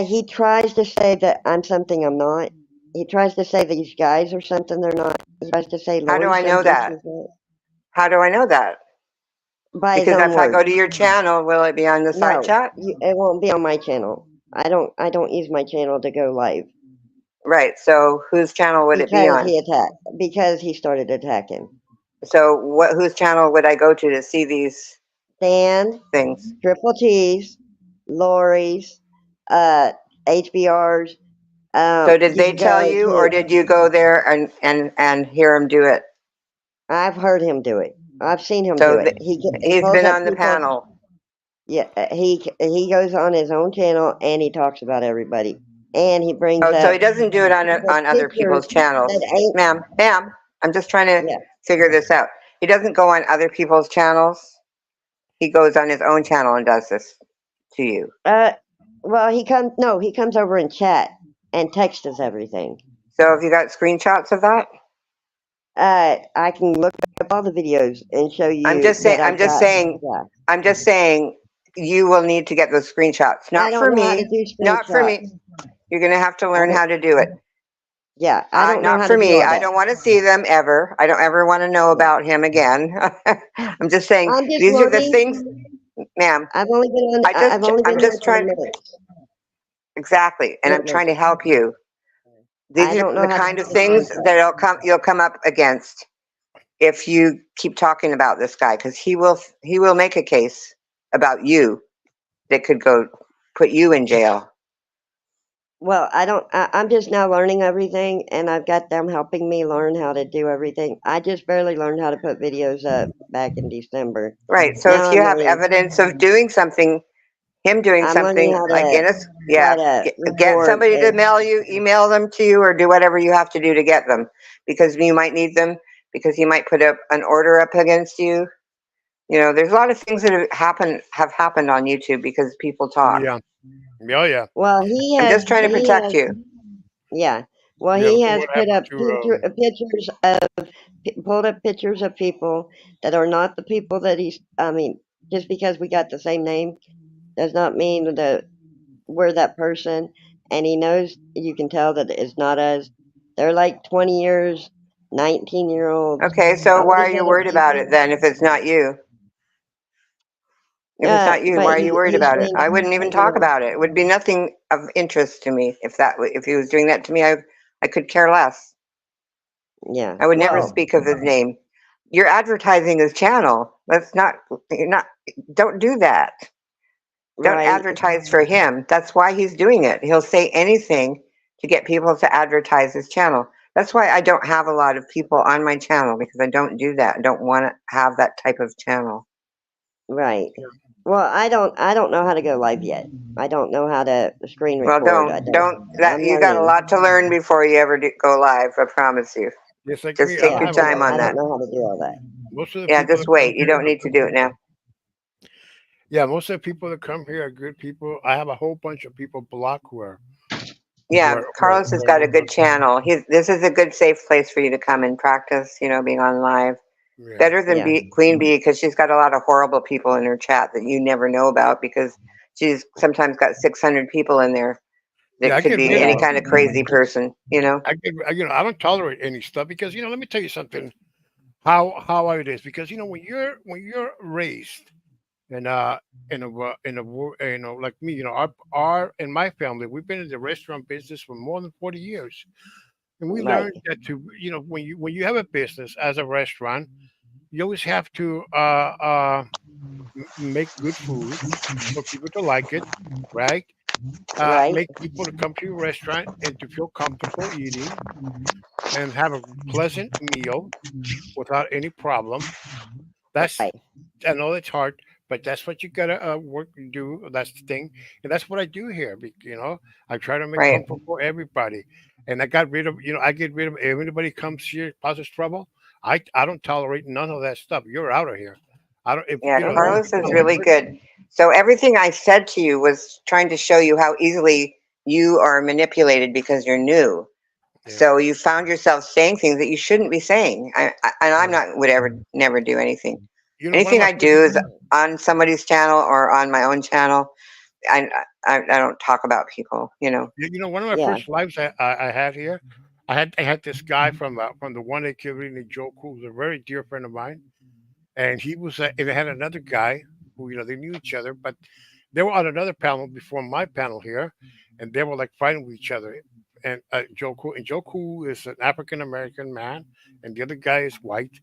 He tries to say that I'm something I'm not. He tries to say these guys are something they're not. He tries to say How do Lori's I know something that? she's not. How do I know that? By his Because own if I words. go to your channel, will it be on the side No, chat? it won't be on my channel. I don't use my channel to go live Right. So whose channel would it be because on? because he started attacking. So whose channel would I go to see these Stan, things? Triple T's, Lori's, HBR's. So did You they can tell go you, to. or did you go there and hear him do it? I've heard him do it. I've seen him So do it. He he's pulls been up on the people. panel. Yeah, he goes on his own channel and he talks about everybody, and he brings Oh, up so he doesn't do it on other people's pictures channels, that ain't. ma'am. I'm just trying to Yeah. figure this out. He doesn't go on other people's channels. He goes on his own channel and does this to you. Well, he comes over in chat and texts us everything. So have you got screenshots of that? I can look up all the videos and show you. I'm just saying. Yeah. I'm just saying. You will need to get those screenshots. I Not don't for know how to me. do Not for screenshots. me. You're gonna have to learn how to do it. Yeah, I don't know Not how for to do me. all I that. don't want to see them ever. I don't ever want to know about him again. I'm just saying. I'm just These are the learning. things, ma'am. I've only been on. I've only been I'm here just for a trying. minute. Exactly, and I'm trying to help you. These I are don't know the how to kind do of things screenshots. that you'll come up against if you keep talking about this guy, because he will make a case about you that could go put you in jail. Well, I'm just now learning everything, and I've got them helping me learn how to do everything. I just barely learned how to put videos up back in December. Right. So Now if you I'm have learning. evidence of doing something, him doing I'm learning something how like to try to get record. somebody to email them to you, or do whatever you have to do to get them, because you might need them, because he might put up an order up against you. You know, there's a lot of things that have happened on YouTube because people talk. Yeah. Oh, yeah. Well, I'm just trying to protect you. Yeah. Well, Yeah, he look at has what put happened up to pictures of pulled up pictures of people that are not the people that he's. I mean, just because we got the same name does not mean that we're that person. And he knows. You can tell that it's not us. They're like 20 years, 19-year-olds. Okay, so All why are these you other worried about it people. then if it's not you? If it's not you, But why are you worried he's about it? being, I wouldn't even talk about it. It would be nothing of interest to me if he was doing that to me. I could care less. yeah. I would never Well, speak of his name. You're advertising his channel. Let's not. You're not. Don't do that. Don't right, advertise for him. That's why he's doing it. He'll say anything to get people to advertise his channel. That's why I don't have a lot of people on my channel because I don't do that. I don't want to have that type of channel. right. Well, I don't know how to go live yet. I don't know how to screen Well, record. that I'm you got a learning. lot to learn before you ever go live. I promise you. just like Just me. I take Yeah, your have a time lot. on I that. don't know how to do all that. Most of the Yeah, people just that come wait. You here don't are need to good do it people. now. Yeah, most of the people that come here are good people. I have a whole bunch of people blocked Yeah, Carlos has got a good who channel. This is a good safe place for you to come and practice, being on live. yeah. Better than Yeah, Queen Bee because she's got a lot of horrible people in her chat that you never know about because she's sometimes got 600 people in there Yeah, that I could get be rid any right, kind of crazy person. I get, I don't tolerate any stuff because let me tell you something. How it is because when you're raised in a like me, our in my family, we've been in the restaurant business for more than 40 years, and we right, learned that when you have a business as a restaurant, you always have to make good food for people to like it, right? right. Make people to come to your restaurant and to feel comfortable eating and have a pleasant meal without any problem. That's Right, I know it's hard, but that's what you gotta work and do. That's the thing, and that's what I do here. I try to make Right. comfort for everybody, and I get rid of if anybody comes here causes trouble. I don't tolerate none of that stuff. You're out of here. I don't if Yeah, okay. only Carlos people is that are really good. good. So everything I said to you was trying to show you how easily you are manipulated because you're new. Yeah, So you found yourself saying things that you shouldn't be saying. And I'm yeah. not would ever never do anything. One of Anything my I first do is on somebody's channel or on my own channel. I don't talk about people. one of my Yeah, first lives I had here. I had this guy from the one day community named Joe Cool, who's a very dear friend of mine, and and I had another guy who they knew each other, but they were on another panel before my panel here, and they were like fighting with each other. And Joe Cool is an African American man, and the other guy is white.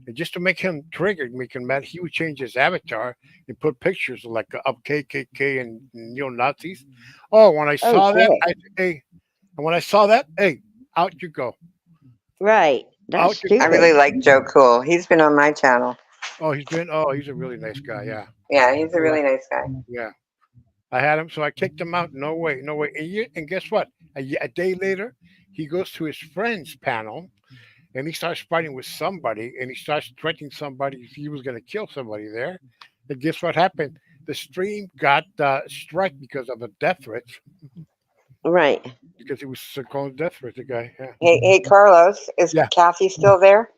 And just to make him triggered, make him mad, he would change his avatar and put pictures of KKK and neo Nazis. Oh, when I oh saw that, shit. hey, out you go, Right. That's out you I go. stupid. really like Joe Cool. He's been on my channel. He's a really nice guy. Yeah, Yeah, he's a yeah, really nice guy. yeah. I had him, so I kicked him out. No way, no way. And guess what? A day later, he goes to his friend's panel and he starts fighting with somebody and he starts threatening somebody. He was going to kill somebody there. And guess what happened? The stream got struck because of a death threat, Right. because he was calling death threat, the guy. Yeah. Hey, Carlos, is Yeah. Kathy still there?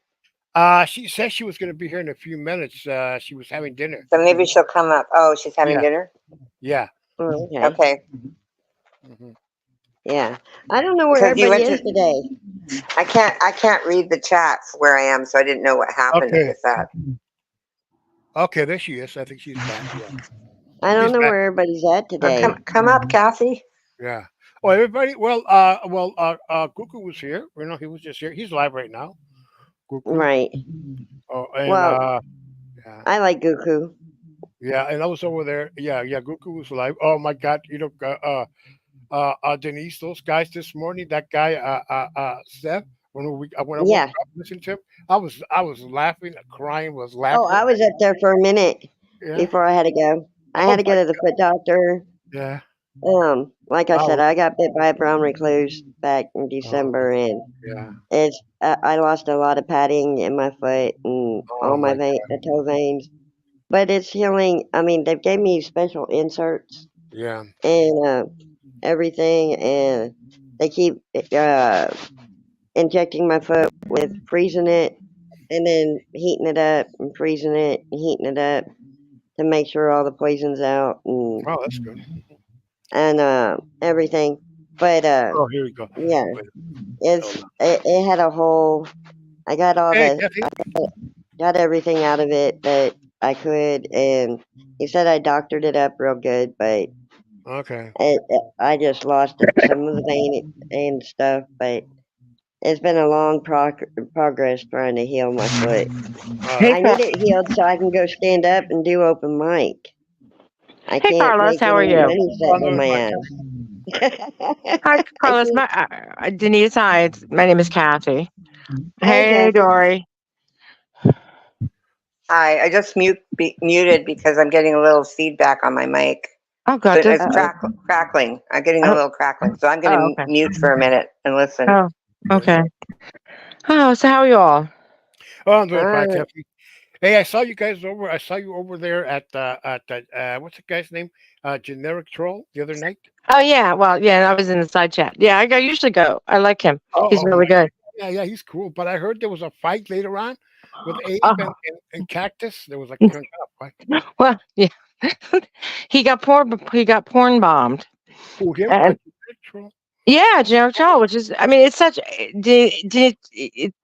She said she was going to be here in a few minutes. She was having dinner. So maybe she'll come up. Oh, she's having Yeah. dinner? Yeah. Oh, okay. Okay. Hmm. Yeah. I don't know where Because you everybody went is to today. I can't read the chats where I am, so I didn't know what happened Okay. with that. Okay. There she is. I think she's back. Yeah. I She's don't know back. where everybody's at Oh, come today. come up, Kathy. Yeah. Oh, everybody. Guku was here. He was just here. He's live right now. Guku. Right. Oh, and Well, yeah, I like Goku. yeah, and I was over there. Yeah, yeah. Guku was live. Oh my God, Denise, those guys this morning. That guy, Seth. When I woke Yeah. up, listening to him, I was laughing, crying, was Oh, laughing. I was up there for a minute Yeah. before I had to go. I Oh had to go my. to the foot doctor. Yeah. Like I said, Oh. I got bit by a brown recluse back in Oh. December, and Yeah. I lost a lot of padding in my foot and Oh all my my God. toe veins. But it's healing. I mean, they gave me special inserts Yeah. and everything, and they keep injecting my foot with freezing it and then heating it up and freezing it and heating it up to make sure all the poison's out Oh, that's good. and everything. But Oh, here we go. yeah, Wait, it's hold it had a whole. I got all Hey, the Kathy. got everything out of it that I could, and he said I doctored it up real good, but Okay. I just lost some of the vein and stuff. But it's been a long progress trying to heal my foot. Hey, I Car- need it healed so I can go stand up and do open mic. I hey, can't Carlos, make how are any you? money I'm sitting on doing my fine, ass. Hi, I Carlos. can't. Denise. Hi, my name is Kathy. Hey, Hey, Kathy. Dory. Hi, I just muted because I'm getting a little feedback on my mic. Oh, So God. it's Uh-oh. crackling. I'm getting a Oh, little crackling. So I'm going oh, to okay. mute for a minute and listen. Oh, yeah. okay. Oh, so how are you all? Oh, I'm doing fine, Uh, Kathy. Hey, I saw you guys over. I saw you over there at the what's the guy's name? Generic Troll the other night. Oh, yeah. Well, yeah, I was in the side chat. Yeah, I usually go. I like him. He's Oh, really good. yeah, yeah, he's cool. But I heard there was a fight later on with Abe Oh, and Cactus. There was like some kind of fight. well, yeah. He got porn bombed. Who him? And Generic Troll. yeah, Generic Child, which is, I mean, it's such, the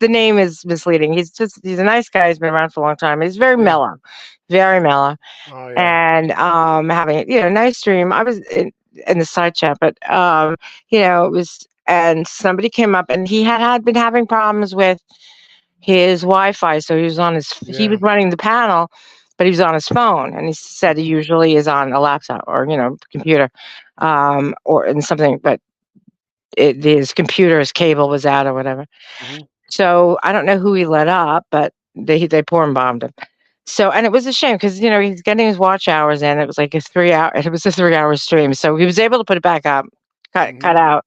name is misleading. He's a nice guy. He's been around for a long time. He's Yeah. very mellow, Oh yeah. and having, a nice stream. I was in the side chat, but, it was, and somebody came up and he had been having problems with his Wi-Fi. So he was Yeah. running the panel, but he was on his phone, and he said he Mhm. usually is on a laptop or, computer, or in something, but his computer's cable was out or whatever. Mhm. So I don't know who he let up, but they porn bombed him. So, and it was a shame because he's getting his watch hours in. It was like a 3 hour. It was a 3 hour stream, so he was able to put it back up, cut Mhm. out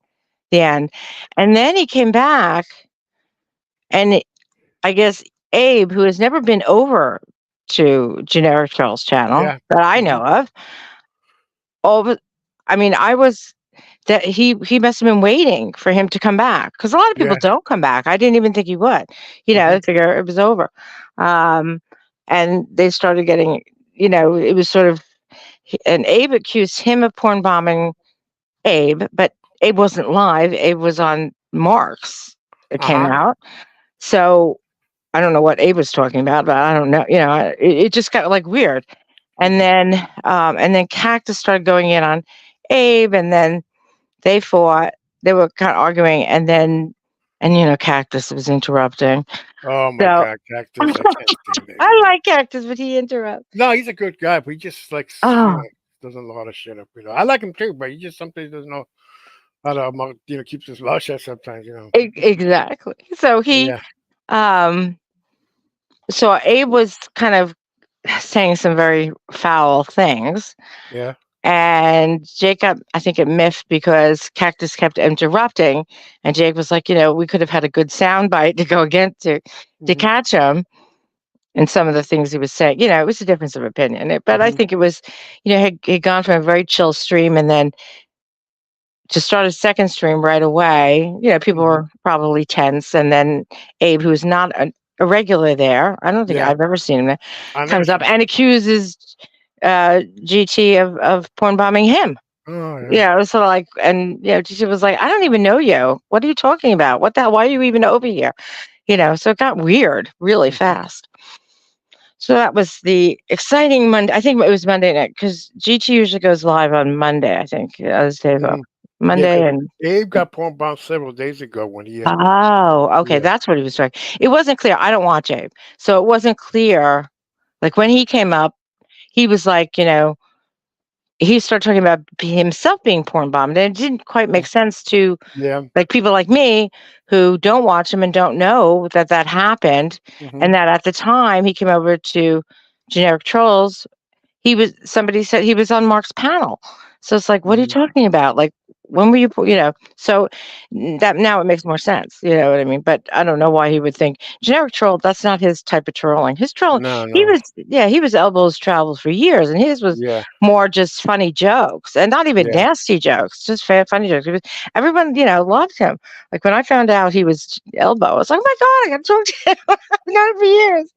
the end, and then he came back, and I guess Abe, who has never been over to Generic Trolls channel Yeah. that I Mhm. know of, over. I mean, I was that he must have been waiting for him to come back because a lot of people Yeah. don't come back. I didn't even think he would. I Mhm. figure it was over. Um, and they started getting, it was sort of, and Abe accused him of porn bombing Abe, but Abe wasn't live. Abe was on Marks. It Uh came huh. out. So I don't know what Abe was talking about, but I don't know. It just got like weird. Mhm. And then Cactus started going in on Abe, and then they fought. They were kind of arguing, and Cactus was interrupting. Oh my So God, Cactus! I can't stand that I guy. like Cactus, but he interrupts. No, he's a good guy, but he just like Oh, doesn't know how to shut up. I like him too, but he just sometimes doesn't know how to keeps his mouth shut sometimes. exactly. Yeah. Um, so Abe was kind of saying some very foul things. Yeah. And Jacob, I think it miffed because Cactus kept interrupting, and Jake was like, we could have had a good sound bite to go against to Mhm. catch him in some of the things he was saying. It was a difference of opinion. But I Mhm. think it was, he'd gone from a very chill stream, and then to start a second stream right away, people Mhm. were probably tense, and then Abe, who's not a regular there, I don't think Yeah. I've ever seen him there, I never comes up seen. and accuses GT of porn bombing him. Oh yeah. It was sort of like, and GT was like, I don't even know you. What are you talking about? What the hell? Why are you even over here? So it got weird really Mhm. fast. So that was the exciting Monday. I think it was Monday night because GT usually goes live on Monday. I think as days off. Mhm. Yeah, Monday because and Abe got porn bombed several days ago when he. oh, okay, Yeah. that's what he was talking. It wasn't clear. I don't watch Abe, so it wasn't clear. Like when he came up, he was like, he started talking about himself being porn bombed, and it didn't quite make sense to Yeah. like people like me who don't watch him and don't know that that happened, Mhm. and that at the time he came over to Generic Trolls, somebody said he was on Mark's panel. So it's like, what are you Mhm. talking about? Like, when were you, so that now it makes more sense. You know what I mean? But I don't know why he would think generic troll. That's not his type of trolling. His trolling, No, he no. was, he was elbows travels for years, and his was Yeah, more just funny jokes and not even yeah. nasty jokes, just funny jokes. Everyone, loved him. Like when I found out he was elbow, I was like, oh my God, I got to talk to him. I've known him for years.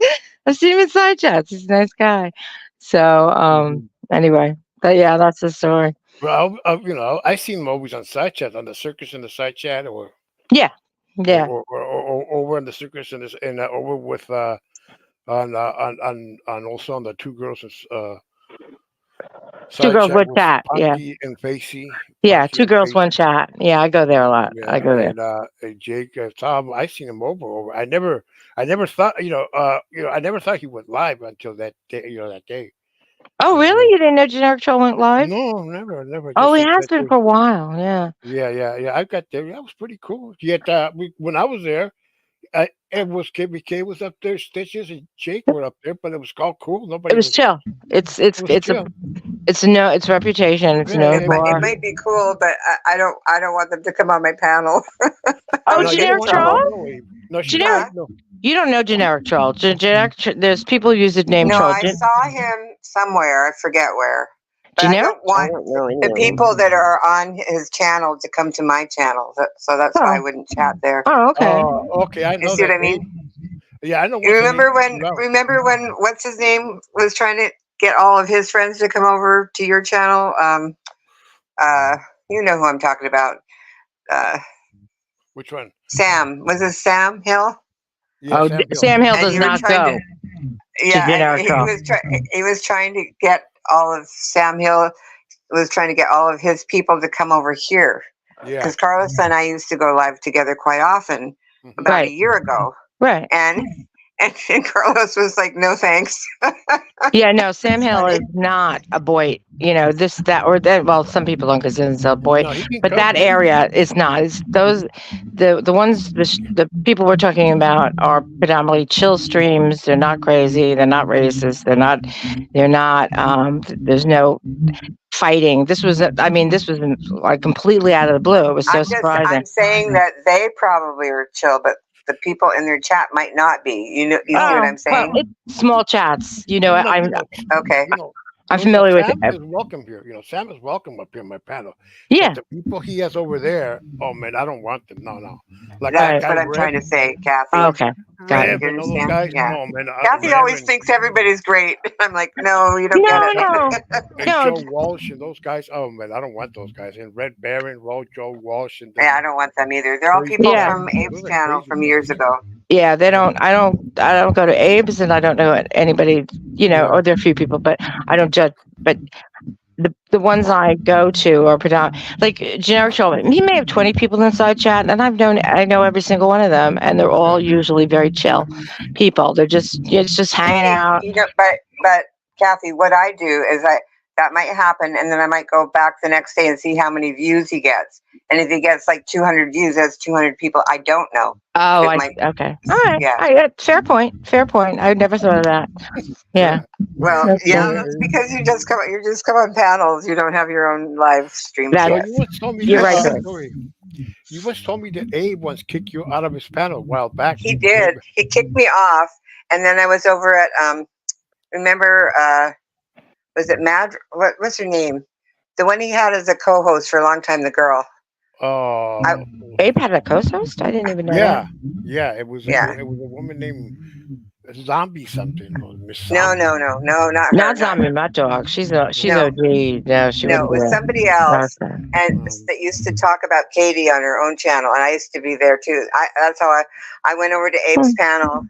I've seen him in side chats. He's a nice guy. So, Mhm. anyway, but yeah, that's the story. Well, I seen him always on side chat, on the circus in the side chat, or Yeah. Yeah. over in the circus and over with on also on the two girls Two side girls chat would with chat. Yeah. Punky and Facey. Yeah. Punky Two and girls, one Facey. chat. Yeah. I go there a lot. Yeah, I go there. and Jake Tom. I seen him over. I never thought I never thought he went live until that day. That day. Oh, really? You didn't know Generic Troll went live? No, never. Oh, Just he like has that been day. for a while. Yeah. Yeah. I got there. That was pretty cool. Yet when I was there, it was KBK was up there, Stitches and Jake were up there, but it was all cool. It Nobody was chill. It's It was chill. it's reputation. It's Yeah, known yeah, for. It might be cool, but I don't want them to come on my panel. Oh, would No, you get don't in Generic want trouble. Troll? no, no, she Generic. might, no. You don't know Generic Troll. There's people use the name No, Troll. I saw him somewhere. I forget where. But I Generic? don't I want don't know any the of them. people that are on his channel to come to my channel. So that's why I Oh. wouldn't chat there. Oh, okay. Oh, okay, I You know see what that I mean? name. Yeah, I know You what's the name. remember when what's his name was trying to get all of his friends to come over to your channel? You know who I'm talking about. Which one? Sam. Was it Sam Hill? Yeah, Oh, Sam Hill. Sam Hill And does you were not trying go. to Yeah, Generic and Troll. he was trying to get all of Sam Hill was trying to get all of his people to come over here. Yeah. Because Carlos and I used to go live together quite often Mhm. about a Right. year ago. Right. And Carlos was like, no thanks. Yeah, no, Sam Hill is not a boy, this, that, or that. Well, some people don't consider themselves boy, No, he can but come that here. area is not. It's the ones, the people we're talking about are predominantly chill streams. They're not crazy. They're not racist. They're not, there's no fighting. This was like completely out of the blue. It was so surprising. I'm saying that they probably are chill, but the people in their chat might not be. You see what I'm Well, saying? it's small chats. Okay. I'm familiar with Sam it. is welcome here. Sam is welcome up here in my panel. Yeah. But the people he has over there, oh man, I don't want them. No. Like That's that what guy I'm trying to say, Kathy. Okay. Got it. Rev and all those understand? guys. Yeah. No, man. Kathy Rev always and- thinks everybody's great. I'm like, no, you don't get it. and No. Joe Walsh and those guys. Oh man, I don't want those guys. And Red Baron, Joe Walsh, and Yeah, I don't want them either. They're all Crazy people guys. from Abe's Those are channel crazy from guys. years ago. Yeah, they don't. I don't go to Abe's, and I don't know anybody. Or there are a few people, but I don't judge. But the ones I go to are predominant. Like Generic Troll, he may have 20 people inside chat, and I know every single one of them, and they're all usually very chill people. They're just hanging out. But Kathy, what I do is that might happen, and then I might go back the next day and see how many views he gets. And if he gets like 200 views, that's 200 people I don't know. Oh, It might- okay. All right. Yeah. Fair point. I never thought of that. Yeah. Well, Okay. yeah, that's because you just come on panels. You don't have your own live streams That- yet. You once told me You're that, right. story. You once told me that Abe once kicked you out of his panel a while back. He did. He kicked me off, and then I was over at remember was it Mad? What's her name? The one he had as a co-host for a long time. The girl. Oh. Abe had a co-host? I didn't even know that. Yeah. It was a woman named Zombie something. Or Miss No, Zombie. not her. Not Zombie, not dog. She's No. OG. No, she No, it wouldn't was do that. somebody else, Okay. and that used to talk about Katie on her own channel, and I used to be there too. That's how I went over to Abe's panel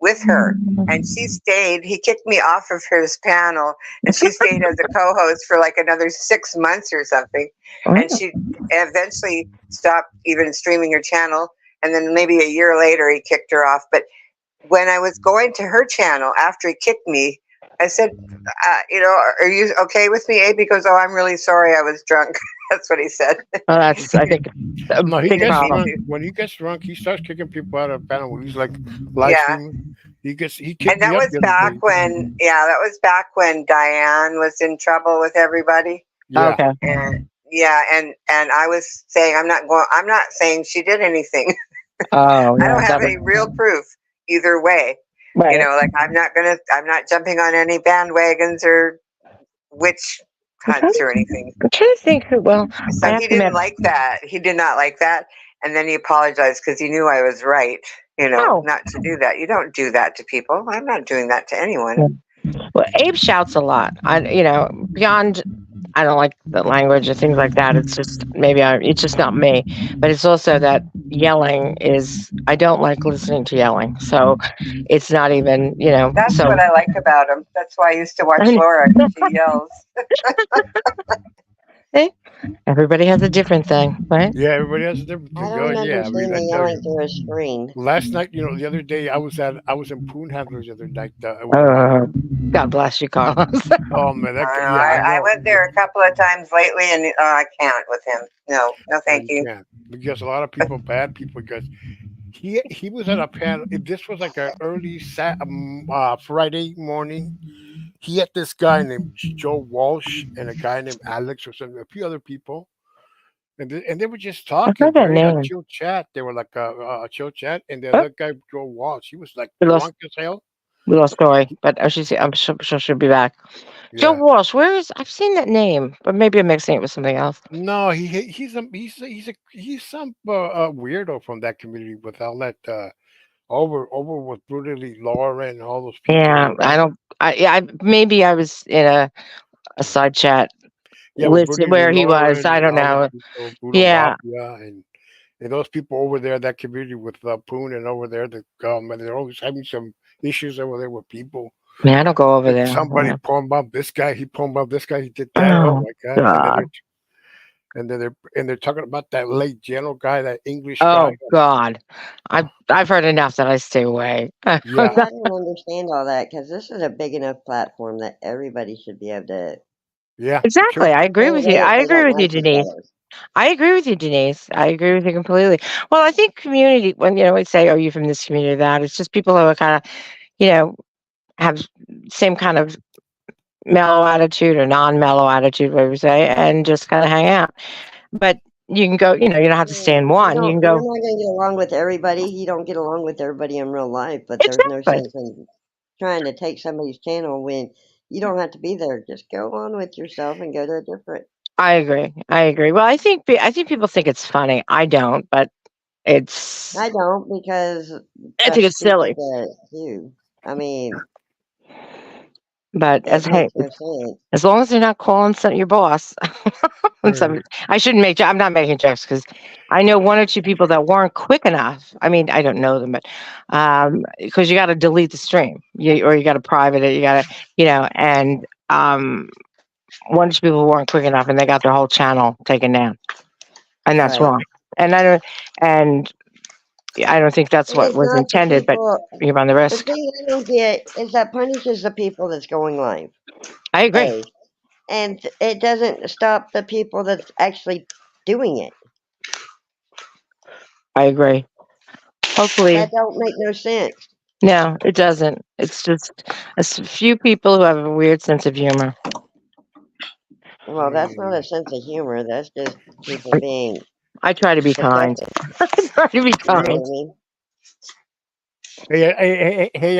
with her, and she stayed. He kicked me off of his panel, and she stayed as a co-host for like another 6 months or something, and she eventually stopped even streaming her channel, and then maybe a year later he kicked her off. But when I was going to her channel after he kicked me, I said, are you okay with me, Abe? He goes, oh, I'm really sorry, I was drunk. That's what he said. Well, that's, I think, a No, he big gets problem. drunk. When he gets drunk, he starts kicking people out of the panel. When he's like live streaming, he kicked And that me up was the other back day. when Diane was in trouble with everybody. Yeah. Okay. And Yeah, and I was saying I'm not saying she did anything. Oh, I yeah, don't have that was any real proof either way. right. Like I'm not jumping on any bandwagons or witch I'm trying, hunts or anything. I'm trying to think who. Well, I So have he to admit. didn't like that. He did not like that. And then he apologized because he knew I was right, Oh, not to do that. You don't do that to people. I'm not doing that to anyone. well, Abe shouts a lot. Beyond. I don't like the language and things like that. It's just it's just not me. But it's also that yelling is. I don't like listening to yelling. So it's not even. That's So what I like about him. That's why I used to watch Laura. She yells. everybody has a different thing, right? Yeah, everybody has a different I thing. Oh don't yeah, I mean, understand I the tell yelling you. through a screen. Last night, the other day, I was in Poon Handlers the other night. With God bless you, Carlos. oh man, I don't know. yeah, I I know. went there a couple of times lately, and I can't with him. No, thank You you. can't because a lot of people, bad people, because he was at a panel. This was like an early Friday morning. He had this guy named Joe Walsh and a guy named Alex or something, a few other people, and they were just I've talking, heard that very name. chill chat. They were like a chill chat, and the Oh, other guy, Joe Walsh, he was like we lost drunk as hell. we lost Story, but I'm sure she'll be back. Joe Yeah. Walsh, where is? I've seen that name, but maybe I'm mixing it with something else. No, he's some weirdo from that community with all that over with brutally Laura and all those people. Yeah, I don't. Maybe I was in a side chat Yeah, with list brutally where he was. Lauren I and don't all those know. people, Budo Yeah, Mafia, and those people over there, that community with Poon and over there, and they're always having some issues over there with people. man, I don't go over And there. somebody Yeah. poemed up this guy, he poemed up this guy, he did that. Oh Oh my God! God. And then they're talking about that late general guy, that English guy. Oh God. I've heard enough that I stay away. Yeah, See, I don't understand all that because this is a big enough platform that everybody should be able to yeah, me Exactly. too. I agree say with you. if I they agree don't with you, like each Denise. other. I agree with you, Denise. I agree with you completely. Well, I think community, when we say, "Oh, you from this community," or that it's just people who are kind of, have same kind of mellow attitude or non-mellow attitude, whatever you say, and just kind of hang out. But you can go, you don't have to stay Yeah, in one. You can you're go not going to get along with everybody. You don't get along with everybody in real life, but there's no exactly. sense in trying to take somebody's channel when you don't have to be there. Just go on with yourself and go to a different. I agree. I agree. Well, I think people think it's funny. I don't, but it's. I don't because I think that's it's silly. stupid to do. I mean, But it makes no sense. as long as they're not calling your boss. Right. I shouldn't make. I'm not making jokes because I know one or two people that weren't quick enough. I mean, I don't know them, but because you got to delete the stream, or you got to private it. You got to, and one or two people weren't quick enough, and they got their whole channel taken down, and that's Right. wrong. And I don't think that's And what it's was not the intended. But people. you run the The risk. thing I don't get is that punishes the people that's going live. I agree. A. And it doesn't stop the people that's actually doing it. I agree. Hopefully, That don't make no sense. no, it doesn't. It's just few people who have a weird sense of humor. Well, that's not a sense of humor. That's just people being I try to be kind. protected. I try to be You know kind. what I mean? Hey,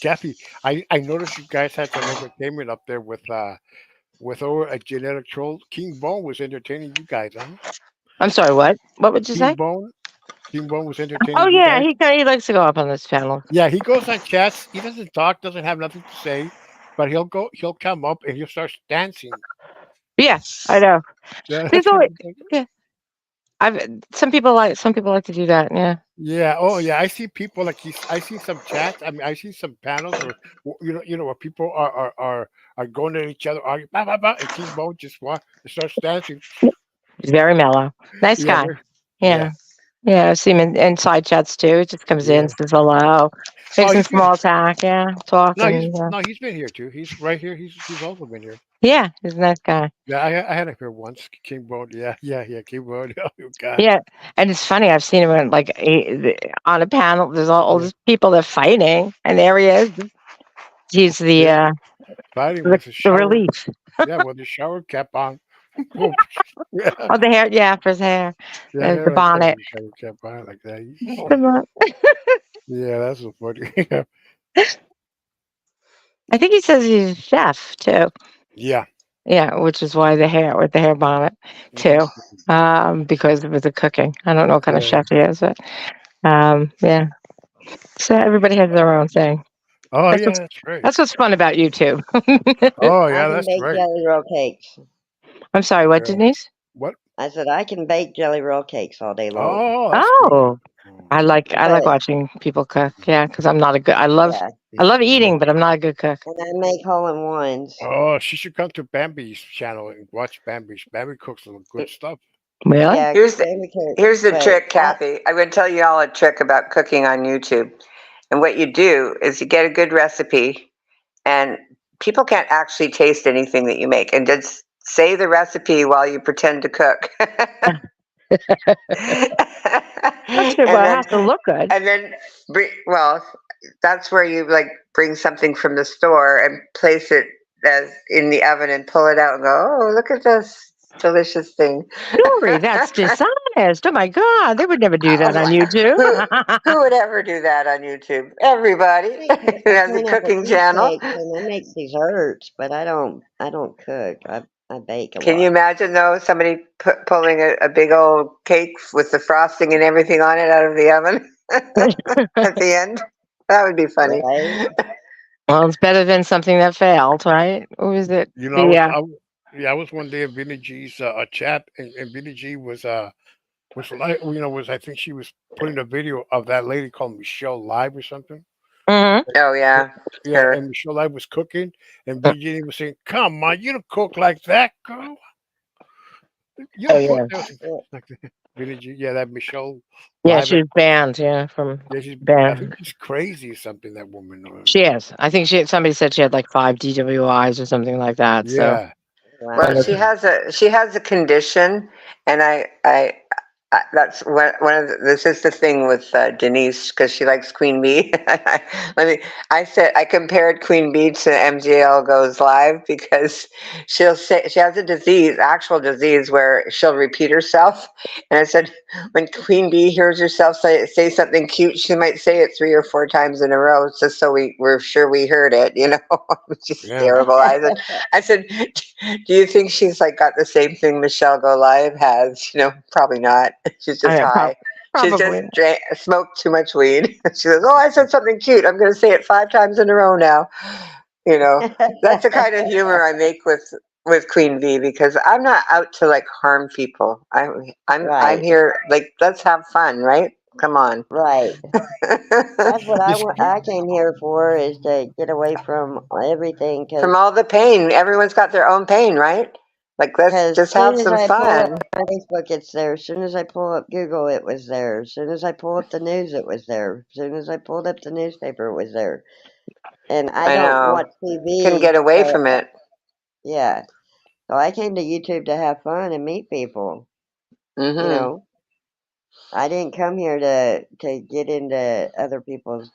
Kathy, I noticed you guys had some entertainment up there with over a genetic troll. King Bone was entertaining you guys, huh? I'm sorry. What? What would you King say? Bone, King Bone was Oh entertaining you yeah, guys. he likes to go up on this panel. Yeah, he goes on chats. He doesn't talk, doesn't have nothing to say, but he'll come up and he'll start dancing. Yeah, I know. Yeah, There's always yeah. Some people like to do that. Yeah. yeah. Oh, yeah. I see people like I see some chats. I mean, I see some panels where where people are going at each other, arguing, bah, bah, bah, and King Bone just starts dancing. He's very mellow. Nice Yeah, guy. yeah, Yeah. Yeah, I see him in side chats too. He just comes in, yeah. says hello, Oh, makes some he's been small talk. Yeah, talk no, and he's been here too. He's right here. He's also been here. yeah, he's a nice guy. Yeah, I had him here once. King Bone. Yeah, King Bone. Oh God. Yeah, and it's funny. I've seen him in, on a panel. There's all Yeah. these people that are fighting, and there he is. He's Yeah. Fighting with his the shower. relief. Yeah, with his shower cap on. Yeah, Oh, the hair. Yeah, for his hair. yeah, The hair like that. bonnet. You can't buy it like that. The bon- Yeah, that's so funny. I think he says he's a chef too. Yeah. Yeah, which is why the hair with the hair bonnet Hmm. too. Because of the cooking. I don't know what kind of Yeah. chef he is, but yeah. So everybody has their own thing. Oh That's yeah, what's that's right. that's what's fun about YouTube. Oh I yeah, can that's bake right. jelly roll cakes. I'm sorry, what, Yeah. Denise? What? I said I can bake jelly roll cakes all day long. Oh, that's good. Oh, Mm. I like But watching people cook. Yeah, because I'm not a good. yeah, I love Yeah. eating, but I'm not a good cook. and I make hole in ones. Oh, she should come to Bambi's channel and watch Bambi. Bambi cooks some good stuff. Really? Yeah, Here's the baby cakes. here's the But trick, Kathy. I'm going to tell you all a trick about cooking on YouTube. And what you do is you get a good recipe, and people can't actually taste anything that you make, and just say the recipe while you pretend to cook. That's good. and Well, it then has to look good. and then well, that's where you like bring something from the store and place it as in the oven and pull it out and go, oh, look at this delicious thing. Dory, that's dishonest. Oh my God, they would never do I was that on like, YouTube. who would ever do that on YouTube? Everybody who I has a pineapple cooking channel. cheesecakes and I make desserts, but I don't cook. I bake a Can you lot. imagine though somebody pulling a big old cake with the frosting and everything on it out of the oven at the end? That would be funny. Right? Well, it's better than something that failed, right? What was it? You know, The yeah, I was one day at Vinny G's chat, and Vinny G was like, was I think she was putting a video of that lady called Michelle Live or something. mhm. Oh Yeah, yeah, yeah, her. and Michelle Live was cooking, and Vinny G was saying, "Come on, you don't cook like that, girl. You Oh don't cook yeah, like that." Vinny G, yeah, that Michelle yeah. Live. She was banned. Yeah, from Yeah, I think banned. she's crazy or something. That woman. She is. I think somebody said she had like 5 DWIs or something like that. So Yeah, Well, Wow. she has a condition, and that's one of this is the thing with Denise because she likes Queen Bee. I compared Queen Bee to MGL Goes Live because she'll say she has a disease, actual disease, where she'll repeat herself. And I said when Queen Bee hears herself say something cute, she might say it 3 or 4 times in a row just so we're sure we heard it. Which is yeah. terrible. I said, do you think she's like got the same thing Michelle Go Live has? Probably not. She's I just know, high. She's just probably. smoked too much weed. She goes, "Oh, I said something cute. I'm going to say it 5 times in a row now." You know, that's the kind of humor I make with Queen Bee because I'm not out to like harm people. I'm Right, here like let's have fun, right? Come on. right. That's what I This, want. I came here for is to get away from everything From because all the pain, everyone's got their own pain, right? Like let's as just have soon as some I pull up fun. Facebook, it's there. As soon as I pull up Google, it was there. As soon as I pull up the news, it was there. As soon as I pulled up the newspaper, it was there. And I I don't know. watch Couldn't TV, get away so from it. yeah. So I came to YouTube to have fun and meet people. You Mhm. know, I didn't come here to get into other people's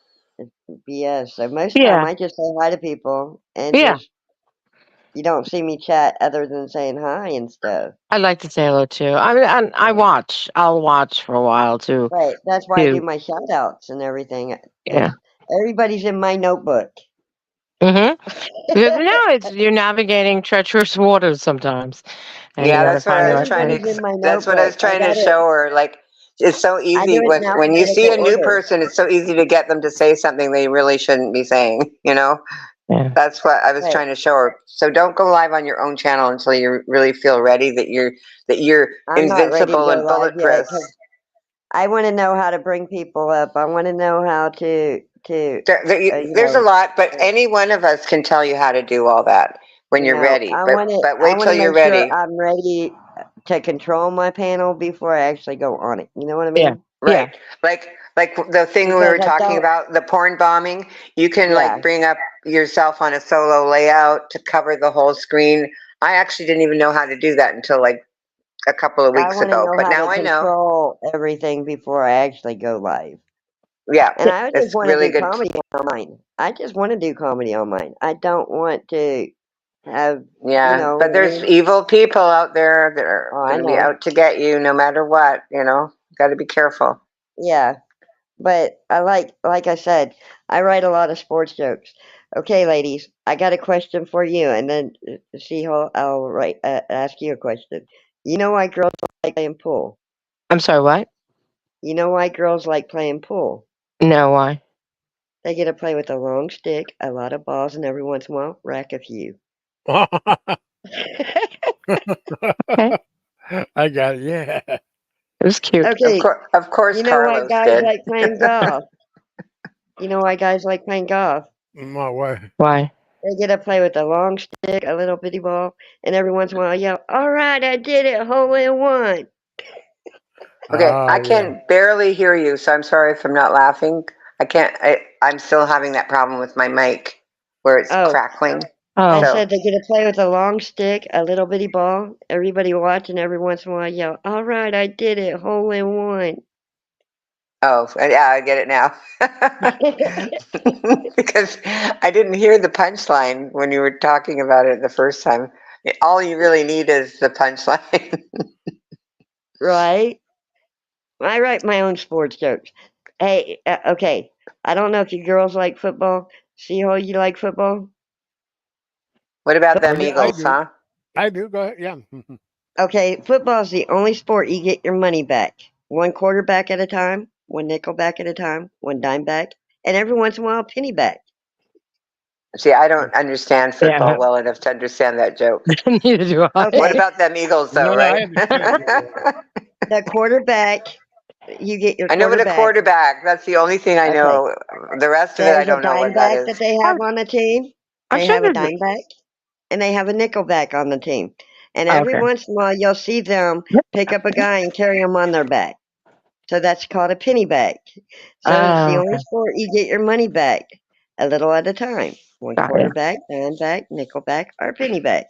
BS. So most of the time, Yeah, I just say hi to people and yeah. just you don't see me chat other than saying hi and stuff. I like to say hello too. I mean, I Yeah. watch. I'll watch for a while too. Right. That's why I do Too. my shout outs and everything. Yeah. Everybody's in my notebook. Mhm. Because now you're navigating treacherous waters sometimes, and you Yeah, got to find the right place. Everybody's in my that's what I notebook. was trying to show her. Like it's so I do easy it in when you see alphabetical a new order. person, it's so easy to get them to say something they really shouldn't be saying. Yeah. That's what I was Right. trying to show her. So don't go live on your own channel until you really feel ready that you're I'm not ready to invincible go and live yet bulletproof. because I want to know how to bring people up. I want to know how to There's a lot, but any one of us can tell you how to do all that when you're ready. I But want to but I wait want till to you're make sure ready. I'm ready to control my panel before I actually go on it. You know what I Yeah. mean? Yeah. Right. Like the thing we Because were I talking don't. about, the porn bombing, you can Yeah. like bring up yourself on a solo layout to cover the whole screen. I actually didn't even know how to do that until like a couple of I weeks want to ago, know but how now to I know. control everything before I actually go live. Yeah, And I just it's want to really do good. comedy on mine. I just want to do comedy on mine. I don't want to have, Yeah, know, but there's we- evil people out there that are Oh, I going to be know. out to get you no matter what, you know. Got to be careful. Yeah, but I like I said, I write a lot of sports jokes. Okay, ladies, I got a question for you, and then see how I'll ask you a question. You know why girls like playing pool? I'm sorry, what? You know why girls like playing pool? No, why? They get to play with a long stick, a lot of balls, and every once in a while, rack a few. Okay. I got it. Yeah. It was cute. Okay, Of course, you know why Carlos guys did. like playing golf? You know why guys like playing golf? My way. Why? They get to play with a long stick, a little bitty ball, and every once in a while yell, "All right, I did it, hole in one." Okay, I Yeah. can barely hear you, so I'm sorry if I'm not laughing. I can't. I'm still having that problem with my mic where it's Oh, crackling. I Oh, So said they get to play with a long stick, a little bitty ball. Everybody watch, and every once in a while yell, "All right, I did it, hole in one." oh, yeah, I get it now. Because I didn't hear the punchline when you were talking about it the first time. All you really need is the punchline. Right? I write my own sports jokes. Hey, okay. I don't know if you girls like football. See how you like football? What about Oh, them yeah, I Eagles, do. huh? I do. Go ahead. Yeah. Okay, football is the only sport you get your money back. One quarterback at a time, one nickel back at a time, one dime back, and every once in a while, a penny back. See, I don't understand yeah. football well enough to understand that joke. Neither do I. Okay. What about them Eagles, though, No, I right? understand. The quarterback, you get your I know what a quarterback. quarterback. That's the only thing I Okay. know. The rest of it, I There's a don't know dime what that back is. that they have on the team. I'm They sure have a there's. dime back, and they have a nickel back on the team. And Oh, every okay. once in a while, you'll see them pick up a guy and carry him on their back. So that's called a penny back. So it's the Oh, only okay. sport you get your money back a little at a time. One Got ya. quarterback, dime back, nickel back, or penny back.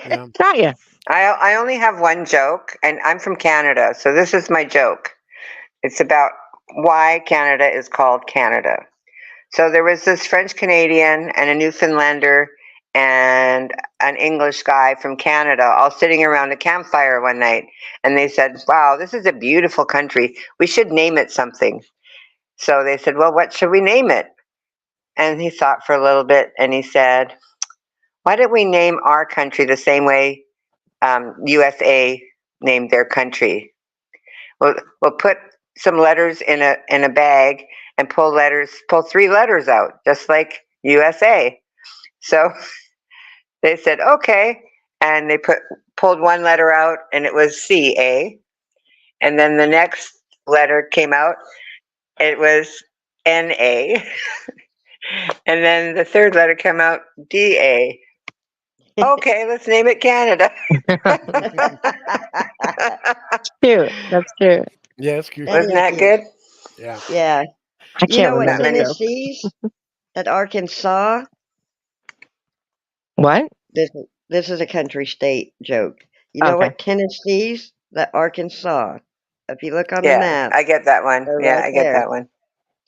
Yeah. Got you. I only have one joke, and I'm from Canada, so this is my joke. It's about why Canada is called Canada. So there was this French Canadian and a Newfoundlander and an English guy from Canada all sitting around a campfire one night, and they said, "Wow, this is a beautiful country. We should name it something." So they said, "Well, what should we name it?" And he thought for a little bit, and he said, "Why don't we name our country the same way USA named their country? We'll put some letters in a bag and pull three letters out, just like USA." So they said, "Okay," and they pulled one letter out, and it was CA. And then the next letter came out, it was NA. And then the third letter came out, DA. Okay, let's name it Canada. Cute. That's cute. Yeah, it's cute. That Wasn't is that cute. good? Yeah. Yeah. I You can't know what That remember many. though. Tennessee's? That Arkansas? What? This is a country state joke. You know Okay. what Tennessee's? That Arkansas. If you look on the Yeah, map, I get that one. they're Yeah, right I get there. that one.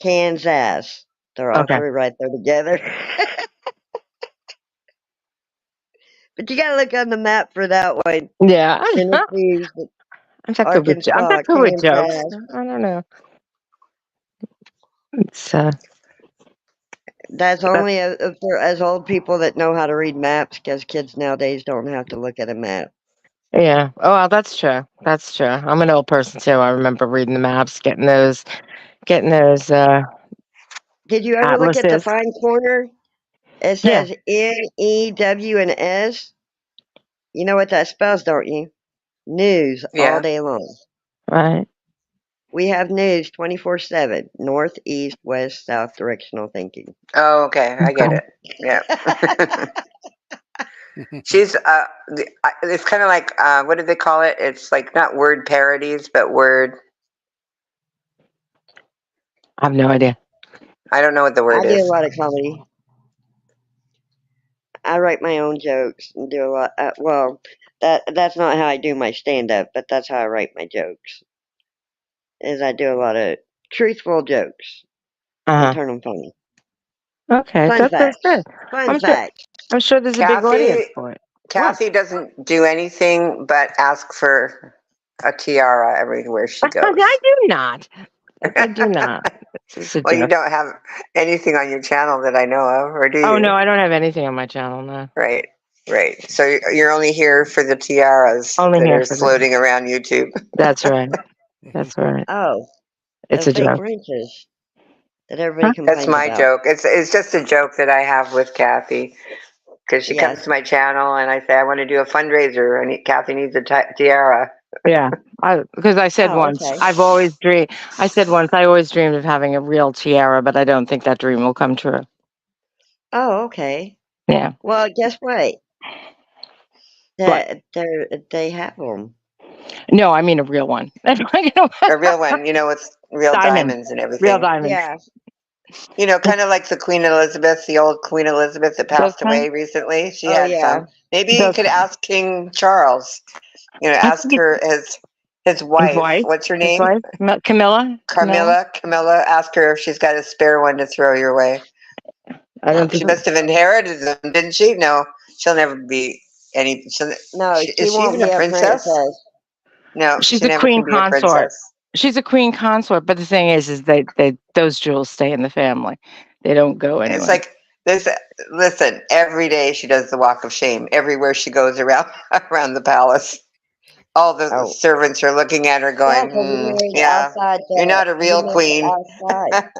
Kansas. They're all Okay. three right there together. But you gotta look on the map for that one. Yeah. Tennessee's, I'm not good with. I'm Arkansas, not good with jokes. Kansas. I don't know. It's That's only for as old people that know how to read maps, because kids nowadays don't have to look at a map. yeah. Oh, well, that's true. That's true. I'm an old person too. I remember reading the maps, getting those Did you ever look at the atlases. fine corner? It Yeah. says N-E-W and S. You know what that spells, don't you? News all Yeah. day long. Right. We have news 24/7, north, east, west, south directional thinking. Oh, okay, I get Okay. it. Yeah. She's it's kind of like what do they call it? It's like not word parodies, but word. I have no idea. I don't know what the I word do a is. lot of comedy. I write my own jokes and do a lot. Well, that's not how I do my stand up, but that's how I write my jokes. Is I do a lot of truthful jokes and Uh turn them funny. huh. Okay. Fun That's facts. good. Fun I'm sure. facts. I'm sure there's a big audience Kathy, for it. Kathy doesn't do anything but ask for a tiara everywhere she goes. I do not. I do not. It's a Well, you joke. don't have anything on your channel that I know of, or do you? Oh no, I don't have anything on my channel. No. Right, right. So you're only here for the tiaras Only that here are for the- floating around YouTube. That's right. That's right. Oh, It's the a fake joke. wrenches that everybody Huh? complains That's my about. joke. It's just a joke that I have with Kathy because she comes Yes. to my channel and I say I want to do a fundraiser and Kathy needs a tiara. Yeah. Because I said Oh, once, okay. I've always dreamed. I said once, I always dreamed of having a real tiara, but I don't think that dream will come true. Oh, okay. Yeah. Well, guess what? What? They have them. No, I mean a real one. A real one, with real diamonds and Real everything. diamonds. Yeah. Kind of like the Queen Elizabeth, the old Queen Elizabeth that passed Those kind? away recently. She Oh, had yeah. some. Maybe you Those could kind. ask King Charles. I Ask think her his his wife. wife. What's her His name? wife. Camilla. Camilla. Ask her if she's got a spare one to throw your way. I don't She think. must have inherited them, didn't she? No, she'll never be any. No, Is she she won't even be a princess? No, She's she a never queen can be a consort. princess. She's a queen consort, but the thing is they those jewels stay in the family. They don't go It's anywhere. like this. Listen, every day she does the walk of shame. Everywhere she goes around around the palace, all the Oh. servants are looking at her, Yeah, going, because he married "Yeah, outside. you're not a He real married queen." outside.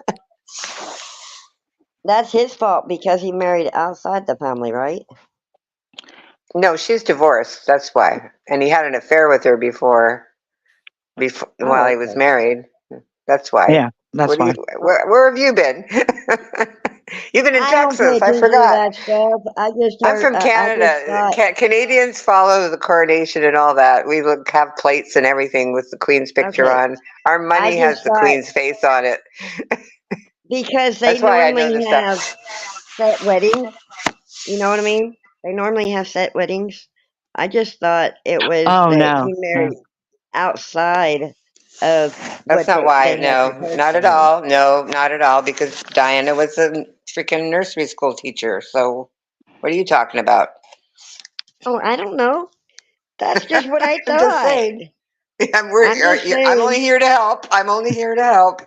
That's his fault because he married outside the family, right? No, she's divorced. That's why. And he had an affair with her before while he was Okay. married. That's why. Yeah, that's why. Where have you been? You've been in I don't pay Texas. I attention to forgot. that stuff. I just I'm heard. from I just Canada. thought. Canadians follow the coronation and all that. We have plates and everything with the Queen's picture Okay. on. Our money just has the thought- Queen's face on it. Because they That's why I know normally this have stuff. set weddings. You know what I mean? They normally have set weddings. I just thought it was Oh that no. he married outside of That's what not why. they had No, proposed not to at him. all. No, not at all. Because Diana was a freaking nursery school teacher. So, what are you talking about? Oh, I don't know. That's just what I I'm just thought. saying. I'm just only saying. here to help. I'm only here to help.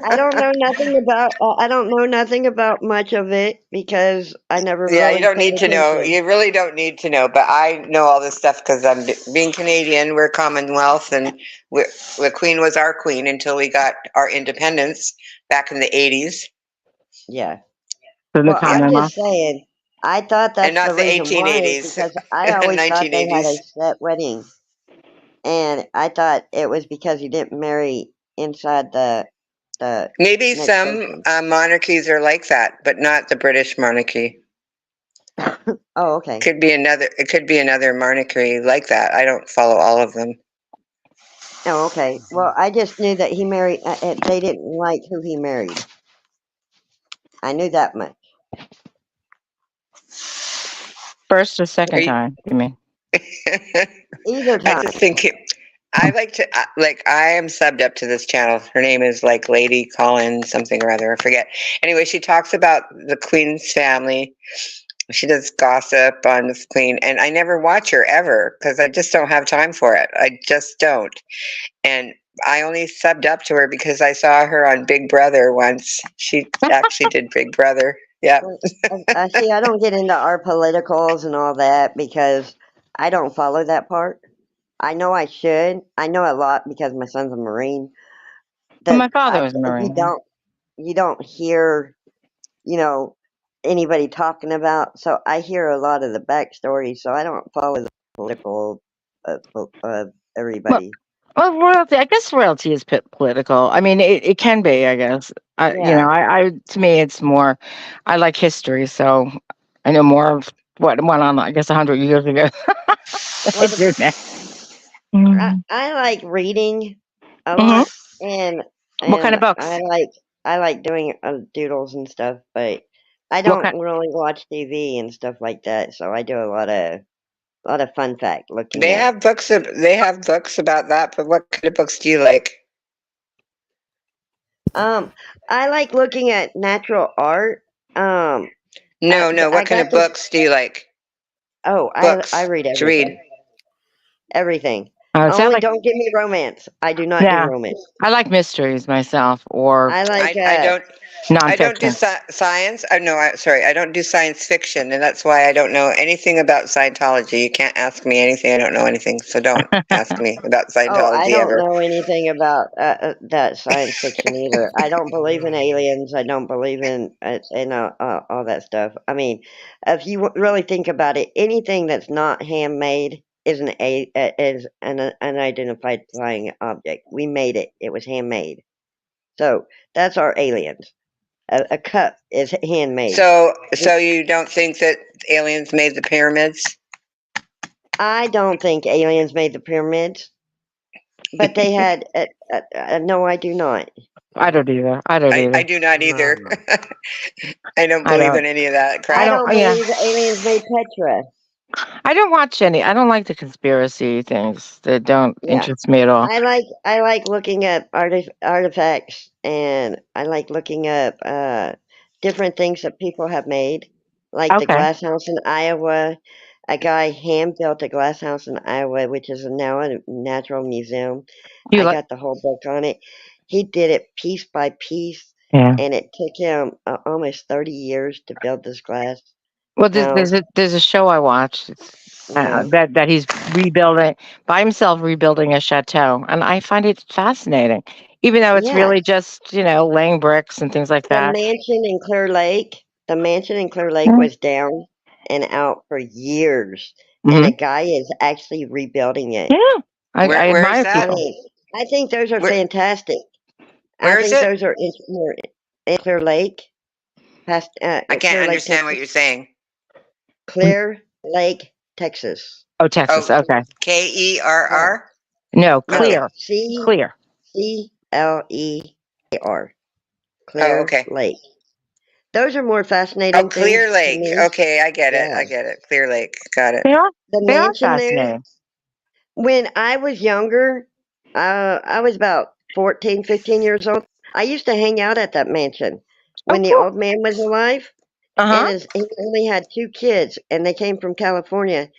I don't know nothing about. I don't know nothing about much of it because I never Yeah, really you don't paid need to know. attention. You really don't need to know. But I know all this stuff because I'm being Canadian. We're Commonwealth, and the Queen was our queen until we got our independence back in the 80s, Yeah. From the Well, I'm Commonwealth. just saying. I thought and that's not the the reason why is 1880s, because I always thought they had 1980s. a set wedding, and I thought it was because he didn't marry inside the Maybe next some person. monarchies are like that, but not the British monarchy. Oh, okay. It could be another monarchy like that. I don't follow all of them. Oh, okay. Well, I just knew that he married. They didn't like who he married. I knew that much. First or second Are you- time, you mean? Either I time. just think I like to I am subbed up to this channel. Her name is like Lady Collins something or other. I forget. Anyway, she talks about the Queen's family. She does gossip on the Queen, and I never watch her ever because I just don't have time for it. I just don't. And I only subbed up to her because I saw her on Big Brother once. She actually did Big Brother. Yeah. See, I don't get into our politicals and all that because I don't follow that part. I know I should. I know a lot because my son's a Marine. Well, my father was a Marine. You don't hear, anybody talking about. So I hear a lot of the backstory. So I don't follow the political everybody. Well, royalty. I guess royalty is political. I mean, it can be. I guess. Yeah. I to me, it's more. I like history, so I know more of what went on. I guess 100 years ago. Well, I do now. I like reading a Mhm. lot, and What kind of books? I like doing doodles and stuff, but I What don't kind? really watch TV and stuff like that. So I do a lot of fun fact looking They at. have books. They have books about that. But what kind of books do you like? I like looking at natural art. No, no. I What kind got of this. books do you like? Oh, I Books read to read. everything. Everything. Oh, it sounds Only like, don't give me romance. I do not do yeah, romance. I like mysteries myself or I like I don't do nonfiction. science. No, sorry, I don't do science fiction, and that's why I don't know anything about Scientology. You can't ask me anything. I don't know anything, so don't ask me about oh, I Scientology don't ever. know anything about that science fiction either. I don't believe in aliens. I don't believe in all that stuff. I mean, if you really think about it, anything that's not handmade is an unidentified flying object. We made it. It was handmade. So that's our aliens. A cup is handmade. So you don't think that aliens made the pyramids? I don't think aliens made the pyramids, but they had. No, I do not. I don't either. I don't I either. do not No, either. no. I don't I believe don't. in any of that I crap. I don't. don't Yeah, believe aliens made Petra. I don't watch any. I don't like the conspiracy things. That don't Yeah, interest me at all. I like looking up artifacts, and I like looking up different things that people have made, like the Okay. glass house in Iowa. A guy hand built a glass house in Iowa, which is now a natural museum. You I like? got the whole book on it. He did it piece by piece, Yeah. and it took him almost 30 years to build this glass Well, house. there's a show I watched. It's, Yeah. that he's rebuilding by himself, rebuilding a chateau, and I find it fascinating. Even though it's Yeah, really just laying bricks and things like the that. mansion in Clear Lake, the mansion in Clear Lake Mhm. was down and out for years, and Mhm. a guy is actually rebuilding it. Yeah, I Where is admire I that? people. mean, I think those are Where fantastic. I where is think it? those are more in Clear Lake, past I can't Clear Lake, understand what Texas. you're saying. Clear Lake, Texas. Oh, Texas. Oh, Okay. Yeah. Kerr? No, Okay. No, clear, clear. CLEAR. Oh, Clear okay. Lake. Those are more Oh, fascinating things Clear to Lake. me. Okay, I get it. Yeah. I get it. Clear Lake. Got it. They are. The They are mansion there, fascinating. when I was younger, I was about 14, 15 years old. I used to hang out at that mansion Oh, when the cool. old man was alive, and Uh-huh. he only had two kids, and they came from California,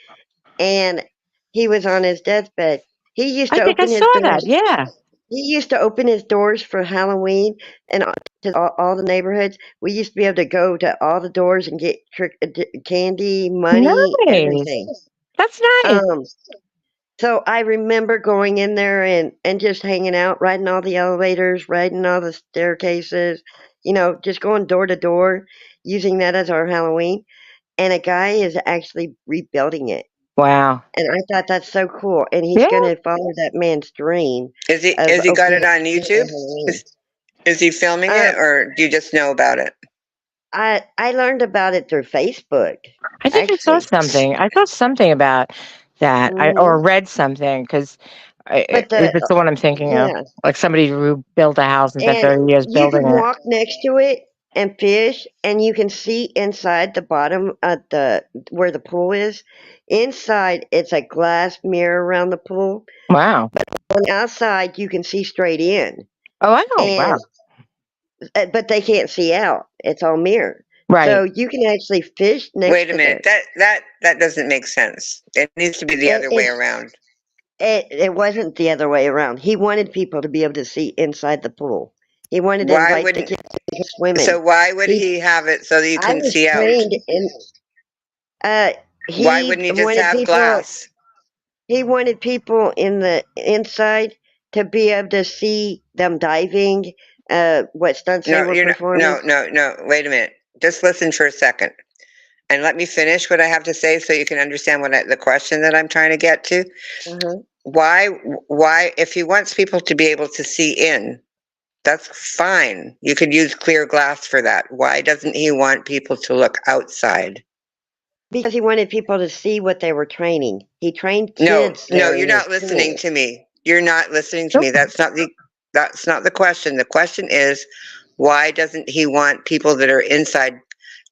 and he was on his deathbed. He used I to think I open his saw that. doors. Yeah. He used to open his doors for Halloween and to all the neighborhoods. We used to be able to go to all the doors and get candy, money, Nice. everything. That's nice. Um, so I remember going in there and just hanging out, riding all the elevators, riding all the staircases, just going door to door, using that as our Halloween. And a guy is actually rebuilding it. Wow. And I thought that's so cool. And he's Yeah. going to follow that man's dream of Is he got opening it on up YouTube? Halloween. Is he filming Uh, it or do you just know about it? I learned about it through Facebook, I think I saw actually. something. I saw something about that. Or Hmm. read something because But if it's the one I'm thinking of, yeah, like somebody who built a house and spent and 30 years you building can it. walk next to it and fish, and you can see inside the bottom of the where the pool is. Inside, it's a glass mirror around the pool. Wow. On the outside, you can see straight in, Oh, I know. and Wow. but they can't see out. It's all mirror, so Right. you can actually fish next Wait a to minute. there. That doesn't make sense. It needs to be the It, other way it's around. it wasn't the other way around. He wanted people to be able to see inside the pool. He wanted to Why invite the wouldn't kids to go swimming. so why would He, he have it so that you I can was see out? trained in. Uh, Why he wouldn't he just wanted have people. glass? He wanted people in the inside to be able to see them diving. What stunts they No, were you're not. performing. No. Wait a minute. Just listen for a second, and let me finish what I have to say, so you can understand the question that I'm trying to get to. Uh-huh. Why? If he wants people to be able to see in, that's fine. You could use clear glass for that. Why doesn't he want people to look outside? Because he wanted people to see what they were training. He trained No, kids no, there you're in his not listening pool. to me. You're not listening to Nope. me. That's not the question. The question is, why doesn't he want people that are inside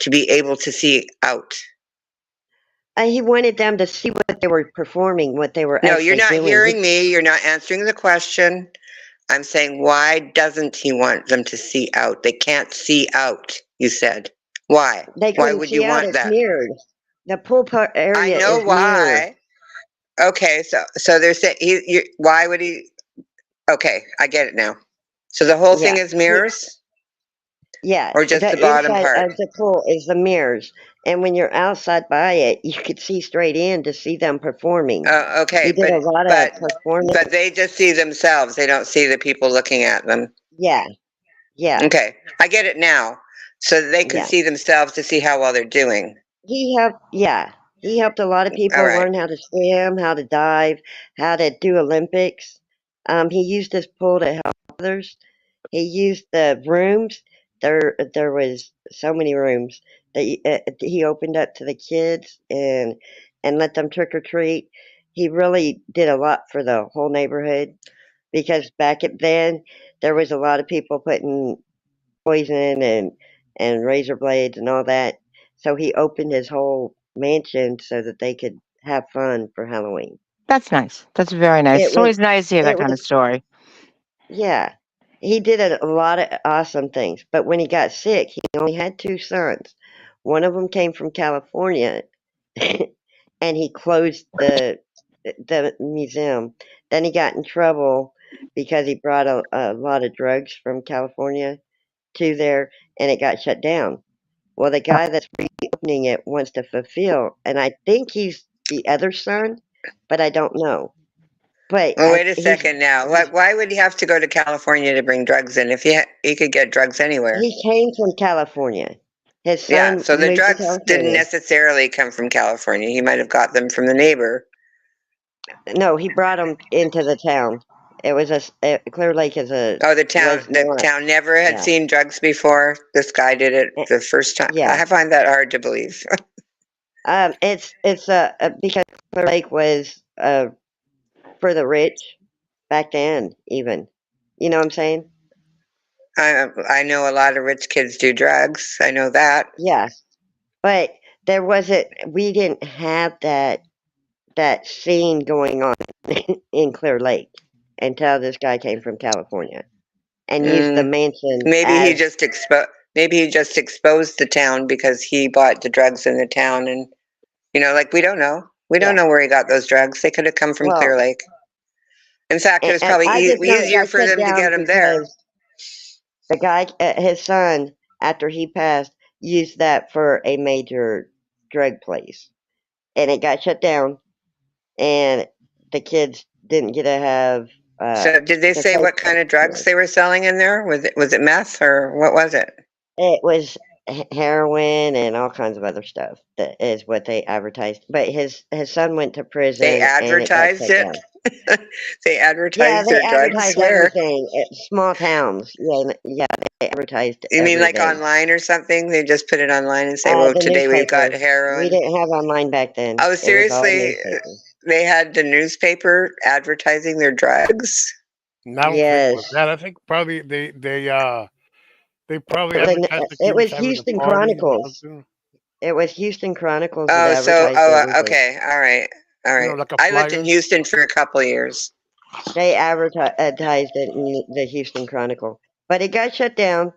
to be able to see out? He wanted them to see what they were performing, what they were No, you're actually not doing. hearing me. You're not answering the question. I'm saying, why doesn't he want them to see out? They can't see out, you said. Why? They Why couldn't would see you out. want It's that? mirrored. The pool I area know is mirrored. why. Okay, so they're saying why would he? Okay, I get it now. So the whole thing Yeah. is mirrors, Yeah, or just the the bottom inside part? of the pool is the mirrors, and when you're outside by it, you could see straight in to see them performing. Okay, We did a lot of performance. but they just see themselves. They don't see the people looking at them. Yeah, yeah, Okay, I get it now. So they could yeah. see themselves to see how well they're doing. He helped. Yeah, he helped a lot of All people right. learn how to swim, how to dive, how to do Olympics. He used his pool to help others. He used the rooms. There was so many rooms that he opened up to the kids and let them trick or treat. He really did a lot for the whole neighborhood because back at then there was a lot of people putting poison and razor blades and all that. So he opened his whole mansion so that they could have fun for Halloween. That's nice. That's very nice. It It's was always nice to hear it that kind of was story. Yeah, he did a lot of awesome things, but when he got sick, he only had 2 sons. One of them came from California, and he closed the museum. Then he got in trouble because he brought a lot of drugs from California to there, and it got shut down. Well, the guy that's reopening it wants to fulfill, and I think he's the other son, but I don't know. But Well, wait a he's second now. Why would he have to go to California to bring drugs in if he could get drugs anywhere? He came from California. His Yeah, son so the moved to drugs didn't California. necessarily come from California. He might have got them from the neighbor. No, he brought them into the town. It was Clear Lake is a Oh, was the not. town never had Yeah, seen drugs before. This guy did it eh, the first time. yeah. I find that hard to believe. It's because Clear Lake was for the rich back then. Even, you know what I'm saying? I know a lot of rich kids do drugs. I know that. Yeah, but there wasn't. We didn't have that scene going on in Clear Lake until this guy came from California and used the Mm, mansion maybe he as. just exposed the town because he bought the drugs in the town, and like we don't know. We don't Yeah. know where he got those drugs. They could have come from Clear Well, Lake. In fact, it was and probably I just know it easier got for shut them to down get them there. because the guy, his son, after he passed, used that for a major drug place, and it got shut down, and the kids didn't get to have So, did they the say what kind of drugs social. they were selling in there? Was it meth or what was it? It was heroin and all kinds of other stuff. That is what they advertised. But his son went to They prison, and it got advertised shut it. down. They Yeah, advertised they their drugs. advertise Where? everything. Small towns. Yeah, yeah, they advertised You mean like everything. online or something? They just put it online and say, "Well, The today we've got newspaper. We heroin." didn't have online back then. Oh, It was all seriously? newspaper. They had the newspaper advertising their drugs? And I don't think it was Yes. that. I think probably they probably Then advertised the it kids was having a Houston party or Chronicles. something. It was Houston Chronicles that Oh, advertised everything. okay, all right, all right. Like a I lived in flyer. Houston for a couple of years. They advertised it in the Houston Chronicle, but it got shut down.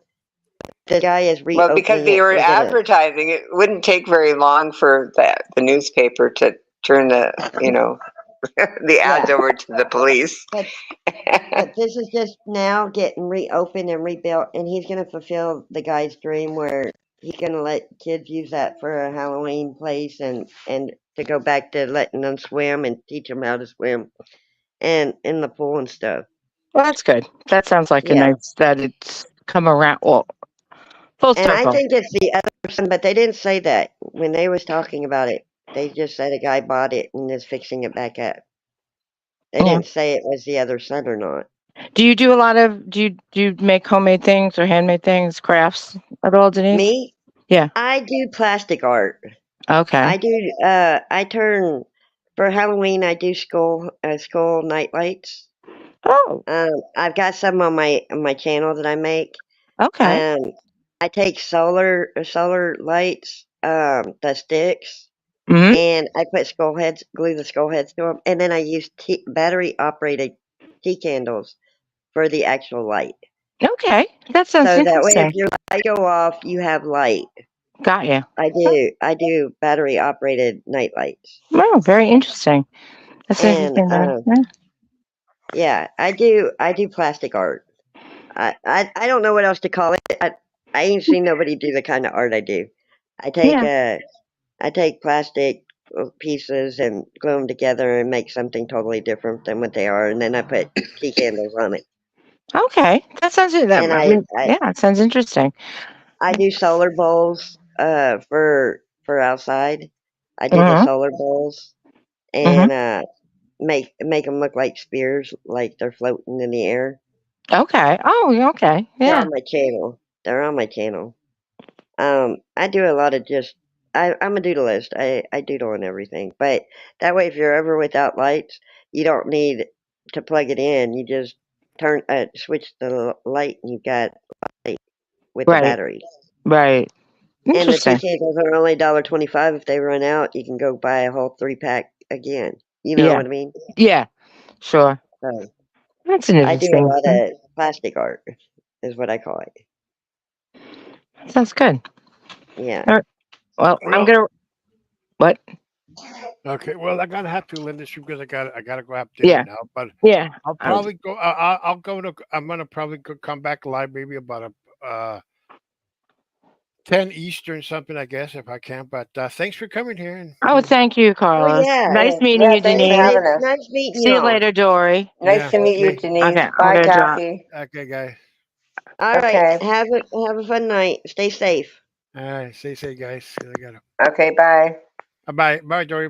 The guy is Well, because reopening they it. were They're gonna. advertising, it wouldn't take very long for the newspaper to turn the ads Yeah, over to the police. but but this is just now getting reopened and rebuilt, and he's gonna fulfill the guy's dream where he's gonna let kids use that for a Halloween place and to go back to letting them swim and teach them how to swim and in the pool and stuff. Well, that's good. That sounds like a Yeah, nice that it's come around. Well, full and I circle. think it's the other person, but they didn't say that when they was talking about it. They just said a guy bought it and is fixing it back up. They Yeah. didn't say it was the other son or not. Do you do a lot of? Do you make homemade things or handmade things, crafts at all, Denise? Me, Yeah. I do plastic art. Okay. I do. I turn for Halloween. I do school night lights. Oh. I've got some on my channel that I make. Okay. I take solar lights, the sticks, Hmm. and I put glue the skull heads to them, and then I use battery operated tea candles for the actual light. Okay. That sounds So that way, if interesting. your light go off, you have light. Got you. I do battery operated night lights. Oh, very interesting. That's And interesting. Yeah. yeah, I do plastic art. I don't know what else to call it. I ain't seen nobody do the kind of art I do. I take plastic pieces and glue them together and make something totally different than what they are, and then I put key candles on it. Okay, that sounds. That And I mean, yeah, it sounds interesting. I do solar bowls for outside. I do the Mhm. solar bowls Mhm. and make them look like spears, like they're floating in the air. Okay. Oh, yeah, okay. They're Yeah. on my channel. They're on my channel. I do a lot of just. I'm a doodleist. I doodle and everything. But that way, if you're ever without lights, you don't need to plug it in. You just switch the light, and you got light with the Right. battery. Right. And the tea Interesting. candles are only $1.25. If they run out, you can go buy a whole 3-pack again. You know Yeah. what I mean? Yeah. Sure. So That's an I do a interesting. lot of plastic art, is what I call it. Sounds good. Yeah. All right. Well, I'm Well, gonna. What? okay. Well, I gotta have to, Linda, because I gotta go have dinner Yeah. now. But Yeah. I'll I was, probably go. I'll go to. I'm gonna probably come back live maybe about a 10 Eastern something, I guess, if I can. But thanks for coming here. oh, thank you, Oh Carlos. yeah. Nice meeting Yeah, you, thanks for Denise. having It's us. nice meeting See you y'all. later, Dory. Nice Yeah. to meet you, Okay. Denise. Okay, I'm Bye, gonna drop. Kathy. Okay, guys. All right. Okay. Have a fun night. Stay safe. All right. Stay safe, guys. I gotta. Okay, bye. Bye. Bye, Dory.